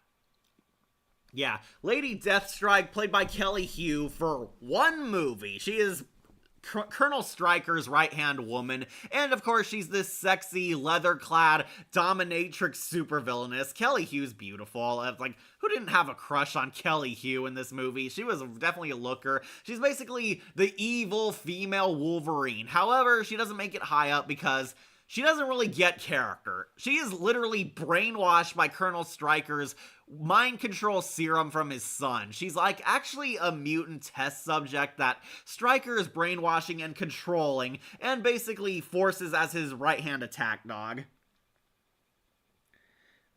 Yeah, Lady Deathstrike, played by Kelly Hu, for one movie. She is Colonel Stryker's right-hand woman, and of course she's this sexy, leather-clad dominatrix supervillainess. Kelly Hu's beautiful. Like, who didn't have a crush on Kelly Hu in this movie? She was definitely a looker. She's basically the evil female Wolverine. However, she doesn't make it high up because she doesn't really get character. She is literally brainwashed by Colonel Stryker's mind control serum from his son. She's like actually a mutant test subject that Stryker is brainwashing and controlling, and basically forces as his right-hand attack dog.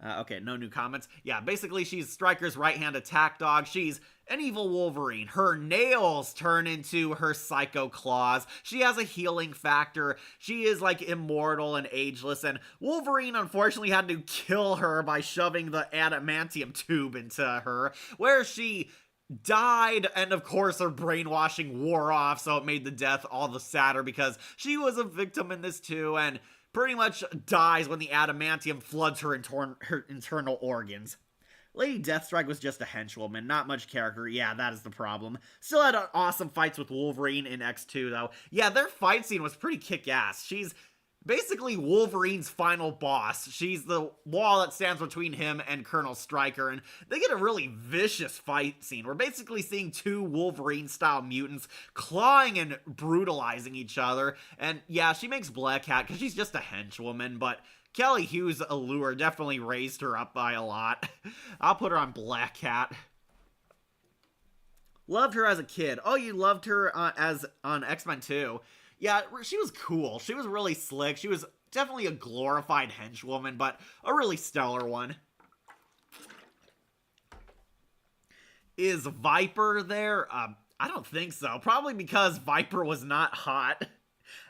Okay, no new comments. Yeah, basically she's Stryker's right-hand attack dog. She's an evil Wolverine. Her nails turn into her psycho claws. She has a healing factor. She is like immortal and ageless, and Wolverine unfortunately had to kill her by shoving the adamantium tube into her, where she died, and of course her brainwashing wore off, so it made the death all the sadder because she was a victim in this too, and pretty much dies when the adamantium floods her internal organs. Lady Deathstrike was just a henchwoman, not much character. Yeah, that is the problem. Still had awesome fights with Wolverine in X2, though. Yeah, their fight scene was pretty kick-ass. She's basically Wolverine's final boss. She's the wall that stands between him and Colonel Stryker, and they get a really vicious fight scene. We're basically seeing two Wolverine-style mutants clawing and brutalizing each other, and yeah, she makes Black Cat because she's just a henchwoman, but Kelly Hu's allure definitely raised her up by a lot. I'll put her on Black Cat. Loved her as a kid. Oh, you loved her as on X-Men 2. Yeah, she was cool. She was really slick. She was definitely a glorified henchwoman, but a really stellar one. Is Viper there? I don't think so. Probably because Viper was not hot.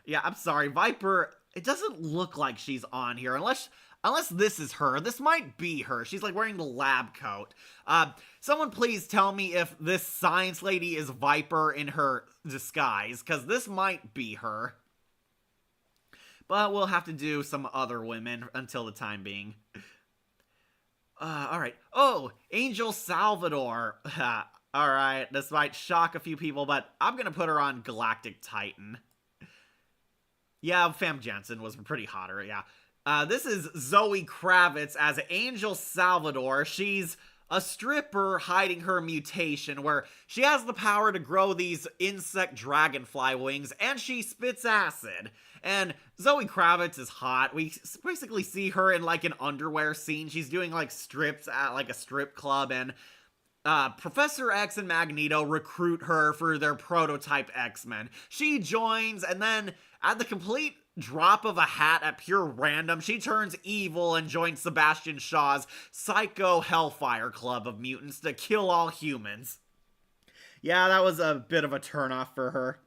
Yeah, I'm sorry. Viper, it doesn't look like she's on here unless this is her. This might be her. She's like wearing the lab coat. Someone please tell me if this science lady is Viper in her disguise, because this might be her. But we'll have to do some other women until the time being. Alright. Oh, Angel Salvador. Alright, this might shock a few people, but I'm gonna put her on Galactic Titan. Yeah, Fam Jensen was pretty hotter, yeah. This is Zoe Kravitz as Angel Salvador. She's a stripper hiding her mutation where she has the power to grow these insect dragonfly wings and she spits acid. And Zoe Kravitz is hot. We basically see her in like an underwear scene. She's doing like strips at like a strip club, and Professor X and Magneto recruit her for their prototype X-Men. She joins, and then at the complete drop of a hat at pure random, she turns evil and joins Sebastian Shaw's Psycho Hellfire Club of mutants to kill all humans. Yeah, that was a bit of a turnoff for her.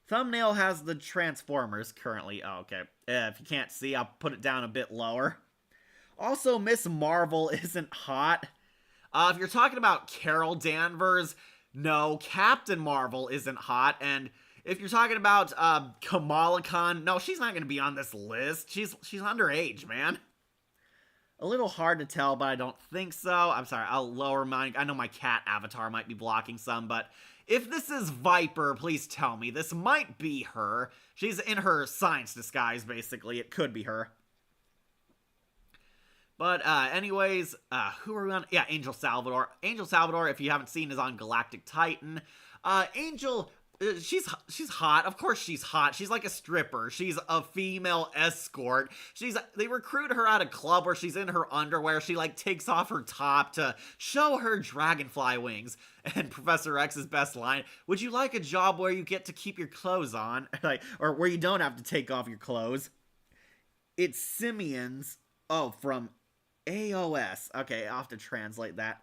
Thumbnail has the Transformers currently. Oh, okay. If you can't see, I'll put it down a bit lower. Also, Miss Marvel isn't hot. If you're talking about Carol Danvers, no, Captain Marvel isn't hot. And if you're talking about Kamala Khan, no, she's not going to be on this list. She's underage, man. A little hard to tell, but I don't think so. I'm sorry, I'll lower mine. I know my cat avatar might be blocking some, but if this is Viper, please tell me. This might be her. She's in her science disguise, basically. It could be her. But anyways, who are we on? Yeah, Angel Salvador. Angel Salvador, if you haven't seen, is on Galactic Titan. Angel, she's hot. Of course she's hot. She's like a stripper. She's a female escort. They recruit her at a club where she's in her underwear. She like takes off her top to show her dragonfly wings. And Professor X's best line, would you like a job where you get to keep your clothes on? Like, or where you don't have to take off your clothes? It's simians. Oh, from AOS. Okay, I'll have to translate that.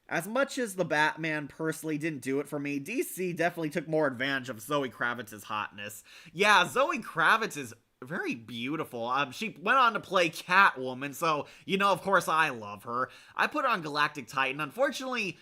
As much as the Batman personally didn't do it for me, DC definitely took more advantage of Zoe Kravitz's hotness. Yeah, Zoe Kravitz is very beautiful. She went on to play Catwoman, so, you know, of course I love her. I put her on Galactic Titan. Unfortunately,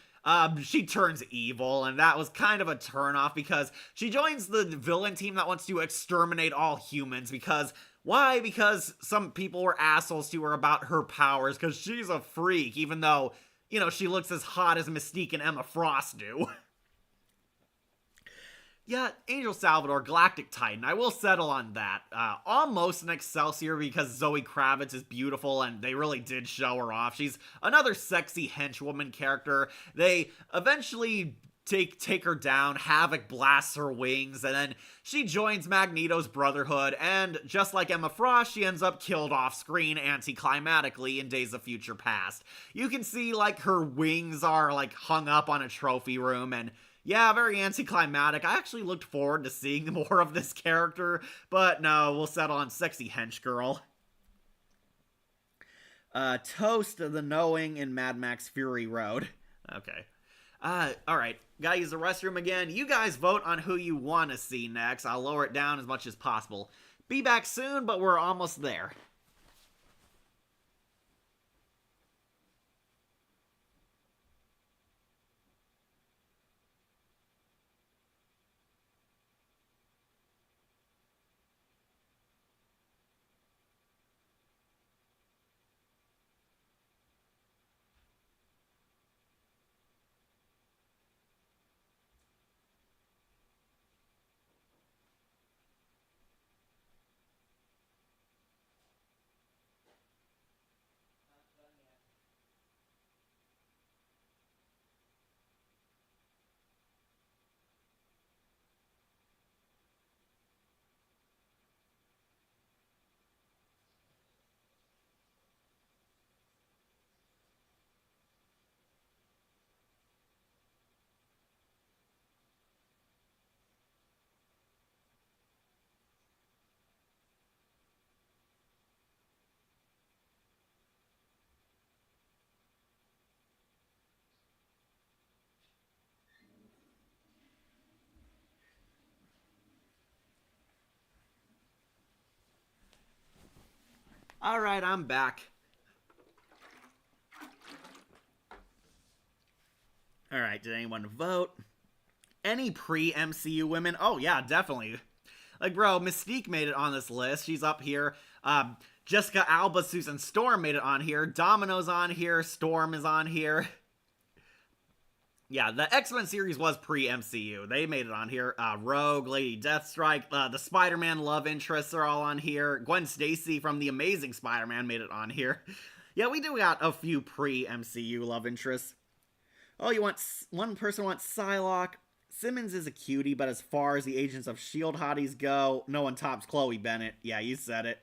she turns evil, and that was kind of a turnoff because she joins the villain team that wants to exterminate all humans because... Why? Because some people were assholes to her about her powers, because she's a freak, even though, you know, she looks as hot as Mystique and Emma Frost do. Yeah, Angel Salvador, Galactic Titan, I will settle on that. Almost an Excelsior because Zoe Kravitz is beautiful and they really did show her off. She's another sexy henchwoman character. They eventually take her down, Havoc blasts her wings, and then she joins Magneto's Brotherhood, and just like Emma Frost, she ends up killed off screen anticlimactically in Days of Future Past. You can see like her wings are like hung up on a trophy room, and yeah, very anticlimactic. I actually looked forward to seeing more of this character, but no, we'll settle on Sexy Hench Girl. Toast the Knowing in Mad Max Fury Road. Okay. Alright. Gotta use the restroom again. You guys vote on who you want to see next. I'll lower it down as much as possible. Be back soon, but we're almost there. Alright, I'm back. Alright, did anyone vote? Any pre-MCU women? Oh, yeah, definitely. Like, bro, Mystique made it on this list. She's up here. Jessica Alba, Susan Storm made it on here. Domino's on here. Storm is on here. Yeah, the X-Men series was pre-MCU. They made it on here. Rogue, Lady Deathstrike, the Spider-Man love interests are all on here. Gwen Stacy from The Amazing Spider-Man made it on here. Yeah, we do got a few pre-MCU love interests. Oh, one person wants Psylocke. Simmons is a cutie, but as far as the Agents of S.H.I.E.L.D. hotties go, no one tops Chloe Bennett. Yeah, you said it.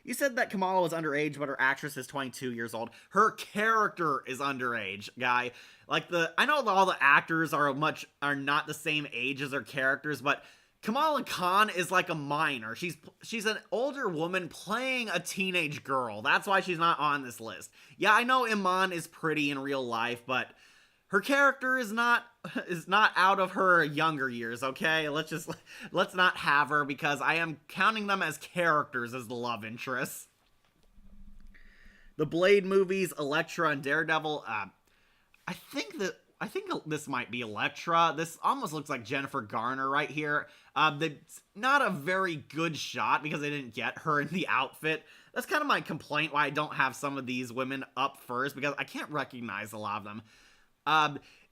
You said that Kamala was underage, but her actress is 22 years old. Her character is underage, guy. Like, I know that all the actors are not the same age as their characters, but Kamala Khan is like a minor. She's an older woman playing a teenage girl. That's why she's not on this list. Yeah, I know Iman is pretty in real life, but her character is not out of her younger years, okay? Let's not have her, because I am counting them as characters as the love interests. The Blade movies, Elektra and Daredevil, I think this might be Elektra. This almost looks like Jennifer Garner right here. It's not a very good shot because I didn't get her in the outfit. That's kind of my complaint why I don't have some of these women up first, because I can't recognize a lot of them.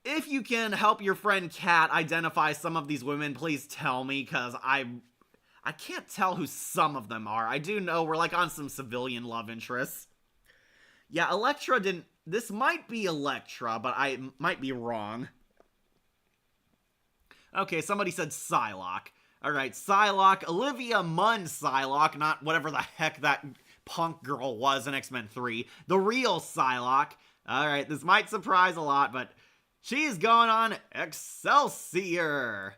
If you can help your friend Kat identify some of these women, please tell me, because I can't tell who some of them are. I do know we're like on some civilian love interests. Yeah, Elektra didn't... This might be Elektra, but I might be wrong. Okay, somebody said Psylocke. Alright, Psylocke, Olivia Munn Psylocke, not whatever the heck that punk girl was in X-Men 3. The real Psylocke. Alright, this might surprise a lot, but she's going on Excelsior.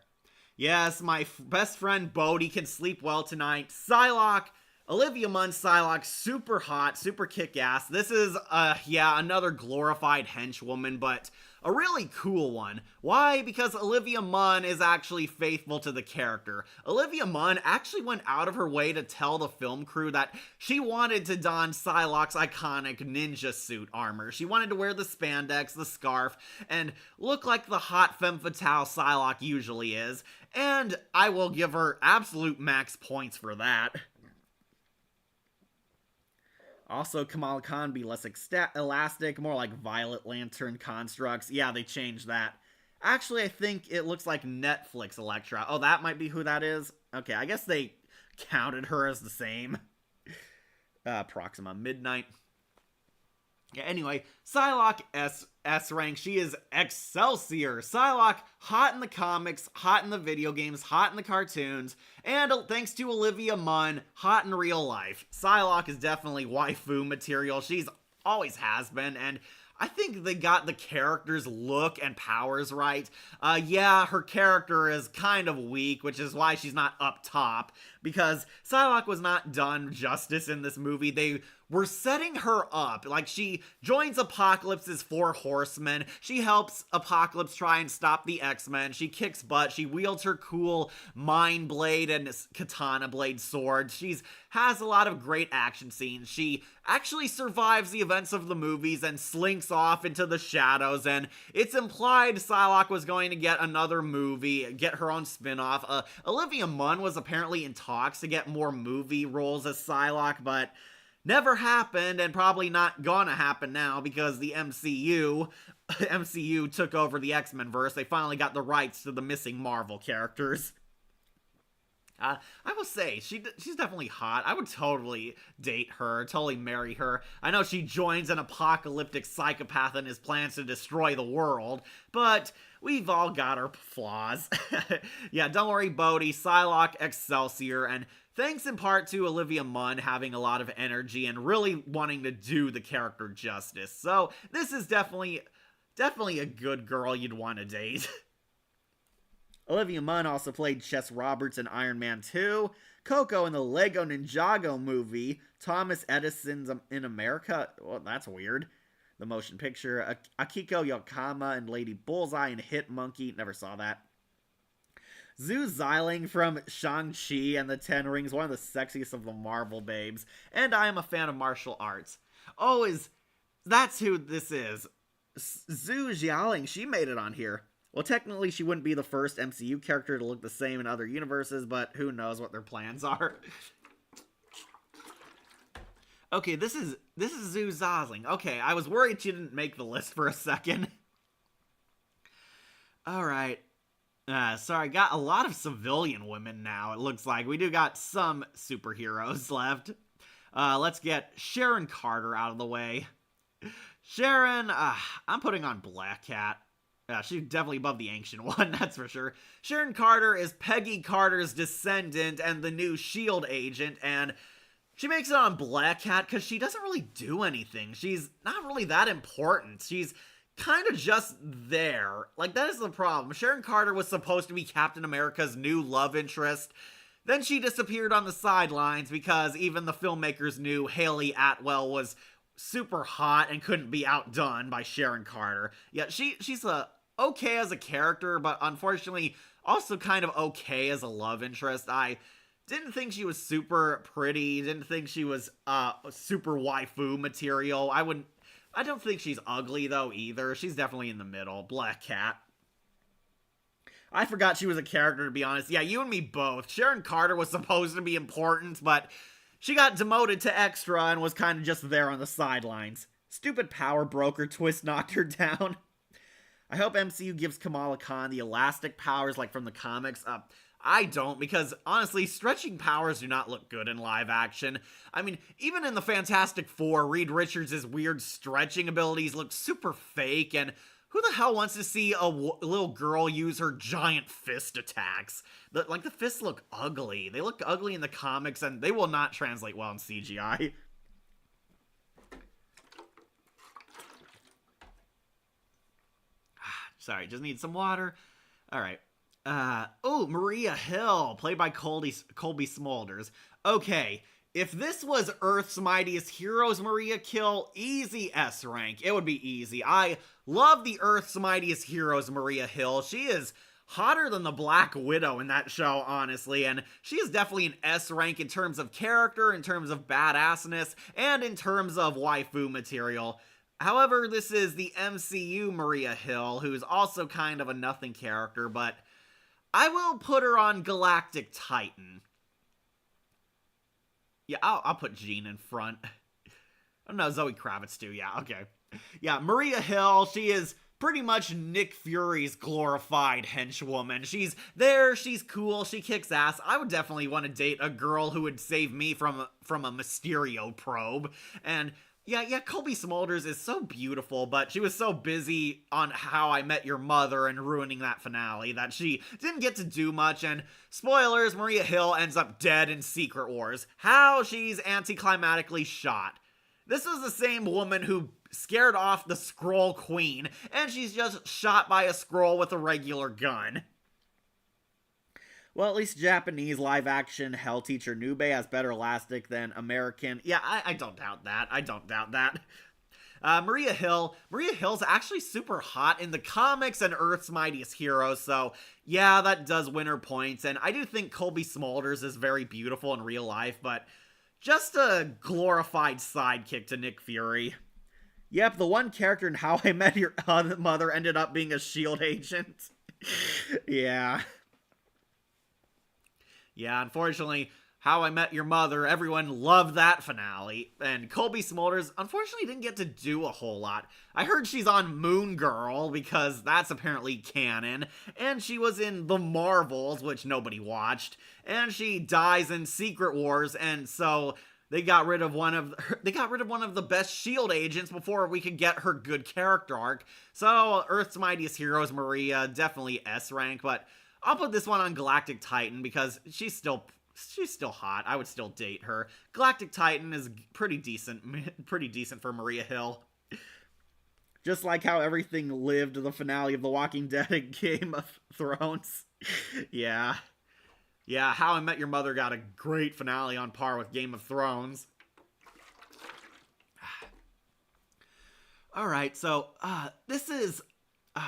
Yes, my best friend Bodhi can sleep well tonight. Psylocke, Olivia Munn Psylocke, super hot, super kick-ass. This is, another glorified henchwoman, but a really cool one. Why? Because Olivia Munn is actually faithful to the character. Olivia Munn actually went out of her way to tell the film crew that she wanted to don Psylocke's iconic ninja suit armor. She wanted to wear the spandex, the scarf, and look like the hot femme fatale Psylocke usually is. And I will give her absolute max points for that. Also, Kamala Khan be less elastic, more like Violet Lantern constructs. Yeah, they changed that. Actually, I think it looks like Netflix Elektra. Oh, that might be who that is? Okay, I guess they counted her as the same. Proxima Midnight. Yeah, anyway, Psylocke S rank. She is Excelsior. Psylocke, hot in the comics, hot in the video games, hot in the cartoons, and thanks to Olivia Munn, hot in real life. Psylocke is definitely waifu material. She's always has been, and I think they got the character's look and powers right. Yeah, her character is kind of weak, which is why she's not up top, because Psylocke was not done justice in this movie. They were setting her up. Like, she joins Apocalypse's Four Horsemen. She helps Apocalypse try and stop the X-Men. She kicks butt. She wields her cool Mind Blade and Katana Blade sword. She has a lot of great action scenes. She actually survives the events of the movies and slinks off into the shadows, and it's implied Psylocke was going to get another movie, get her own spin-off. Olivia Munn was apparently in talks to get more movie roles as Psylocke, but never happened, and probably not gonna happen now, because the MCU took over the X-Men verse. They finally got the rights to the missing Marvel characters. I will say, she's definitely hot. I would totally date her, totally marry her. I know she joins an apocalyptic psychopath in his plans to destroy the world, but we've all got our flaws. Yeah, don't worry, Bodhi. Psylocke, Excelsior, and thanks in part to Olivia Munn having a lot of energy and really wanting to do the character justice. So this is definitely a good girl you'd want to date. Olivia Munn also played Chess Roberts in Iron Man 2, Coco in the Lego Ninjago movie, Thomas Edison's in America. Well, that's weird. The motion picture, Akiko Yokohama and Lady Bullseye in Hit Monkey. Never saw that. Zhu Xiling from Shang-Chi and the Ten Rings, one of the sexiest of the Marvel babes. And I am a fan of martial arts. Oh, that's who this is. Zhu Xiaoling, she made it on here. Well, technically, she wouldn't be the first MCU character to look the same in other universes, but who knows what their plans are. Okay, this is Zhu Xiaoling. Okay, I was worried she didn't make the list for a second. Alright. Sorry, got a lot of civilian women now, it looks like. We do got some superheroes left. Let's get Sharon Carter out of the way. Sharon, I'm putting on Black Cat. She's definitely above the ancient one, that's for sure. Sharon Carter is Peggy Carter's descendant and the new S.H.I.E.L.D. agent, and she makes it on Black Cat because she doesn't really do anything. She's not really that important. She's kind of just there. Like, that is the problem. Sharon Carter was supposed to be Captain America's new love interest. Then she disappeared on the sidelines because even the filmmakers knew Haley Atwell was super hot and couldn't be outdone by Sharon Carter. Yeah, she's okay as a character, but unfortunately also kind of okay as a love interest. I didn't think she was super pretty, didn't think she was super waifu material. I don't think she's ugly, though, either. She's definitely in the middle. Black Cat. I forgot she was a character, to be honest. Yeah, you and me both. Sharon Carter was supposed to be important, but she got demoted to extra and was kind of just there on the sidelines. Stupid power broker twist knocked her down. I hope MCU gives Kamala Khan the elastic powers like from the comics. I don't, because honestly, stretching powers do not look good in live action. I mean, even in the Fantastic Four, Reed Richards' weird stretching abilities look super fake, and who the hell wants to see a little girl use her giant fist attacks? The fists look ugly. They look ugly in the comics, and they will not translate well in CGI. Sorry, just need some water. Alright. Maria Hill, played by Colby Smulders. Okay, if this was Earth's Mightiest Heroes Maria Hill, easy S rank. It would be easy. I love the Earth's Mightiest Heroes Maria Hill. She is hotter than the Black Widow in that show, honestly, and she is definitely an S rank in terms of character, in terms of badassness, and in terms of waifu material. However, this is the MCU Maria Hill, who's also kind of a nothing character, but I will put her on Galactic Titan. Yeah, I'll put Jean in front. Oh no, Zoe Kravitz too, yeah, okay. Yeah, Maria Hill, she is pretty much Nick Fury's glorified henchwoman. She's there, she's cool, she kicks ass. I would definitely want to date a girl who would save me from a Mysterio probe. And yeah, Colby Smulders is so beautiful, but she was so busy on How I Met Your Mother and ruining that finale that she didn't get to do much, and spoilers, Maria Hill ends up dead in Secret Wars. How she's anticlimactically shot. This is the same woman who scared off the Skrull Queen, and she's just shot by a Skrull with a regular gun. Well, at least Japanese live-action Hell Teacher Nube has better elastic than American. Yeah, I don't doubt that. I don't doubt that. Maria Hill's actually super hot in the comics and Earth's Mightiest Heroes, so yeah, that does win her points, and I do think Colby Smulders is very beautiful in real life, but just a glorified sidekick to Nick Fury. Yep, the one character in How I Met Your Mother ended up being a S.H.I.E.L.D. agent. Yeah. Yeah, unfortunately, How I Met Your Mother, everyone loved that finale, and Colby Smulders, unfortunately, didn't get to do a whole lot. I heard she's on Moon Girl, because that's apparently canon, and she was in The Marvels, which nobody watched, and she dies in Secret Wars, and so they got rid of one of the best S.H.I.E.L.D. agents before we could get her good character arc. So, Earth's Mightiest Heroes, Maria, definitely S rank, but I'll put this one on Galactic Titan because she's still hot. I would still date her. Galactic Titan is pretty decent for Maria Hill. Just like how everything lived the finale of The Walking Dead and Game of Thrones. Yeah. Yeah, How I Met Your Mother got a great finale on par with Game of Thrones. Alright, so, this is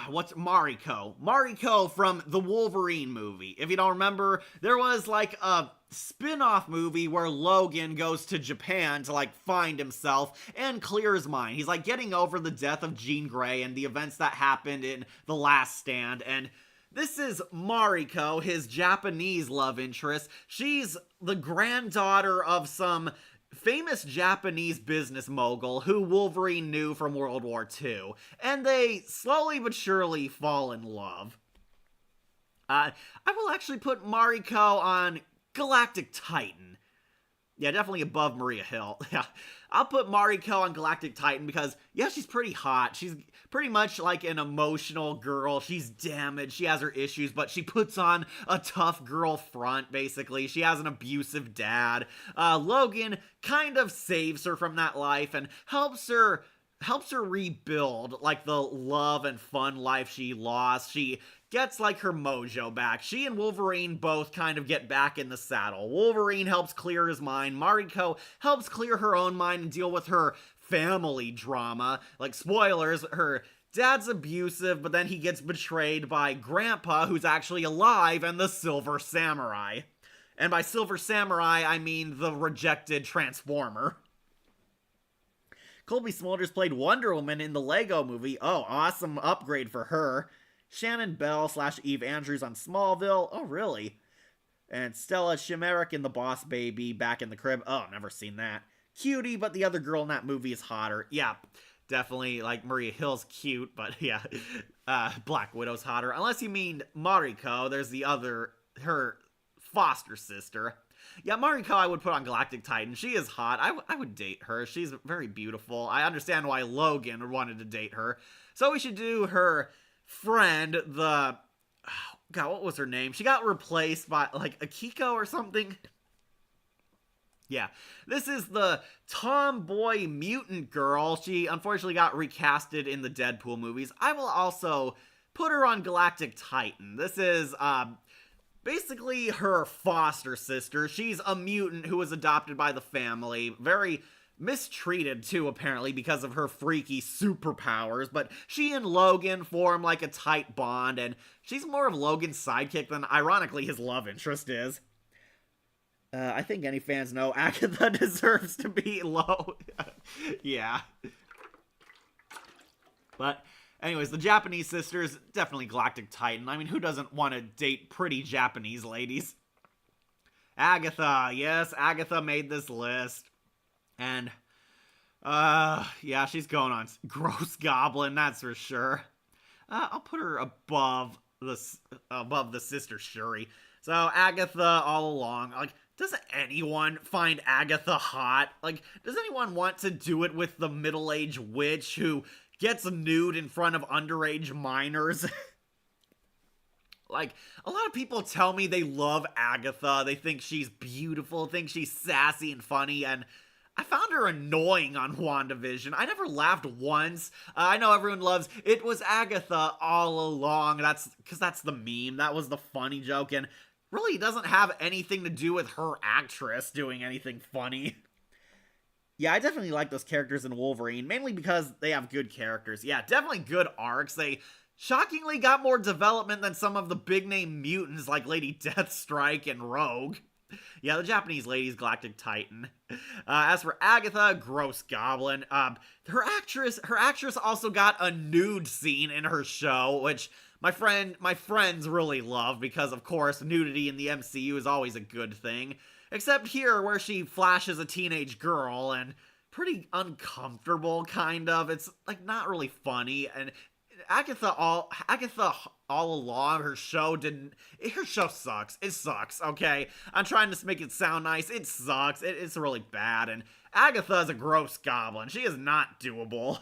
what's Mariko? Mariko from the Wolverine movie. If you don't remember, there was like a spin-off movie where Logan goes to Japan to like find himself and clear his mind. He's like getting over the death of Jean Grey and the events that happened in The Last Stand, and this is Mariko, his Japanese love interest. She's the granddaughter of some famous Japanese business mogul who Wolverine knew from World War II, and they slowly but surely fall in love. I will actually put Mariko on Galactic Titan. Yeah, definitely above Maria Hill. Yeah, I'll put Mariko on Galactic Titan because, yeah, she's pretty hot. She's pretty much like an emotional girl. She's damaged. She has her issues, but she puts on a tough girl front, basically. She has an abusive dad. Logan kind of saves her from that life and helps her rebuild, like, the love and fun life she lost. She gets, like, her mojo back. She and Wolverine both kind of get back in the saddle. Wolverine helps clear his mind. Mariko helps clear her own mind and deal with her family drama. Like, spoilers, her dad's abusive, but then he gets betrayed by Grandpa, who's actually alive, and the Silver Samurai. And by Silver Samurai, I mean the rejected Transformer. Colby Smulders played Wonder Woman in the Lego movie. Oh, awesome upgrade for her. Shannon Bell / Eve Andrews on Smallville. Oh, really? And Stella Chimeric in The Boss Baby, Back in the Crib. Oh, never seen that. Cutie, but the other girl in that movie is hotter. Yeah, definitely, like, Maria Hill's cute, but yeah, Black Widow's hotter. Unless you mean Mariko, there's the other, her foster sister. Yeah, Mariko I would put on Galactic Titan. She is hot. I would date her. She's very beautiful. I understand why Logan wanted to date her. So we should do her friend, the... Oh, God, what was her name? She got replaced by, like, Akiko or something. Yeah, this is the tomboy mutant girl. She unfortunately got recasted in the Deadpool movies. I will also put her on Galactic Titan. This is, basically her foster sister. She's a mutant who was adopted by the family. Very mistreated, too, apparently, because of her freaky superpowers. But she and Logan form, like, a tight bond, and she's more of Logan's sidekick than, ironically, his love interest is. I think any fans know Agatha deserves to be low. Yeah. But anyways, the Japanese sisters, definitely Galactic Titan. I mean, who doesn't want to date pretty Japanese ladies? Agatha, yes, Agatha made this list. And, yeah, she's going on Gross Goblin, that's for sure. I'll put her above the sister Shuri. So, Agatha all along, like, does anyone find Agatha hot? Like, does anyone want to do it with the middle-aged witch who gets nude in front of underage minors? Like, a lot of people tell me they love Agatha. They think she's beautiful, think she's sassy and funny, and I found her annoying on WandaVision. I never laughed once. I know everyone loves, it was Agatha all along. That's because that's the meme. That was the funny joke, and really doesn't have anything to do with her actress doing anything funny. Yeah, I definitely like those characters in Wolverine, mainly because they have good characters. Yeah, definitely good arcs. They shockingly got more development than some of the big-name mutants like Lady Deathstrike and Rogue. Yeah, the Japanese lady's Galactic Titan. As for Agatha, Gross Goblin. Her actress also got a nude scene in her show, which my friends really love because, of course, nudity in the MCU is always a good thing. Except here, where she flashes a teenage girl, and pretty uncomfortable, kind of. It's, like, not really funny, and Agatha all along, her show sucks. It sucks, okay? I'm trying to make it sound nice. It sucks. It's really bad, and Agatha's a gross goblin. She is not doable.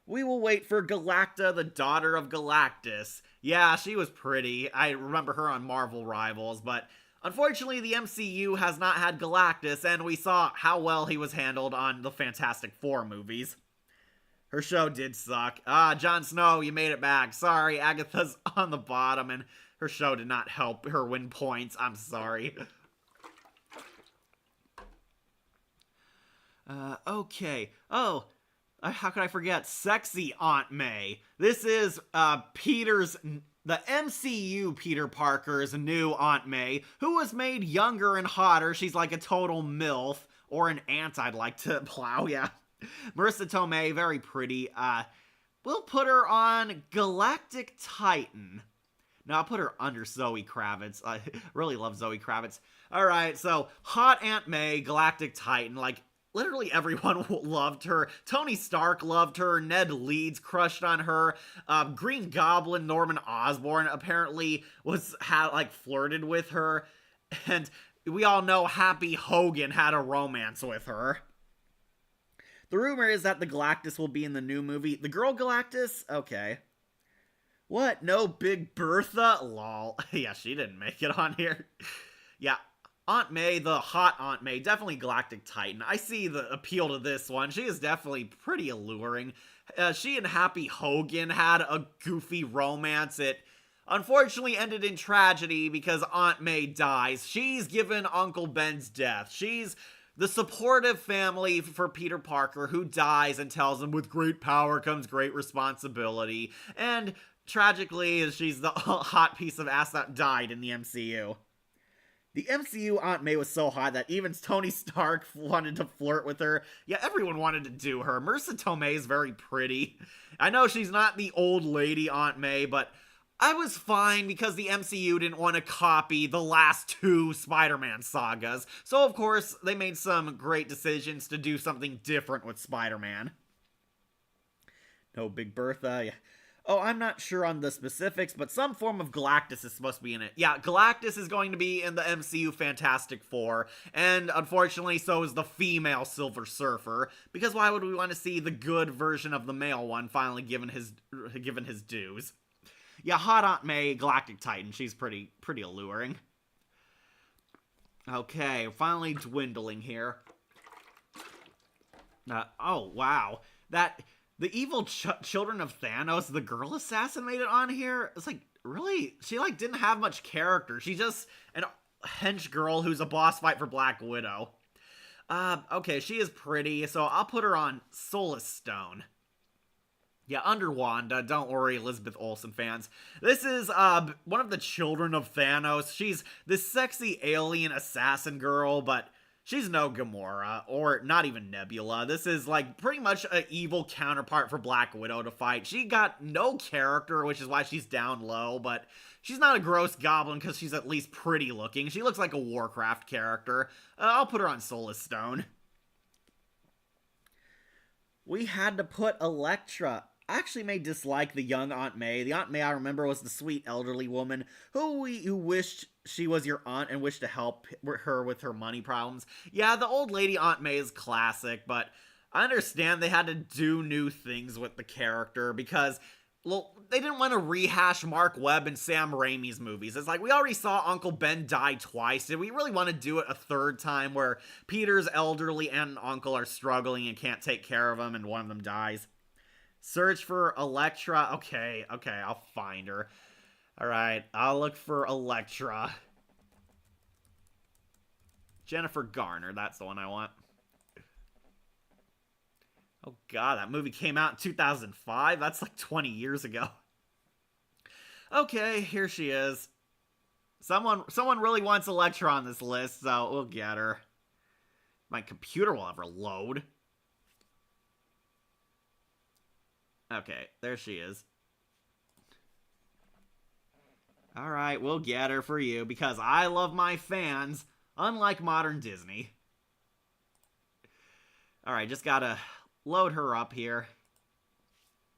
We will wait for Galacta, the daughter of Galactus. Yeah, she was pretty. I remember her on Marvel Rivals, but unfortunately the MCU has not had Galactus, and we saw how well he was handled on the Fantastic Four movies. Her show did suck. Jon Snow, you made it back. Sorry, Agatha's on the bottom, and her show did not help her win points. I'm sorry. Okay. Oh, how could I forget? Sexy Aunt May. This is the MCU Peter Parker's new Aunt May, who was made younger and hotter. She's like a total MILF, or an ant I'd like to plow, yeah. Marissa Tomei, very pretty. We'll put her on Galactic Titan. No, I'll put her under Zoe Kravitz. I really love Zoe Kravitz. Alright, so hot Aunt May, Galactic Titan, like, literally everyone loved her. Tony Stark loved her. Ned Leeds crushed on her. Green Goblin Norman Osborn apparently had flirted with her. And we all know Happy Hogan had a romance with her. The rumor is that the Galactus will be in the new movie. The girl Galactus? Okay. What? No Big Bertha? Lol. Yeah, she didn't make it on here. Yeah, Aunt May, the hot Aunt May, definitely Galactic Titan. I see the appeal to this one. She is definitely pretty alluring. She and Happy Hogan had a goofy romance. It unfortunately ended in tragedy because Aunt May dies. She's given Uncle Ben's death. She's the supportive family for Peter Parker who dies and tells him, with great power comes great responsibility. And tragically, she's the hot piece of ass that died in the MCU. The MCU Aunt May was so hot that even Tony Stark wanted to flirt with her. Yeah, everyone wanted to do her. Marissa Tomei is very pretty. I know she's not the old lady Aunt May, but I was fine because the MCU didn't want to copy the last two Spider-Man sagas. So, of course, they made some great decisions to do something different with Spider-Man. No Big Bertha. Oh, I'm not sure on the specifics, but some form of Galactus is supposed to be in it. Yeah, Galactus is going to be in the MCU Fantastic Four, and unfortunately, so is the female Silver Surfer, because why would we want to see the good version of the male one finally given his dues? Yeah, hot Aunt May, Galactic Titan, she's pretty alluring. Okay, finally dwindling here. Oh, wow. The evil children of Thanos, the girl assassin made it on here. It's like, really? She didn't have much character. She's just a hench girl who's a boss fight for Black Widow. Okay, she is pretty, so I'll put her on Solar Stone. Yeah, under Wanda, don't worry, Elizabeth Olsen fans. This is, one of the children of Thanos. She's this sexy alien assassin girl, but she's no Gamora, or not even Nebula. This is, pretty much an evil counterpart for Black Widow to fight. She got no character, which is why she's down low, but she's not a gross goblin because she's at least pretty looking. She looks like a Warcraft character. I'll put her on Solar Stone. We had to put Elektra. I actually may dislike the young Aunt May. The Aunt May I remember was the sweet elderly woman who wished she was your aunt and wished to help her with her money problems. Yeah, the old lady Aunt May is classic, but I understand they had to do new things with the character because, well, they didn't want to rehash Mark Webb and Sam Raimi's movies. It's like, we already saw Uncle Ben die twice. Did we really want to do it a third time where Peter's elderly aunt and uncle are struggling and can't take care of him and one of them dies? Search for Elektra. Okay, I'll find her. Alright, I'll look for Elektra. Jennifer Garner, that's the one I want. Oh god, that movie came out in 2005? That's like 20 years ago. Okay, here she is. Someone really wants Elektra on this list, so we'll get her. My computer will ever load. Okay, there she is. Alright, we'll get her for you, because I love my fans, unlike modern Disney. Alright, just gotta load her up here.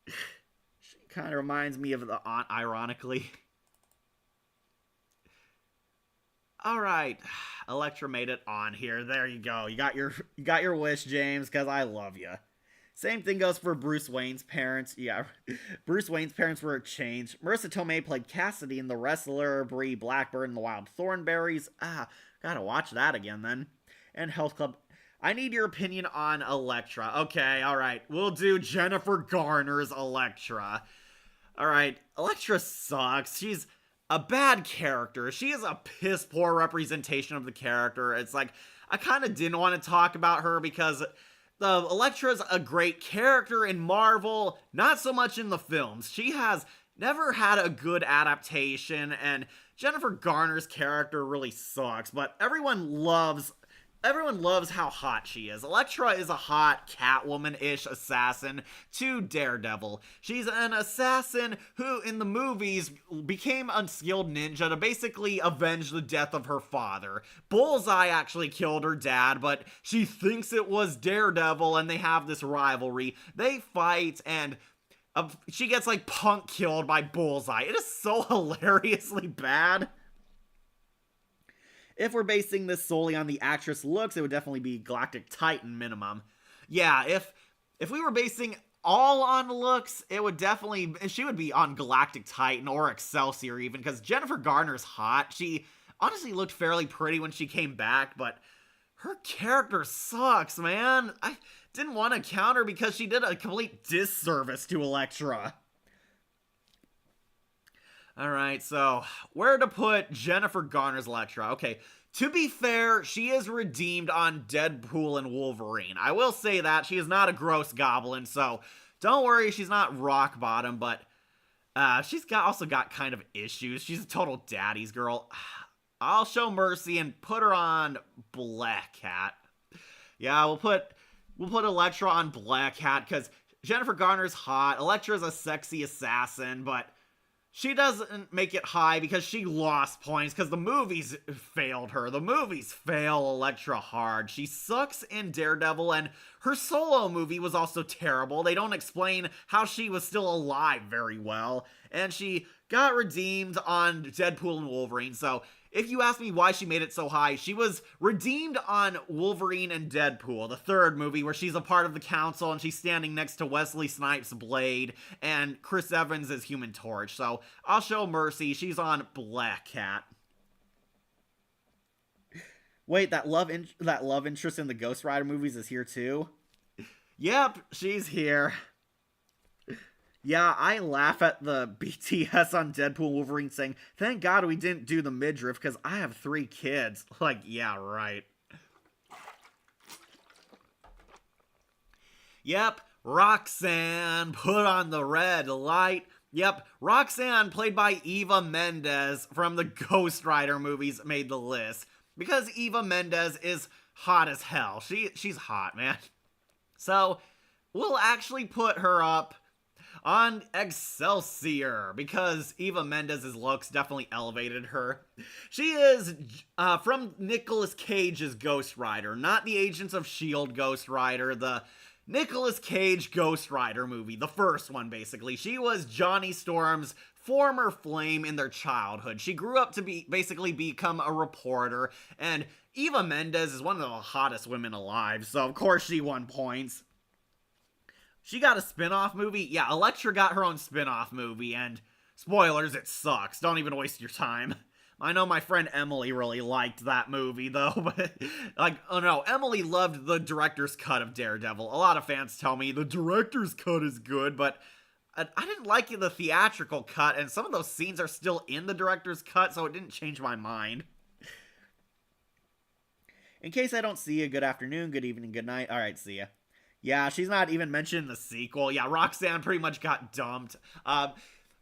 She kind of reminds me of the aunt, ironically. Alright, Elektra made it on here. There you go. You got your wish, James, because I love you. Same thing goes for Bruce Wayne's parents. Yeah, Bruce Wayne's parents were changed. Marissa Tomei played Cassidy in The Wrestler, Brie Blackburn in The Wild Thornberrys. Gotta watch that again then. And Health Club. I need your opinion on Elektra. Okay, alright. We'll do Jennifer Garner's Elektra. Alright, Elektra sucks. She's a bad character. She is a piss-poor representation of the character. It's like, I kind of didn't want to talk about her because The Elektra's a great character in Marvel, not so much in the films. She has never had a good adaptation, and Jennifer Garner's character really sucks, but everyone loves how hot she is. Elektra is a hot Catwoman-ish assassin to Daredevil. She's an assassin who, in the movies, became unskilled ninja to basically avenge the death of her father. Bullseye actually killed her dad, but she thinks it was Daredevil, and they have this rivalry. They fight, and she gets, like, punk killed by Bullseye. It is so hilariously bad. If we're basing this solely on the actress looks, it would definitely be Galactic Titan minimum. Yeah, if we were basing all on looks, she would be on Galactic Titan or Excelsior even, because Jennifer Garner's hot. She honestly looked fairly pretty when she came back, but her character sucks, man. I didn't want to count her because she did a complete disservice to Elektra. Alright, so where to put Jennifer Garner's Elektra? Okay, to be fair, she is redeemed on Deadpool and Wolverine. I will say that. She is not a gross goblin, so don't worry, she's not rock bottom, but she's also got kind of issues. She's a total daddy's girl. I'll show mercy and put her on Black Cat. Yeah, we'll put Elektra on Black Cat, because Jennifer Garner's hot, Elektra's a sexy assassin, but she doesn't make it high because she lost points because the movies failed her. The movies fail Elektra hard. She sucks in Daredevil, and her solo movie was also terrible. They don't explain how she was still alive very well. And she got redeemed on Deadpool and Wolverine, so if you ask me why she made it so high, she was redeemed on Wolverine and Deadpool, the third movie where she's a part of the council and she's standing next to Wesley Snipes' Blade and Chris Evans as Human Torch. So I'll show mercy. She's on Black Cat. Wait, that love interest in the Ghost Rider movies is here too? Yep, she's here. Yeah, I laugh at the BTS on Deadpool Wolverine saying, "Thank God we didn't do the midriff because I have 3 kids." Like, yeah, right. Yep, Roxanne, put on the red light. Yep, Roxanne, played by Eva Mendes from the Ghost Rider movies, made the list. Because Eva Mendes is hot as hell. She's hot, man. So, we'll actually put her up on Excelsior, because Eva Mendes' looks definitely elevated her. She is from Nicolas Cage's Ghost Rider, not the Agents of S.H.I.E.L.D. Ghost Rider, the Nicolas Cage Ghost Rider movie, the first one basically. She was Johnny Storm's former flame in their childhood. She grew up to basically become a reporter, and Eva Mendes is one of the hottest women alive, so of course she won points. She got a spin-off movie? Yeah, Elektra got her own spin-off movie, and spoilers, it sucks. Don't even waste your time. I know my friend Emily really liked that movie, though, but, like, oh no, Emily loved the director's cut of Daredevil. A lot of fans tell me the director's cut is good, but I didn't like the theatrical cut, and some of those scenes are still in the director's cut, so it didn't change my mind. In case I don't see you, good afternoon, good evening, good night. Alright, see ya. Yeah, she's not even mentioned in the sequel. Yeah, Roxanne pretty much got dumped.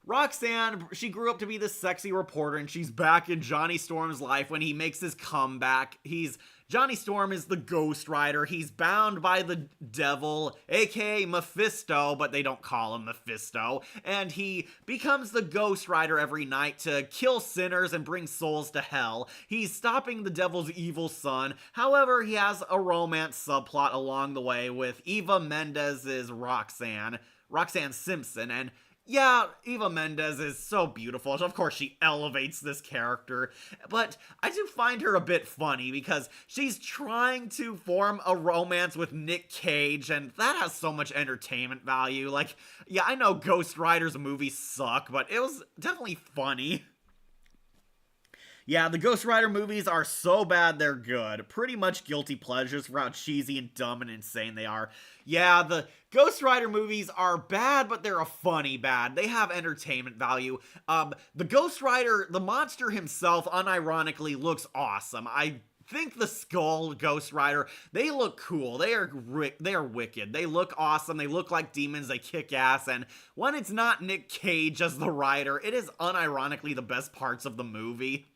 Roxanne, she grew up to be this sexy reporter, and she's back in Johnny Storm's life when he makes his comeback. Johnny Storm is the Ghost Rider. He's bound by the devil, aka Mephisto, but they don't call him Mephisto. And he becomes the Ghost Rider every night to kill sinners and bring souls to hell. He's stopping the devil's evil son. However, he has a romance subplot along the way with Eva Mendes' Roxanne Simpson, and yeah, Eva Mendes is so beautiful. Of course, she elevates this character. But I do find her a bit funny because she's trying to form a romance with Nick Cage, and that has so much entertainment value. Like, yeah, I know Ghost Rider's movies suck, but it was definitely funny. Yeah, the Ghost Rider movies are so bad they're good. Pretty much guilty pleasures for how cheesy and dumb and insane they are. Yeah, the Ghost Rider movies are bad, but they're a funny bad. They have entertainment value. The Ghost Rider, the monster himself, unironically looks awesome. I think the Skull Ghost Rider, they look cool. They are wicked. They look awesome. They look like demons. They kick ass. And when it's not Nick Cage as the Rider, it is unironically the best parts of the movie.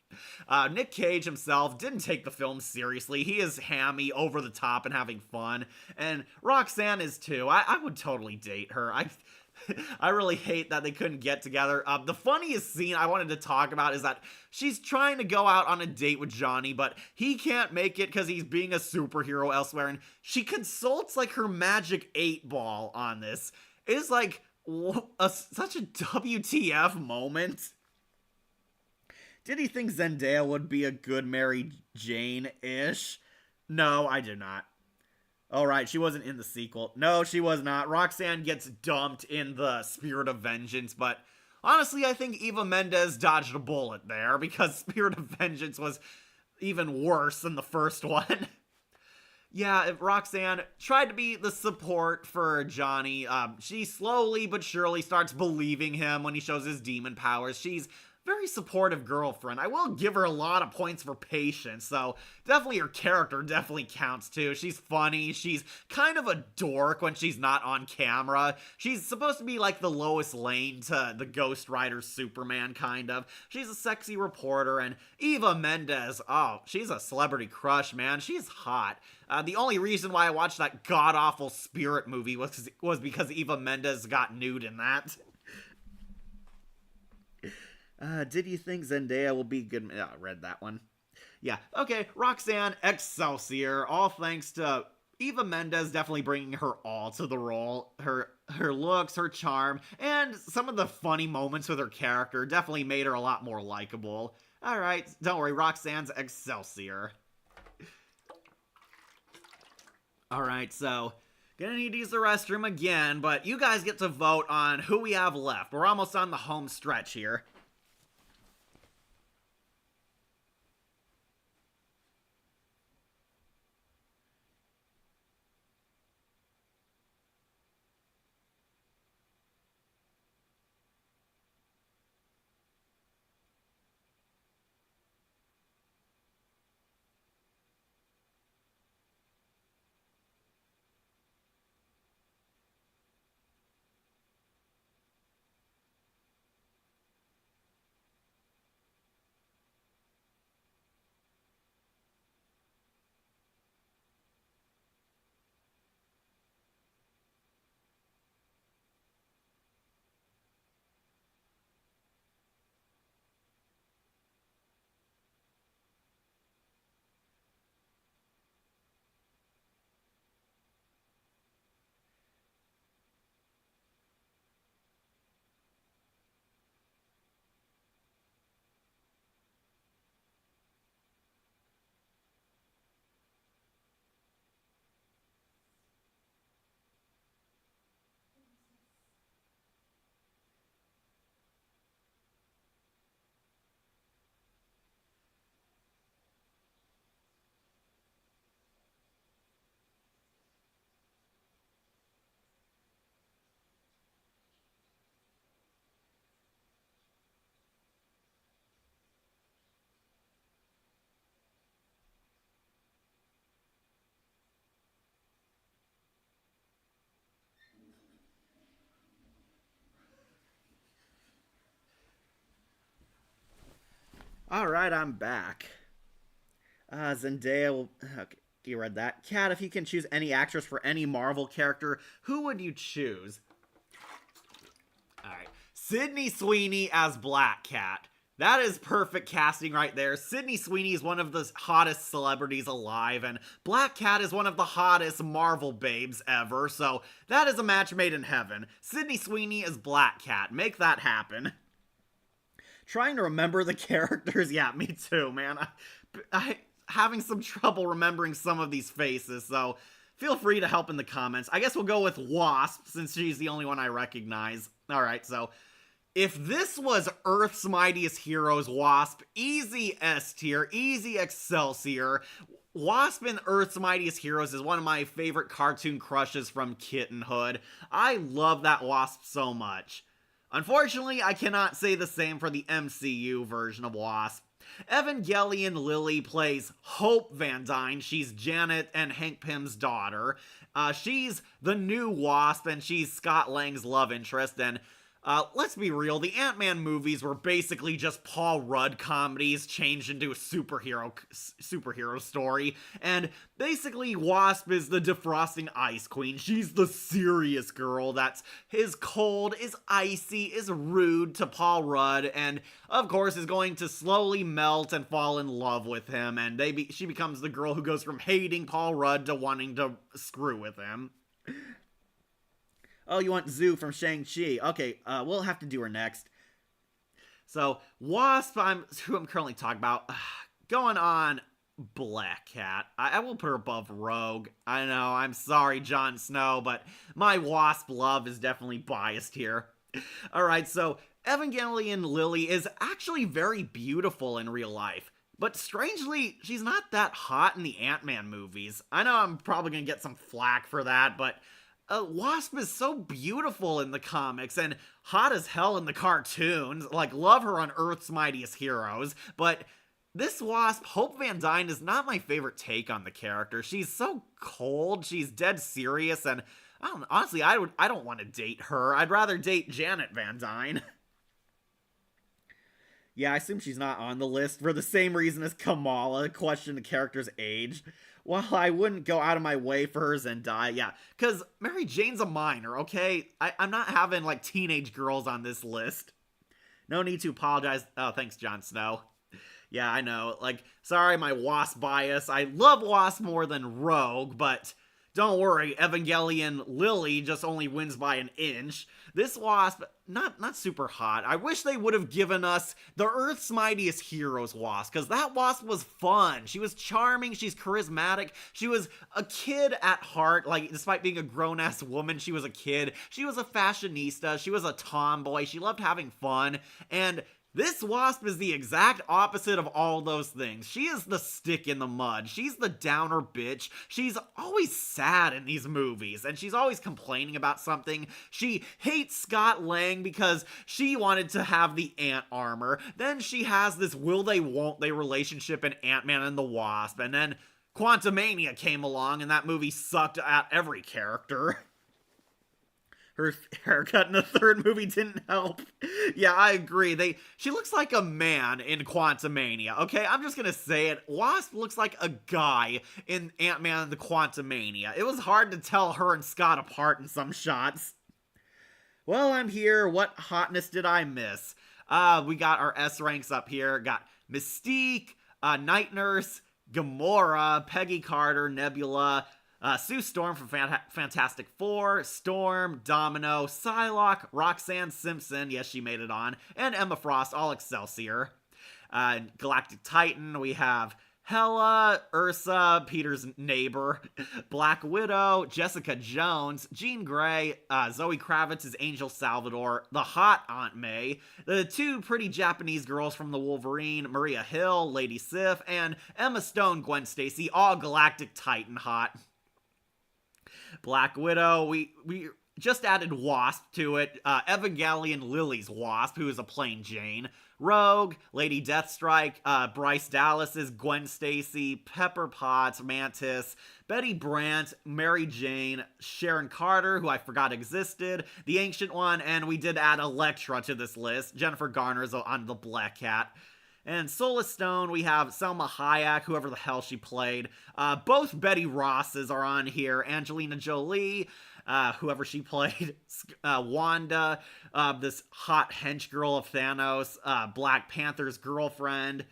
Nick Cage himself didn't take the film seriously. He is hammy, over the top, and having fun. And Roxanne is too. I would totally date her. I really hate that they couldn't get together. The funniest scene I wanted to talk about is that she's trying to go out on a date with Johnny, but he can't make it because he's being a superhero elsewhere, and she consults like her magic 8-ball on this. It is like such a WTF moment. Did he think Zendaya would be a good Mary Jane-ish? No, I do not. Oh, right, she wasn't in the sequel. No, she was not. Roxanne gets dumped in the Spirit of Vengeance, but honestly, I think Eva Mendes dodged a bullet there, because Spirit of Vengeance was even worse than the first one. Yeah, Roxanne tried to be the support for Johnny. She slowly but surely starts believing him when he shows his demon powers. She's very supportive girlfriend. I will give her a lot of points for patience, so definitely her character definitely counts too. She's funny, she's kind of a dork when she's not on camera. She's supposed to be like the Lois Lane to the Ghost Rider Superman, kind of. She's a sexy reporter, and Eva Mendes, oh, she's a celebrity crush, man. She's hot. The only reason why I watched that god-awful Spirit movie was because Eva Mendes got nude in that. Did you think Zendaya will be good? I read that one. Yeah, okay, Roxanne, Excelsior, all thanks to Eva Mendes definitely bringing her all to the role. Her looks, her charm, and some of the funny moments with her character definitely made her a lot more likable. Alright, don't worry, Roxanne's Excelsior. Alright, so gonna need to use the restroom again, but you guys get to vote on who we have left. We're almost on the home stretch here. Alright, I'm back. Zendaya will... Okay, you read that. Kat, if you can choose any actress for any Marvel character, who would you choose? Alright. Sydney Sweeney as Black Cat. That is perfect casting right there. Sydney Sweeney is one of the hottest celebrities alive, and Black Cat is one of the hottest Marvel babes ever, so that is a match made in heaven. Sydney Sweeney as Black Cat. Make that happen. Trying to remember the characters, yeah, me too, man. I having some trouble remembering some of these faces, so feel free to help in the comments. I guess we'll go with Wasp, since she's the only one I recognize. Alright, so if this was Earth's Mightiest Heroes Wasp, easy S tier, easy Excelsior. Wasp in Earth's Mightiest Heroes is one of my favorite cartoon crushes from Kittenhood. I love that Wasp so much. Unfortunately, I cannot say the same for the MCU version of Wasp. Evangelion Lily plays Hope Van Dyne. She's Janet and Hank Pym's daughter. She's the new Wasp, and she's Scott Lang's love interest. And let's be real, the Ant-Man movies were basically just Paul Rudd comedies changed into a superhero story. And basically, Wasp is the defrosting ice queen. She's the serious girl that's is cold, is icy, is rude to Paul Rudd, and of course is going to slowly melt and fall in love with him. And she becomes the girl who goes from hating Paul Rudd to wanting to screw with him. Oh, you want Zhu from Shang-Chi. Okay, we'll have to do her next. So, Wasp, who I'm currently talking about. Going on Black Cat. I will put her above Rogue. I know, I'm sorry, Jon Snow, but my Wasp love is definitely biased here. Alright, so Evangelion Lily is actually very beautiful in real life. But strangely, she's not that hot in the Ant-Man movies. I know I'm probably gonna get some flack for that, but Wasp is so beautiful in the comics and hot as hell in the cartoons. Like, love her on Earth's Mightiest Heroes. But this Wasp, Hope Van Dyne, is not my favorite take on the character. She's so cold, she's dead serious, and honestly, I don't want to date her. I'd rather date Janet Van Dyne. Yeah, I assume she's not on the list for the same reason as Kamala, question the character's age. Well, I wouldn't go out of my way for her Zendaya, yeah, because Mary Jane's a minor, okay? I'm not having, like, teenage girls on this list. No need to apologize. Oh, thanks, Jon Snow. Yeah, I know, like, sorry my Wasp bias. I love Wasp more than Rogue, but don't worry, Evangelion Lily just only wins by an inch. This Wasp, not super hot. I wish they would have given us the Earth's Mightiest Heroes Wasp, because that Wasp was fun. She was charming, she's charismatic, she was a kid at heart, like, despite being a grown-ass woman, she was a kid. She was a fashionista, she was a tomboy, she loved having fun, and this Wasp is the exact opposite of all those things. She is the stick in the mud. She's the downer bitch. She's always sad in these movies, and she's always complaining about something. She hates Scott Lang because she wanted to have the ant armor. Then she has this will they won't they relationship in Ant-Man and the Wasp, and then Quantumania came along, and that movie sucked at every character. Her haircut in the third movie didn't help. Yeah, I agree. She looks like a man in Quantumania, okay? I'm just gonna say it. Wasp looks like a guy in Ant-Man and the Quantumania. It was hard to tell her and Scott apart in some shots. Well, I'm here. What hotness did I miss? We got our S ranks up here. Got Mystique, Night Nurse, Gamora, Peggy Carter, Nebula, Sue Storm from Fantastic Four, Storm, Domino, Psylocke, Roxanne Simpson, yes, she made it on, and Emma Frost, all Excelsior. Galactic Titan, we have Hela, Ursa, Peter's neighbor, Black Widow, Jessica Jones, Jean Grey, Zoe Kravitz is Angel Salvador, the hot Aunt May, the two pretty Japanese girls from the Wolverine, Maria Hill, Lady Sif, and Emma Stone, Gwen Stacy, all Galactic Titan hot. Black Widow, we just added Wasp to it. Evangelion Lily's Wasp, who is a plain Jane. Rogue, Lady Deathstrike, Bryce Dallas is Gwen Stacy, Pepper Potts, Mantis, Betty Brant, Mary Jane, Sharon Carter, who I forgot existed, the Ancient One, and we did add Elektra to this list. Jennifer Garner's on the Black Cat. And Solar Stone, we have Selma Hayek, whoever the hell she played. Both Betty Rosses are on here. Angelina Jolie, whoever she played. Wanda, this hot hench girl of Thanos. Black Panther's girlfriend.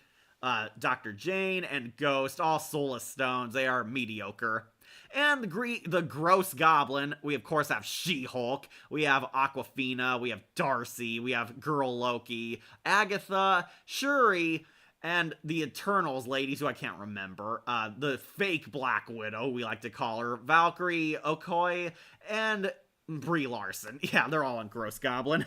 Dr. Jane and Ghost, all Soulless Stones. They are mediocre. And the gross goblin, we of course have She-Hulk, we have Aquafina, we have Darcy, we have Girl Loki, Agatha, Shuri, and the Eternals ladies, who I can't remember, the fake Black Widow, we like to call her, Valkyrie, Okoye, and Brie Larson. Yeah, they're all on gross goblin.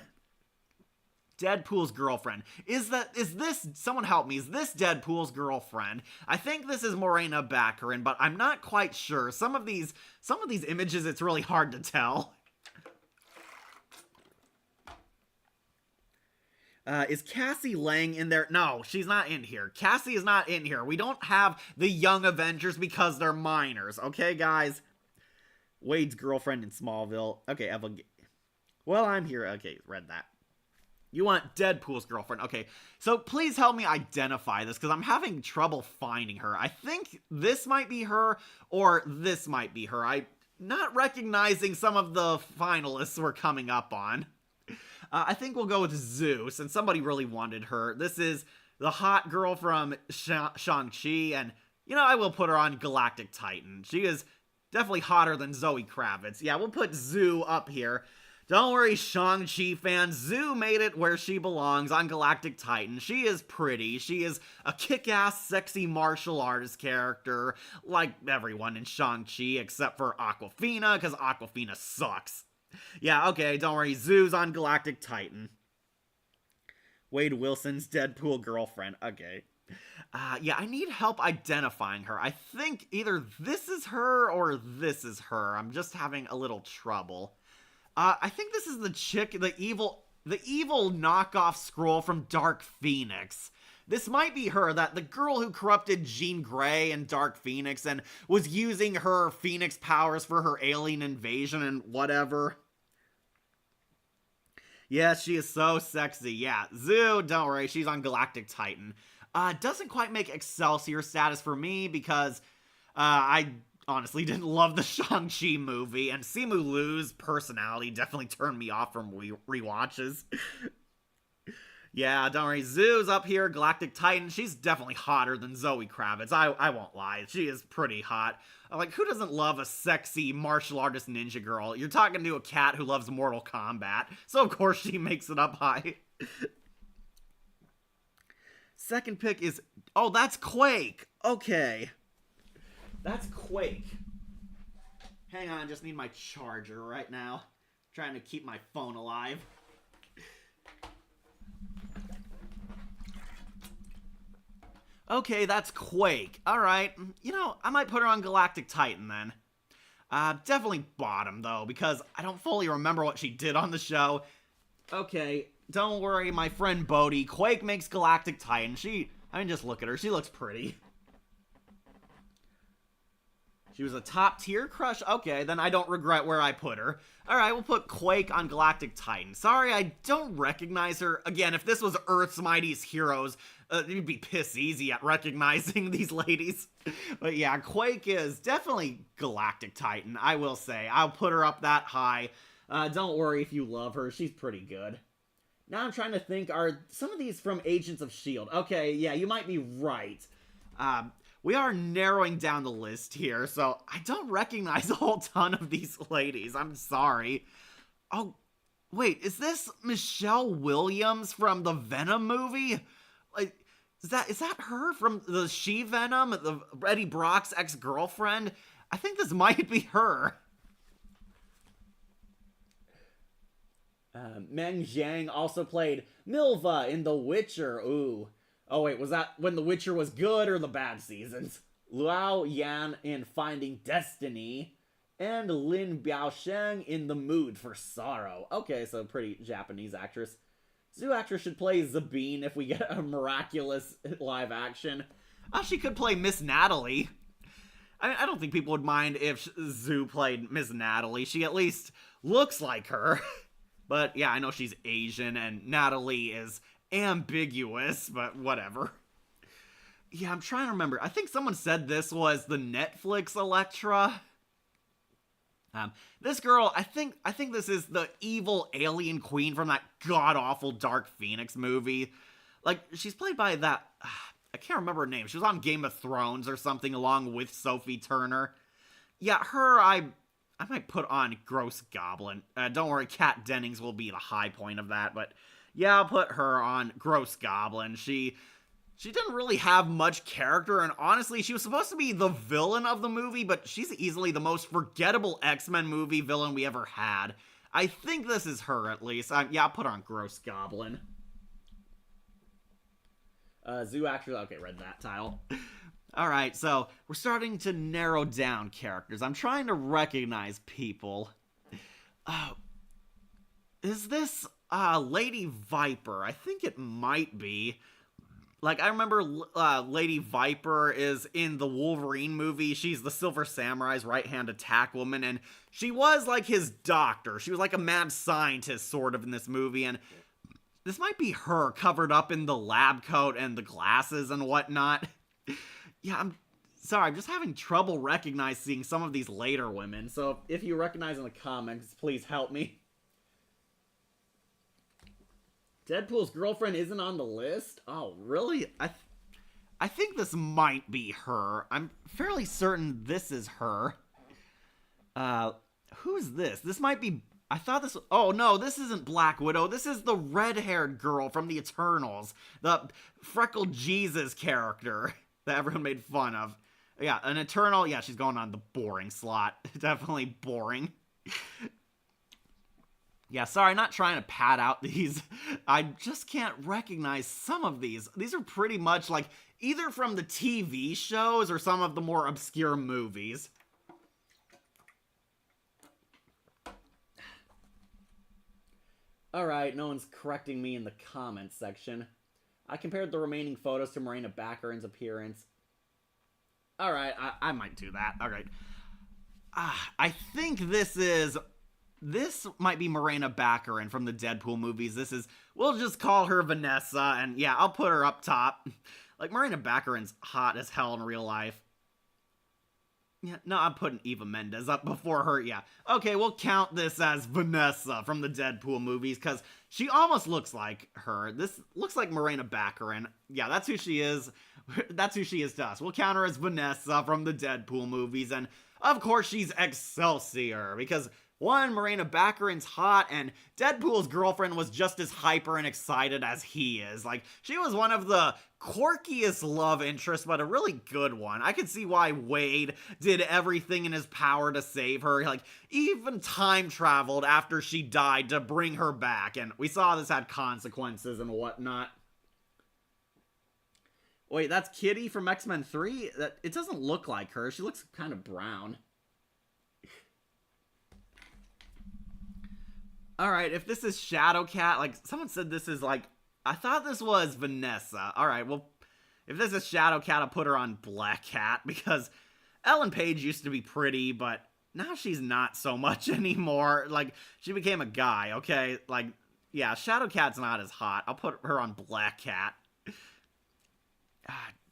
Deadpool's girlfriend. Is this, someone help me, is this Deadpool's girlfriend? I think this is Morena Baccarin, but I'm not quite sure. Some of these images, it's really hard to tell. Is Cassie Lang in there? No, she's not in here. Cassie is not in here. We don't have the Young Avengers because they're minors, okay, guys? Wade's girlfriend in Smallville. Okay, Eva. Well, I'm here. Okay, read that. You want Deadpool's girlfriend. Okay, so please help me identify this because I'm having trouble finding her. I think this might be her or this might be her. I'm not recognizing some of the finalists we're coming up on. I think we'll go with Zhu since somebody really wanted her. This is the hot girl from Shang-Chi, and, you know, I will put her on Galactic Titan. She is definitely hotter than Zoe Kravitz. Yeah, we'll put Zhu up here. Don't worry, Shang-Chi fans. Zhu made it where she belongs on Galactic Titan. She is pretty. She is a kick-ass, sexy martial artist character, like everyone in Shang-Chi, except for Awkwafina, because Awkwafina sucks. Yeah, okay, don't worry. Zhu's on Galactic Titan. Wade Wilson's Deadpool girlfriend. Okay. Yeah, I need help identifying her. I think either this is her or this is her. I'm just having a little trouble. I think this is the chick, the evil knockoff Skrull from Dark Phoenix. This might be her, the girl who corrupted Jean Grey and Dark Phoenix and was using her Phoenix powers for her alien invasion and whatever. Yes, she is so sexy. Yeah, Zhu, don't worry, she's on Galactic Titan. Doesn't quite make Excelsior status for me because I honestly didn't love the Shang-Chi movie, and Simu Liu's personality definitely turned me off from rewatches. Yeah, don't worry, Zhu's up here, Galactic Titan. She's definitely hotter than Zoe Kravitz. I won't lie, she is pretty hot. Like, who doesn't love a sexy martial artist ninja girl? You're talking to a cat who loves Mortal Kombat, so of course she makes it up high. Second pick is... Oh, that's Quake! Okay. That's Quake. Hang on, I just need my charger right now. I'm trying to keep my phone alive. Okay, that's Quake. Alright, you know, I might put her on Galactic Titan then. Definitely bottom, though, because I don't fully remember what she did on the show. Okay, don't worry, my friend Bodhi. Quake makes Galactic Titan. I mean, just look at her. She looks pretty. She was a top-tier crush? Okay, then I don't regret where I put her. Alright, we'll put Quake on Galactic Titan. Sorry, I don't recognize her. Again, if this was Earth's Mightiest Heroes, you'd be piss easy at recognizing these ladies. But yeah, Quake is definitely Galactic Titan, I will say. I'll put her up that high. Don't worry if you love her. She's pretty good. Now I'm trying to think, are some of these from Agents of S.H.I.E.L.D.? Okay, yeah, you might be right. We are narrowing down the list here, so I don't recognize a whole ton of these ladies. I'm sorry. Oh, wait, is this Michelle Williams from the Venom movie? Like, is that her from the She-Venom, the Eddie Brock's ex-girlfriend? I think this might be her. Meng Jiang also played Milva in The Witcher. Ooh. Oh wait, was that when The Witcher was good or the bad seasons? Luo Yan in Finding Destiny, and Lin Biaosheng in The Mood for Sorrow. Okay, so pretty Japanese actress. Zhu actress should play Sabine if we get a miraculous live action. She could play Miss Natalie. I don't think people would mind if Zhu played Miss Natalie. She at least looks like her. But yeah, I know she's Asian and Natalie is ambiguous, but whatever. Yeah, I'm trying to remember. I think someone said this was the Netflix Elektra. This girl, I think this is the evil alien queen from that god-awful Dark Phoenix movie. Like, she's played by that... I can't remember her name. She was on Game of Thrones or something along with Sophie Turner. Yeah, her, I might put on Gross Goblin. Don't worry, Kat Dennings will be the high point of that, but... Yeah, I'll put her on Gross Goblin. She didn't really have much character, and honestly, she was supposed to be the villain of the movie, but she's easily the most forgettable X-Men movie villain we ever had. I think this is her, at least. Yeah, I'll put her on Gross Goblin. Zhu actress. Okay, read that title. Alright, so we're starting to narrow down characters. I'm trying to recognize people. Is this... Lady Viper. I think it might be. Like, I remember Lady Viper is in the Wolverine movie. She's the Silver Samurai's right-hand attack woman, and she was, like, his doctor. She was, like, a mad scientist, sort of, in this movie, and this might be her covered up in the lab coat and the glasses and whatnot. Yeah, I'm sorry, I'm just having trouble recognizing some of these later women, so if you recognize in the comments, please help me. Deadpool's girlfriend isn't on the list? Oh, really? I think this might be her. I'm fairly certain this is her. Who's this? This might be... I thought this... Oh, no, this isn't Black Widow. This is the red-haired girl from the Eternals. The Freckled Jesus character that everyone made fun of. Yeah, an Eternal... Yeah, she's going on the boring slot. Definitely boring. Yeah, sorry, not trying to pad out these. I just can't recognize some of these. These are pretty much like either from the TV shows or some of the more obscure movies. Alright, no one's correcting me in the comments section. I compared the remaining photos to Morena Baccarin's appearance. Alright, I might do that. Alright. I think this might be Morena Baccarin from the Deadpool movies. We'll just call her Vanessa, and yeah, I'll put her up top. Like, Morena Baccarin's hot as hell in real life. Yeah, no, I'm putting Eva Mendes up before her, yeah. Okay, we'll count this as Vanessa from the Deadpool movies, because she almost looks like her. This looks like Morena Baccarin. Yeah, that's who she is. That's who she is to us. We'll count her as Vanessa from the Deadpool movies, and of course she's Excelsior, because... One, Morena Baccarin's hot, and Deadpool's girlfriend was just as hyper and excited as he is. Like, she was one of the quirkiest love interests, but a really good one. I could see why Wade did everything in his power to save her. Like, even time traveled after she died to bring her back, and we saw this had consequences and whatnot. Wait, that's Kitty from X-Men 3? It doesn't look like her. She looks kind of brown. Alright, if this is Shadowcat, like, someone said this is, like, I thought this was Vanessa. Alright, well, if this is Shadowcat, I'll put her on Black Cat, because Ellen Page used to be pretty, but now she's not so much anymore. Like, she became a guy, okay? Like, yeah, Shadowcat's not as hot. I'll put her on Black Cat.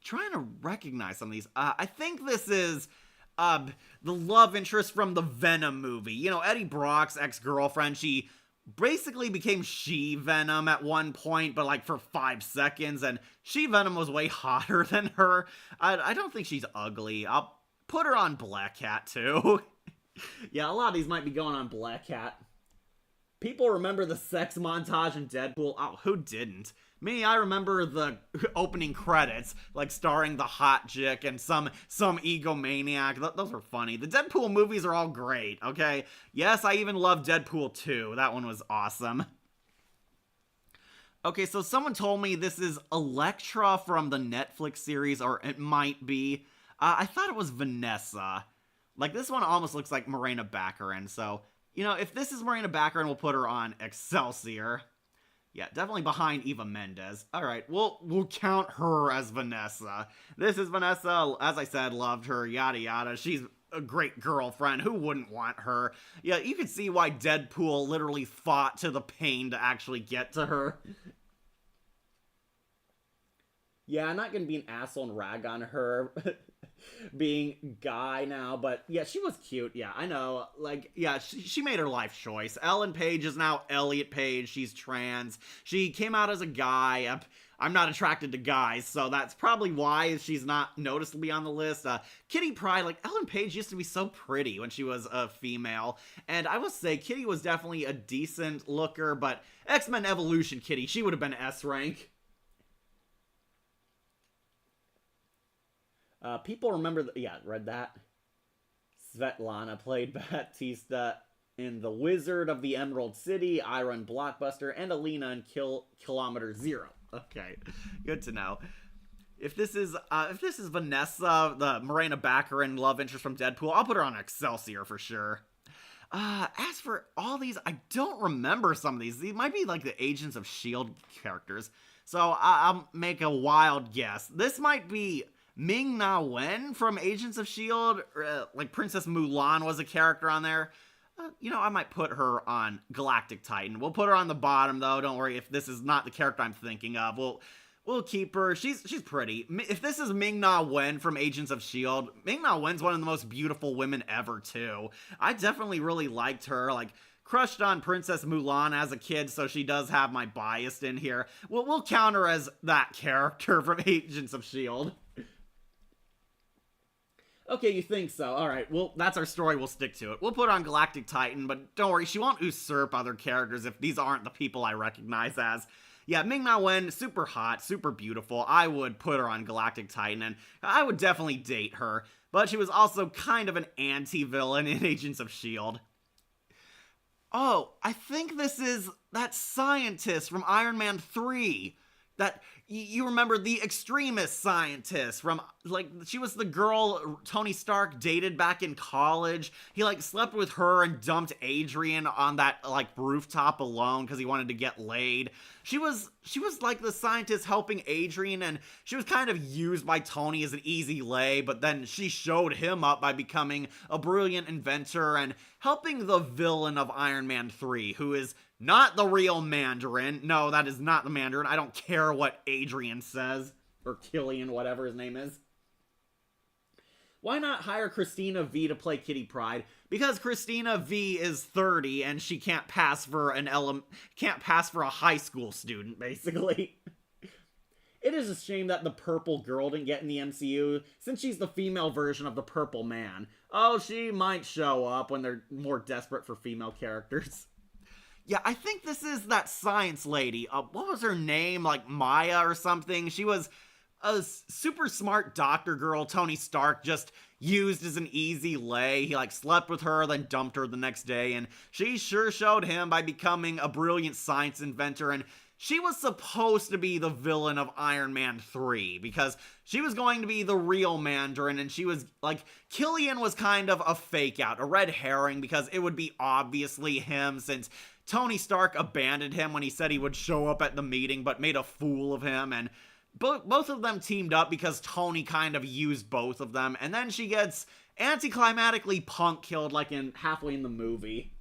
Trying to recognize some of these. I think this is... the love interest from the Venom movie. You know, Eddie Brock's ex-girlfriend, she basically became She-Venom at one point, but like for 5 seconds, and She-Venom was way hotter than her. I don't think she's ugly. I'll put her on Black Cat, too. Yeah, a lot of these might be going on Black Cat. People remember the sex montage in Deadpool. Oh, who didn't? Me, I remember the opening credits, like starring the hot chick and some egomaniac. Those were funny. The Deadpool movies are all great, okay? Yes, I even love Deadpool 2. That one was awesome. Okay, so someone told me this is Elektra from the Netflix series, or it might be. I thought it was Vanessa. Like, this one almost looks like Morena Baccarin, so... You know, if this is Morena Baccarin, we'll put her on Excelsior. Yeah, definitely behind Eva Mendes. Alright, we'll count her as Vanessa. This is Vanessa, as I said, loved her, yada yada. She's a great girlfriend. Who wouldn't want her? Yeah, you can see why Deadpool literally fought to the pain to actually get to her. Yeah, I'm not gonna be an asshole and rag on her being Guy now, but yeah, she was cute. Yeah, I know. Like, yeah, she made her life choice. Ellen Page is now Elliot Page. She's trans. She came out as a guy. I'm not attracted to guys, so that's probably why she's not noticeably on the list. Kitty Pryde, like, Ellen Page used to be so pretty when she was a female, and I would say Kitty was definitely a decent looker, but X-Men Evolution Kitty, she would have been S rank. People remember, read that. Svetlana played Batista in The Wizard of the Emerald City, I Run Blockbuster, and Alina in Kilometer Zero. Okay, good to know. If this is Vanessa, the Morena Baccarin love interest from Deadpool, I'll put her on Excelsior for sure. As for all these, I don't remember some of these. These might be like the Agents of S.H.I.E.L.D. characters. So I'll make a wild guess. This might be Ming Na Wen from Agents of S.H.I.E.L.D. Like Princess Mulan was a character on there. I might put her on Galactic Titan. We'll put her on the bottom, though. Don't worry if this is not the character I'm thinking of. We'll keep her. She's pretty. If this is Ming Na Wen from Agents of S.H.I.E.L.D., Ming Na Wen's one of the most beautiful women ever, too. I definitely really liked her. Like, crushed on Princess Mulan as a kid, so she does have my bias in here. We'll count her as that character from Agents of S.H.I.E.L.D. Okay, you think so. Alright, well, that's our story. We'll stick to it. We'll put her on Galactic Titan, but don't worry, she won't usurp other characters if these aren't the people I recognize as. Yeah, Ming Na Wen, super hot, super beautiful. I would put her on Galactic Titan, and I would definitely date her. But she was also kind of an anti-villain in Agents of S.H.I.E.L.D. Oh, I think this is that scientist from Iron Man 3. That you remember the extremist scientist from, like, she was the girl Tony Stark dated back in college. He, like, slept with her and dumped Adrian on that, like, rooftop alone because he wanted to get laid. She was like the scientist helping Adrian, and she was kind of used by Tony as an easy lay, but then she showed him up by becoming a brilliant inventor and helping the villain of Iron Man 3, who is not the real Mandarin. No, that is not the Mandarin. I don't care what Adrian says. Or Killian, whatever his name is. Why not hire Christina V to play Kitty Pryde? Because Christina V is 30 and she can't pass for a high school student, basically. It is a shame that the purple girl didn't get in the MCU, since she's the female version of the Purple Man. Oh, she might show up when they're more desperate for female characters. Yeah, I think this is that science lady. What was her name? Like Maya or something? She was a super smart doctor girl Tony Stark just used as an easy lay. He, like, slept with her, then dumped her the next day, and she sure showed him by becoming a brilliant science inventor, and she was supposed to be the villain of Iron Man 3, because she was going to be the real Mandarin, and she was, like, Killian was kind of a fake out, a red herring, because it would be obviously him, since Tony Stark abandoned him when he said he would show up at the meeting, but made a fool of him, and both of them teamed up because Tony kind of used both of them, and then she gets anticlimactically punk killed, like, halfway in the movie.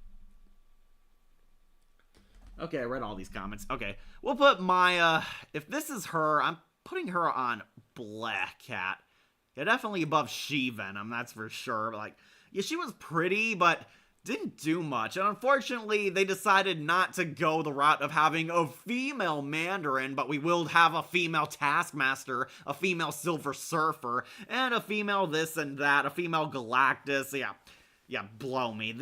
Okay, I read all these comments. Okay, we'll put Maya, if this is her, I'm putting her on Black Cat. Yeah, definitely above She-Venom, that's for sure. Like, yeah, she was pretty, but didn't do much, and unfortunately, they decided not to go the route of having a female Mandarin, but we will have a female Taskmaster, a female Silver Surfer, and a female this and that, a female Galactus. Yeah, blow me.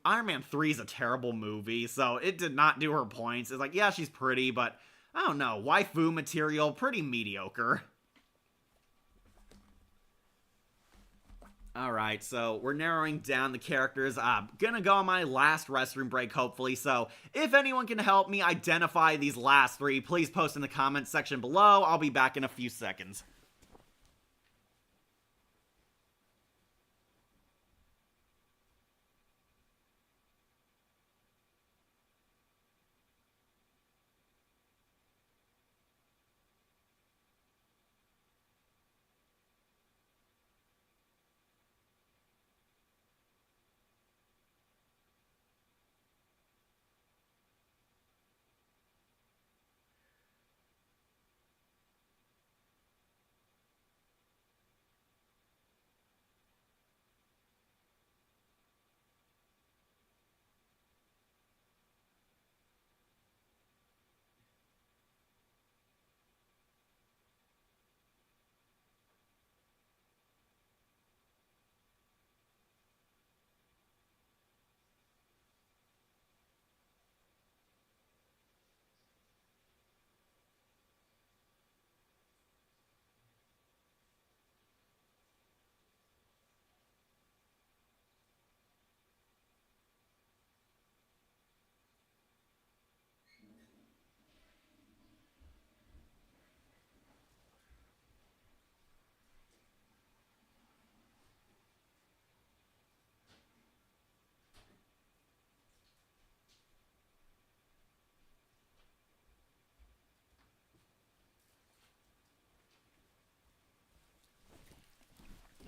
Iron Man 3 is a terrible movie, so it did not do her points. It's like, yeah, she's pretty, but I don't know, waifu material, pretty mediocre. Alright, so we're narrowing down the characters. I'm gonna go on my last restroom break, hopefully, so if anyone can help me identify these last three, please post in the comments section below. I'll be back in a few seconds.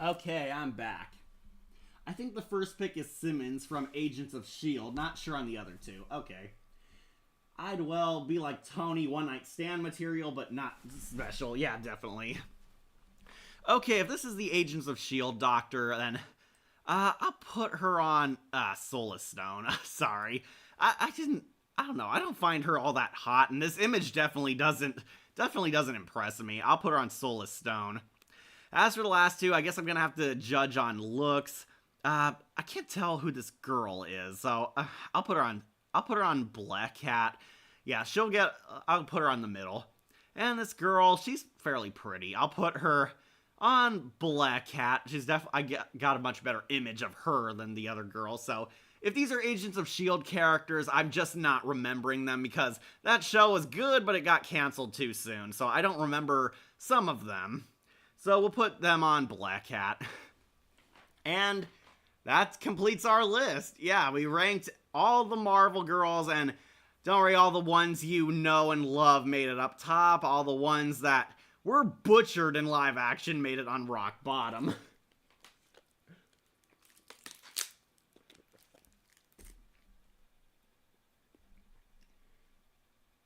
Okay, I'm back. I think the first pick is Simmons from Agents of S.H.I.E.L.D. Not sure on the other two. Okay. I'd, well, be like Tony, one night stand material, but not special. Yeah, definitely. Okay, if this is the Agents of S.H.I.E.L.D. doctor, then I'll put her on Solar Stone. Sorry. I don't know. I don't find her all that hot, and this image definitely doesn't impress me. I'll put her on Solar Stone. As for the last two, I guess I'm gonna have to judge on looks. I can't tell who this girl is, so I'll put her on Black Cat. Yeah, I'll put her on the middle. And this girl, she's fairly pretty. I'll put her on Black Cat. I got a much better image of her than the other girl, so if these are Agents of S.H.I.E.L.D. characters, I'm just not remembering them because that show was good, but it got canceled too soon, so I don't remember some of them. So we'll put them on Black Cat. And that completes our list. Yeah, we ranked all the Marvel girls, and don't worry, all the ones you know and love made it up top. All the ones that were butchered in live action made it on rock bottom.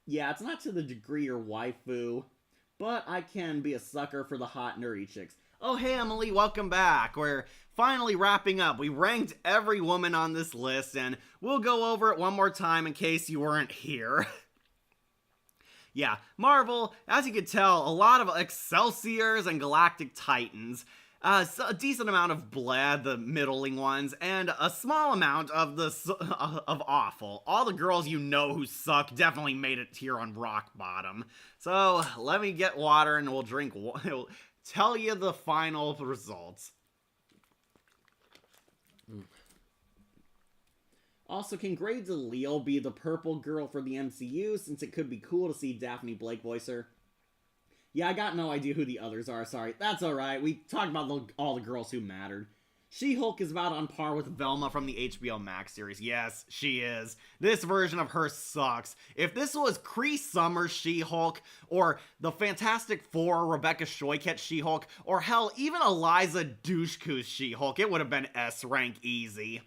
Yeah, it's not to the degree you're waifu, but I can be a sucker for the hot nerdy chicks. Oh, hey, Emily, welcome back. We're finally wrapping up. We ranked every woman on this list, and we'll go over it one more time in case you weren't here. Yeah, Marvel, as you can tell, a lot of Excelsiors and Galactic Titans. So a decent amount of Bled, the middling ones, and a small amount of of awful. All the girls you know who suck definitely made it here on rock bottom. So let me get water and we'll drink. We'll tell you the final results. Also, can Grey DeLisle be the purple girl for the MCU, since it could be cool to see Daphne Blake voice her? Yeah, I got no idea who the others are, sorry. That's alright, we talked about all the girls who mattered. She-Hulk is about on par with Velma from the HBO Max series. Yes, she is. This version of her sucks. If this was Cree Summers She-Hulk, or the Fantastic Four Rebecca Shoykett She-Hulk, or hell, even Eliza Dushku's She-Hulk, it would have been S-rank easy.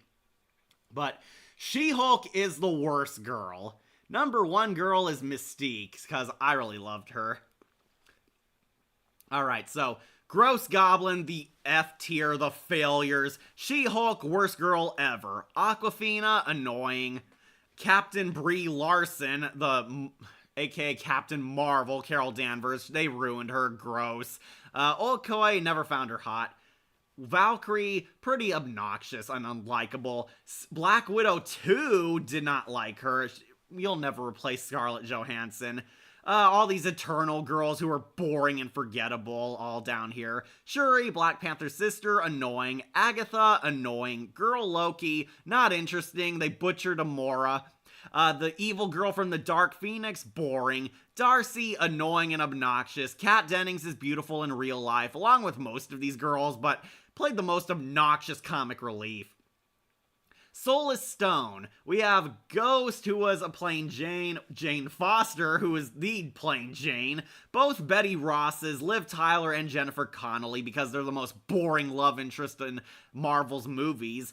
But She-Hulk is the worst girl. Number one girl is Mystique, because I really loved her. Alright, so Gross Goblin, the F tier, the failures. She-Hulk, worst girl ever. Awkwafina, annoying. Captain Brie Larson, aka Captain Marvel, Carol Danvers, they ruined her, gross. Okoye, never found her hot. Valkyrie, pretty obnoxious and unlikable. Black Widow 2, did not like her. You'll never replace Scarlett Johansson. All these Eternal girls who are boring and forgettable, all down here. Shuri, Black Panther's sister, annoying. Agatha, annoying. Girl Loki, not interesting. They butchered Amora. The evil girl from the Dark Phoenix, boring. Darcy, annoying and obnoxious. Kat Dennings is beautiful in real life, along with most of these girls, but played the most obnoxious comic relief. Soulless Stone, we have Ghost, who was a plain Jane, Jane Foster, who is the plain Jane, both Betty Rosses, Liv Tyler, and Jennifer Connelly, because they're the most boring love interest in Marvel's movies.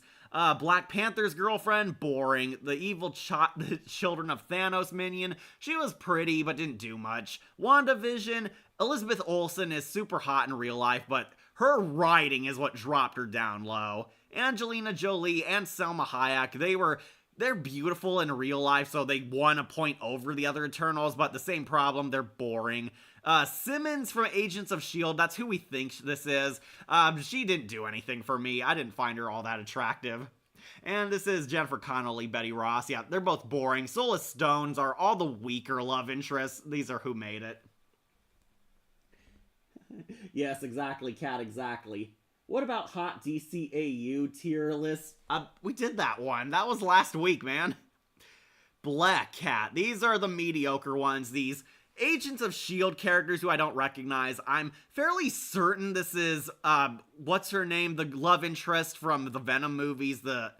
Black Panther's girlfriend, boring. The evil the Children of Thanos minion, she was pretty, but didn't do much. WandaVision, Elizabeth Olsen is super hot in real life, but her writing is what dropped her down low. Angelina Jolie and Selma Hayek, they're beautiful in real life, so they won a point over the other Eternals, but the same problem, they're boring. Simmons from Agents of S.H.I.E.L.D., that's who we think this is. She didn't do anything for me. I didn't find her all that attractive. And this is Jennifer Connelly, Betty Ross. Yeah, they're both boring. Soulless Stones are all the weaker love interests. These are who made it. Yes, exactly, Kat, exactly. What about Hot DCAU tier list? We did that one. That was last week, man. Black Cat. These are the mediocre ones. These Agents of S.H.I.E.L.D. characters who I don't recognize. I'm fairly certain this is, what's her name? The love interest from the Venom movies. The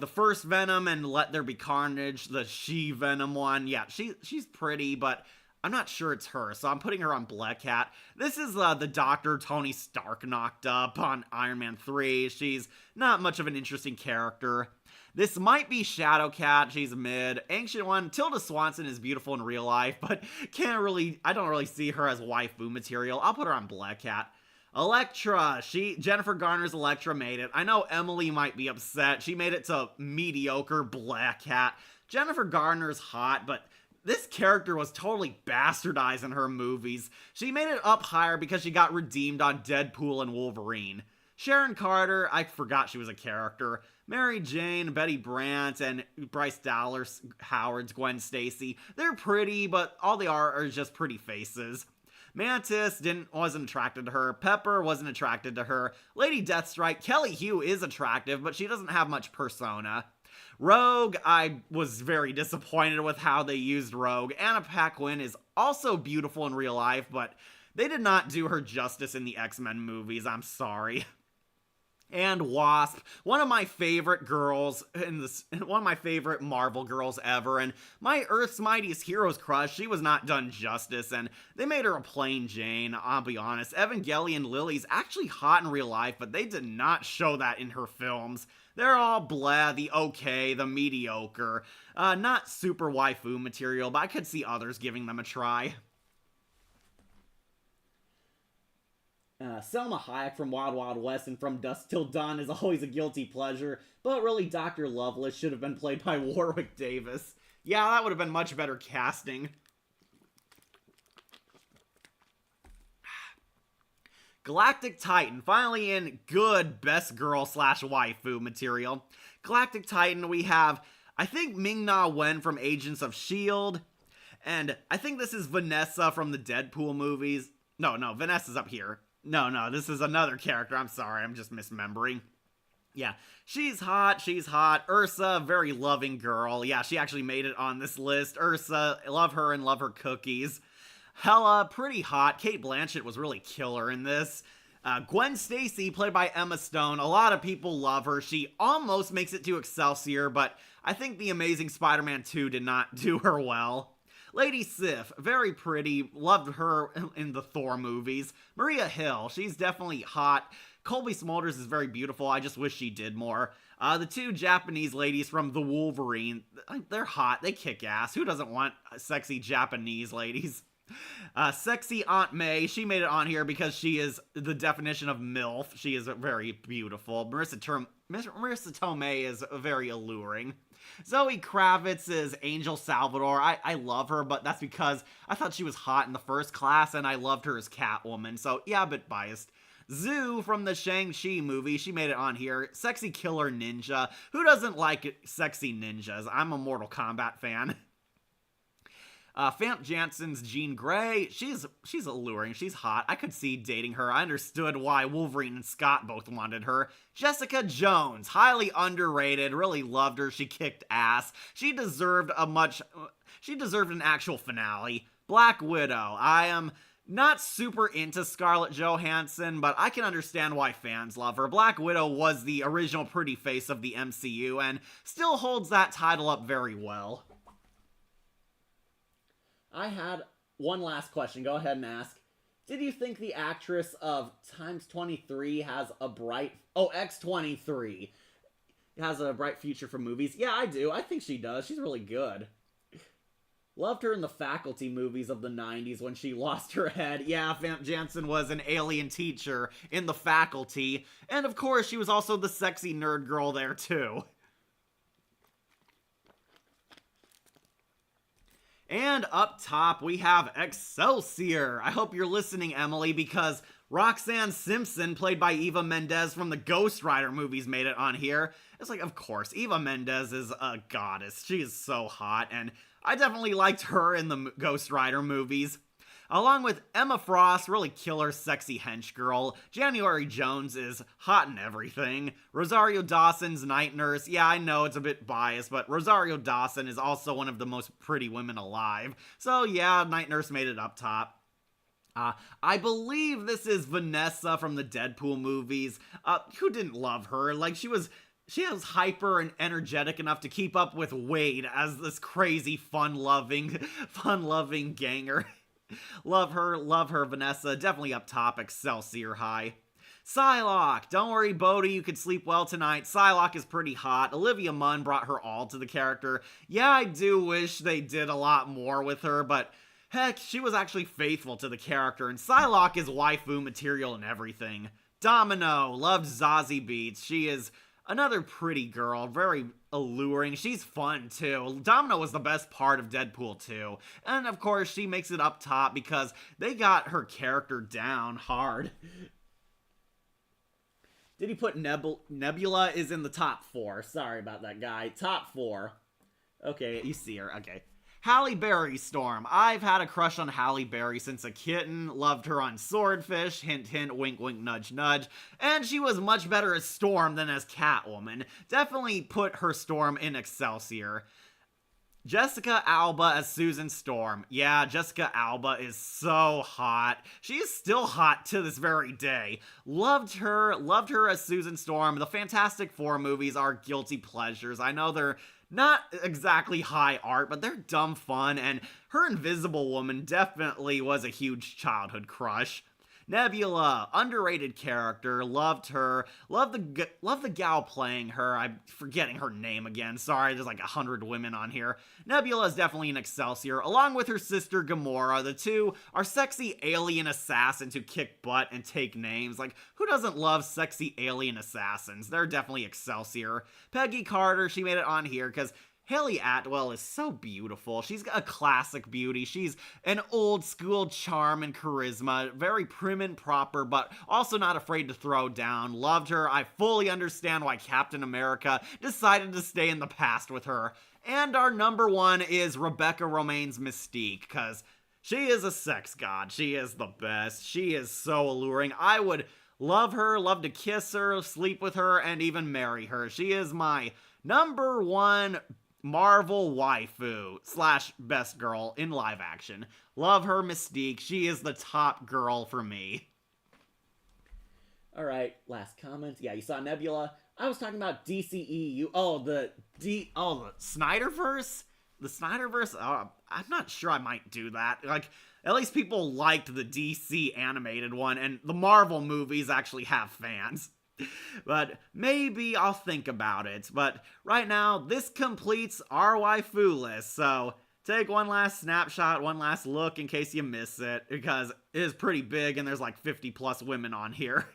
first Venom and Let There Be Carnage. The She-Venom one. Yeah, she's pretty, but I'm not sure it's her, so I'm putting her on Black Cat. This is the Doctor Tony Stark knocked up on Iron Man 3. She's not much of an interesting character. This might be Shadowcat. She's mid. Ancient One. Tilda Swanson is beautiful in real life, but I don't really see her as waifu material. I'll put her on Black Cat. Elektra. Jennifer Garner's Elektra made it. I know Emily might be upset. She made it to mediocre Black Cat. Jennifer Garner's hot, but this character was totally bastardized in her movies. She made it up higher because she got redeemed on Deadpool and Wolverine. Sharon Carter, I forgot she was a character. Mary Jane, Betty Brant, and Bryce Dallas Howard's Gwen Stacy. They're pretty, but all they are just pretty faces. Mantis wasn't attracted to her. Pepper wasn't attracted to her. Lady Deathstrike, Kelly Hu is attractive, but she doesn't have much persona. Rogue, I was very disappointed with how they used Rogue. Anna Paquin is also beautiful in real life, but they did not do her justice in the X-Men movies. I'm sorry. And Wasp, one of my favorite girls one of my favorite Marvel girls ever, and my Earth's Mightiest Heroes crush. She was not done justice, and they made her a plain Jane. I'll be honest, Evangelion Lily's actually hot in real life, but they did not show that in her films. They're all blah, the okay, the mediocre, not super waifu material, but I could see others giving them a try. Selma Hayek from Wild Wild West and From Dusk Till Dawn is always a guilty pleasure, but really Dr. Lovelace should have been played by Warwick Davis. Yeah, that would have been much better casting. Galactic Titan, finally in good best girl / waifu material. Galactic Titan, we have, I think, Ming-Na Wen from Agents of S.H.I.E.L.D., and I think this is Vanessa from the Deadpool movies. No, Vanessa's up here. No, this is another character. I'm sorry, I'm just misremembering. Yeah, she's hot. Ursa, very loving girl. Yeah, she actually made it on this list. Ursa, love her and love her cookies. Hela, pretty hot. Cate Blanchett was really killer in this. Gwen Stacy, played by Emma Stone. A lot of people love her. She almost makes it to Excelsior, but I think The Amazing Spider-Man 2 did not do her well. Lady Sif, very pretty, loved her in the Thor movies. Maria Hill, she's definitely hot. Colby Smulders is very beautiful, I just wish she did more. The two Japanese ladies from The Wolverine, they're hot, they kick ass. Who doesn't want sexy Japanese ladies? Sexy Aunt May, she made it on here because she is the definition of MILF. She is very beautiful. Marissa Tomei is very alluring. Zoe Kravitz is Angel Salvador. I love her, but that's because I thought she was hot in the first class, and I loved her as Catwoman, so yeah, a bit biased. Zhu from the Shang-Chi movie, she made it on here. Sexy killer ninja. Who doesn't like sexy ninjas? I'm a Mortal Kombat fan. Famke Janssen's Jean Grey, she's alluring, she's hot. I could see dating her. I understood why Wolverine and Scott both wanted her. Jessica Jones, highly underrated, really loved her, she kicked ass. She deserved an actual finale. Black Widow, I am not super into Scarlett Johansson, but I can understand why fans love her. Black Widow was the original pretty face of the MCU and still holds that title up very well. I had one last question. Go ahead and ask. Did you think the actress of X-23 has a bright future for movies? Yeah, I do. I think she does. She's really good. Loved her in the Faculty movies of the 90s when she lost her head. Yeah, Famke Janssen was an alien teacher in the Faculty. And of course, she was also the sexy nerd girl there too. And up top, we have Excelsior. I hope you're listening, Emily, because Roxanne Simpson, played by Eva Mendes from the Ghost Rider movies, made it on here. It's like, of course, Eva Mendes is a goddess. She is so hot, and I definitely liked her in the Ghost Rider movies. Along with Emma Frost, really killer sexy hench girl. January Jones is hot in everything. Rosario Dawson's Night Nurse. Yeah, I know it's a bit biased, but Rosario Dawson is also one of the most pretty women alive. So yeah, Night Nurse made it up top. I believe this is Vanessa from the Deadpool movies. Who didn't love her? Like, she was she is hyper and energetic enough to keep up with Wade as this crazy fun-loving ganger. Love her, Vanessa. Definitely up top, Excelsior high. Psylocke! Don't worry, Bodhi, you could sleep well tonight. Psylocke is pretty hot. Olivia Munn brought her all to the character. Yeah, I do wish they did a lot more with her, but heck, she was actually faithful to the character, and Psylocke is waifu material and everything. Domino, loved Zazie Beetz. She is another pretty girl, very alluring. She's fun, too. Domino was the best part of Deadpool 2. And, of course, she makes it up top because they got her character down hard. Did he put Nebula is in the top 4? Sorry about that, guy. Top 4. Okay, you see her. Okay. Halle Berry Storm. I've had a crush on Halle Berry since a kitten. Loved her on Swordfish. Hint, hint, wink, wink, nudge, nudge. And she was much better as Storm than as Catwoman. Definitely put her Storm in Excelsior. Jessica Alba as Susan Storm. Yeah, Jessica Alba is so hot. She is still hot to this very day. Loved her as Susan Storm. The Fantastic Four movies are guilty pleasures. I know they're not exactly high art, but they're dumb fun, and her Invisible Woman definitely was a huge childhood crush. Nebula, underrated character, loved her, loved the gal playing her. I'm forgetting her name again, sorry, there's like 100 women on here. Nebula is definitely an Excelsior, along with her sister Gamora. The two are sexy alien assassins who kick butt and take names. Like, who doesn't love sexy alien assassins? They're definitely Excelsior. Peggy Carter, she made it on here because Haley Atwell is so beautiful. She's a classic beauty. She's an old school charm and charisma. Very prim and proper, but also not afraid to throw down. Loved her. I fully understand why Captain America decided to stay in the past with her. And our number 1 is Rebecca Romijn's Mystique, because she is a sex god. She is the best. She is so alluring. I would love her, love to kiss her, sleep with her, and even marry her. She is my number 1 Marvel waifu / best girl in live action. Love her, Mystique. She is the top girl for me. Alright, last comment. Yeah, you saw Nebula. I was talking about DCEU. The Snyderverse? The Snyderverse? I'm not sure I might do that. Like, at least people liked the DC animated one, and the Marvel movies actually have fans. But maybe I'll think about it. But right now, this completes our waifu list. So take one last snapshot, one last look in case you miss it, because it is pretty big and there's like 50 plus women on here.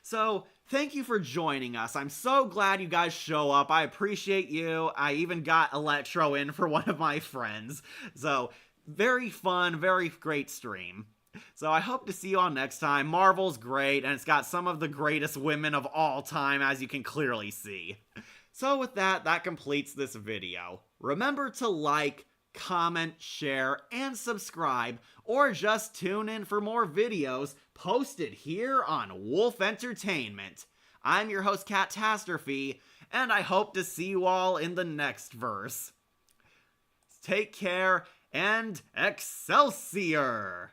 So thank you for joining us. I'm so glad you guys show up. I appreciate you. I even got Electro in for one of my friends. So very fun, very great stream. So I hope to see you all next time. Marvel's great, and it's got some of the greatest women of all time, as you can clearly see. So with that, that completes this video. Remember to like, comment, share, and subscribe, or just tune in for more videos posted here on Wolf Entertainment. I'm your host, Catastrophe, and I hope to see you all in the next verse. Take care, and Excelsior!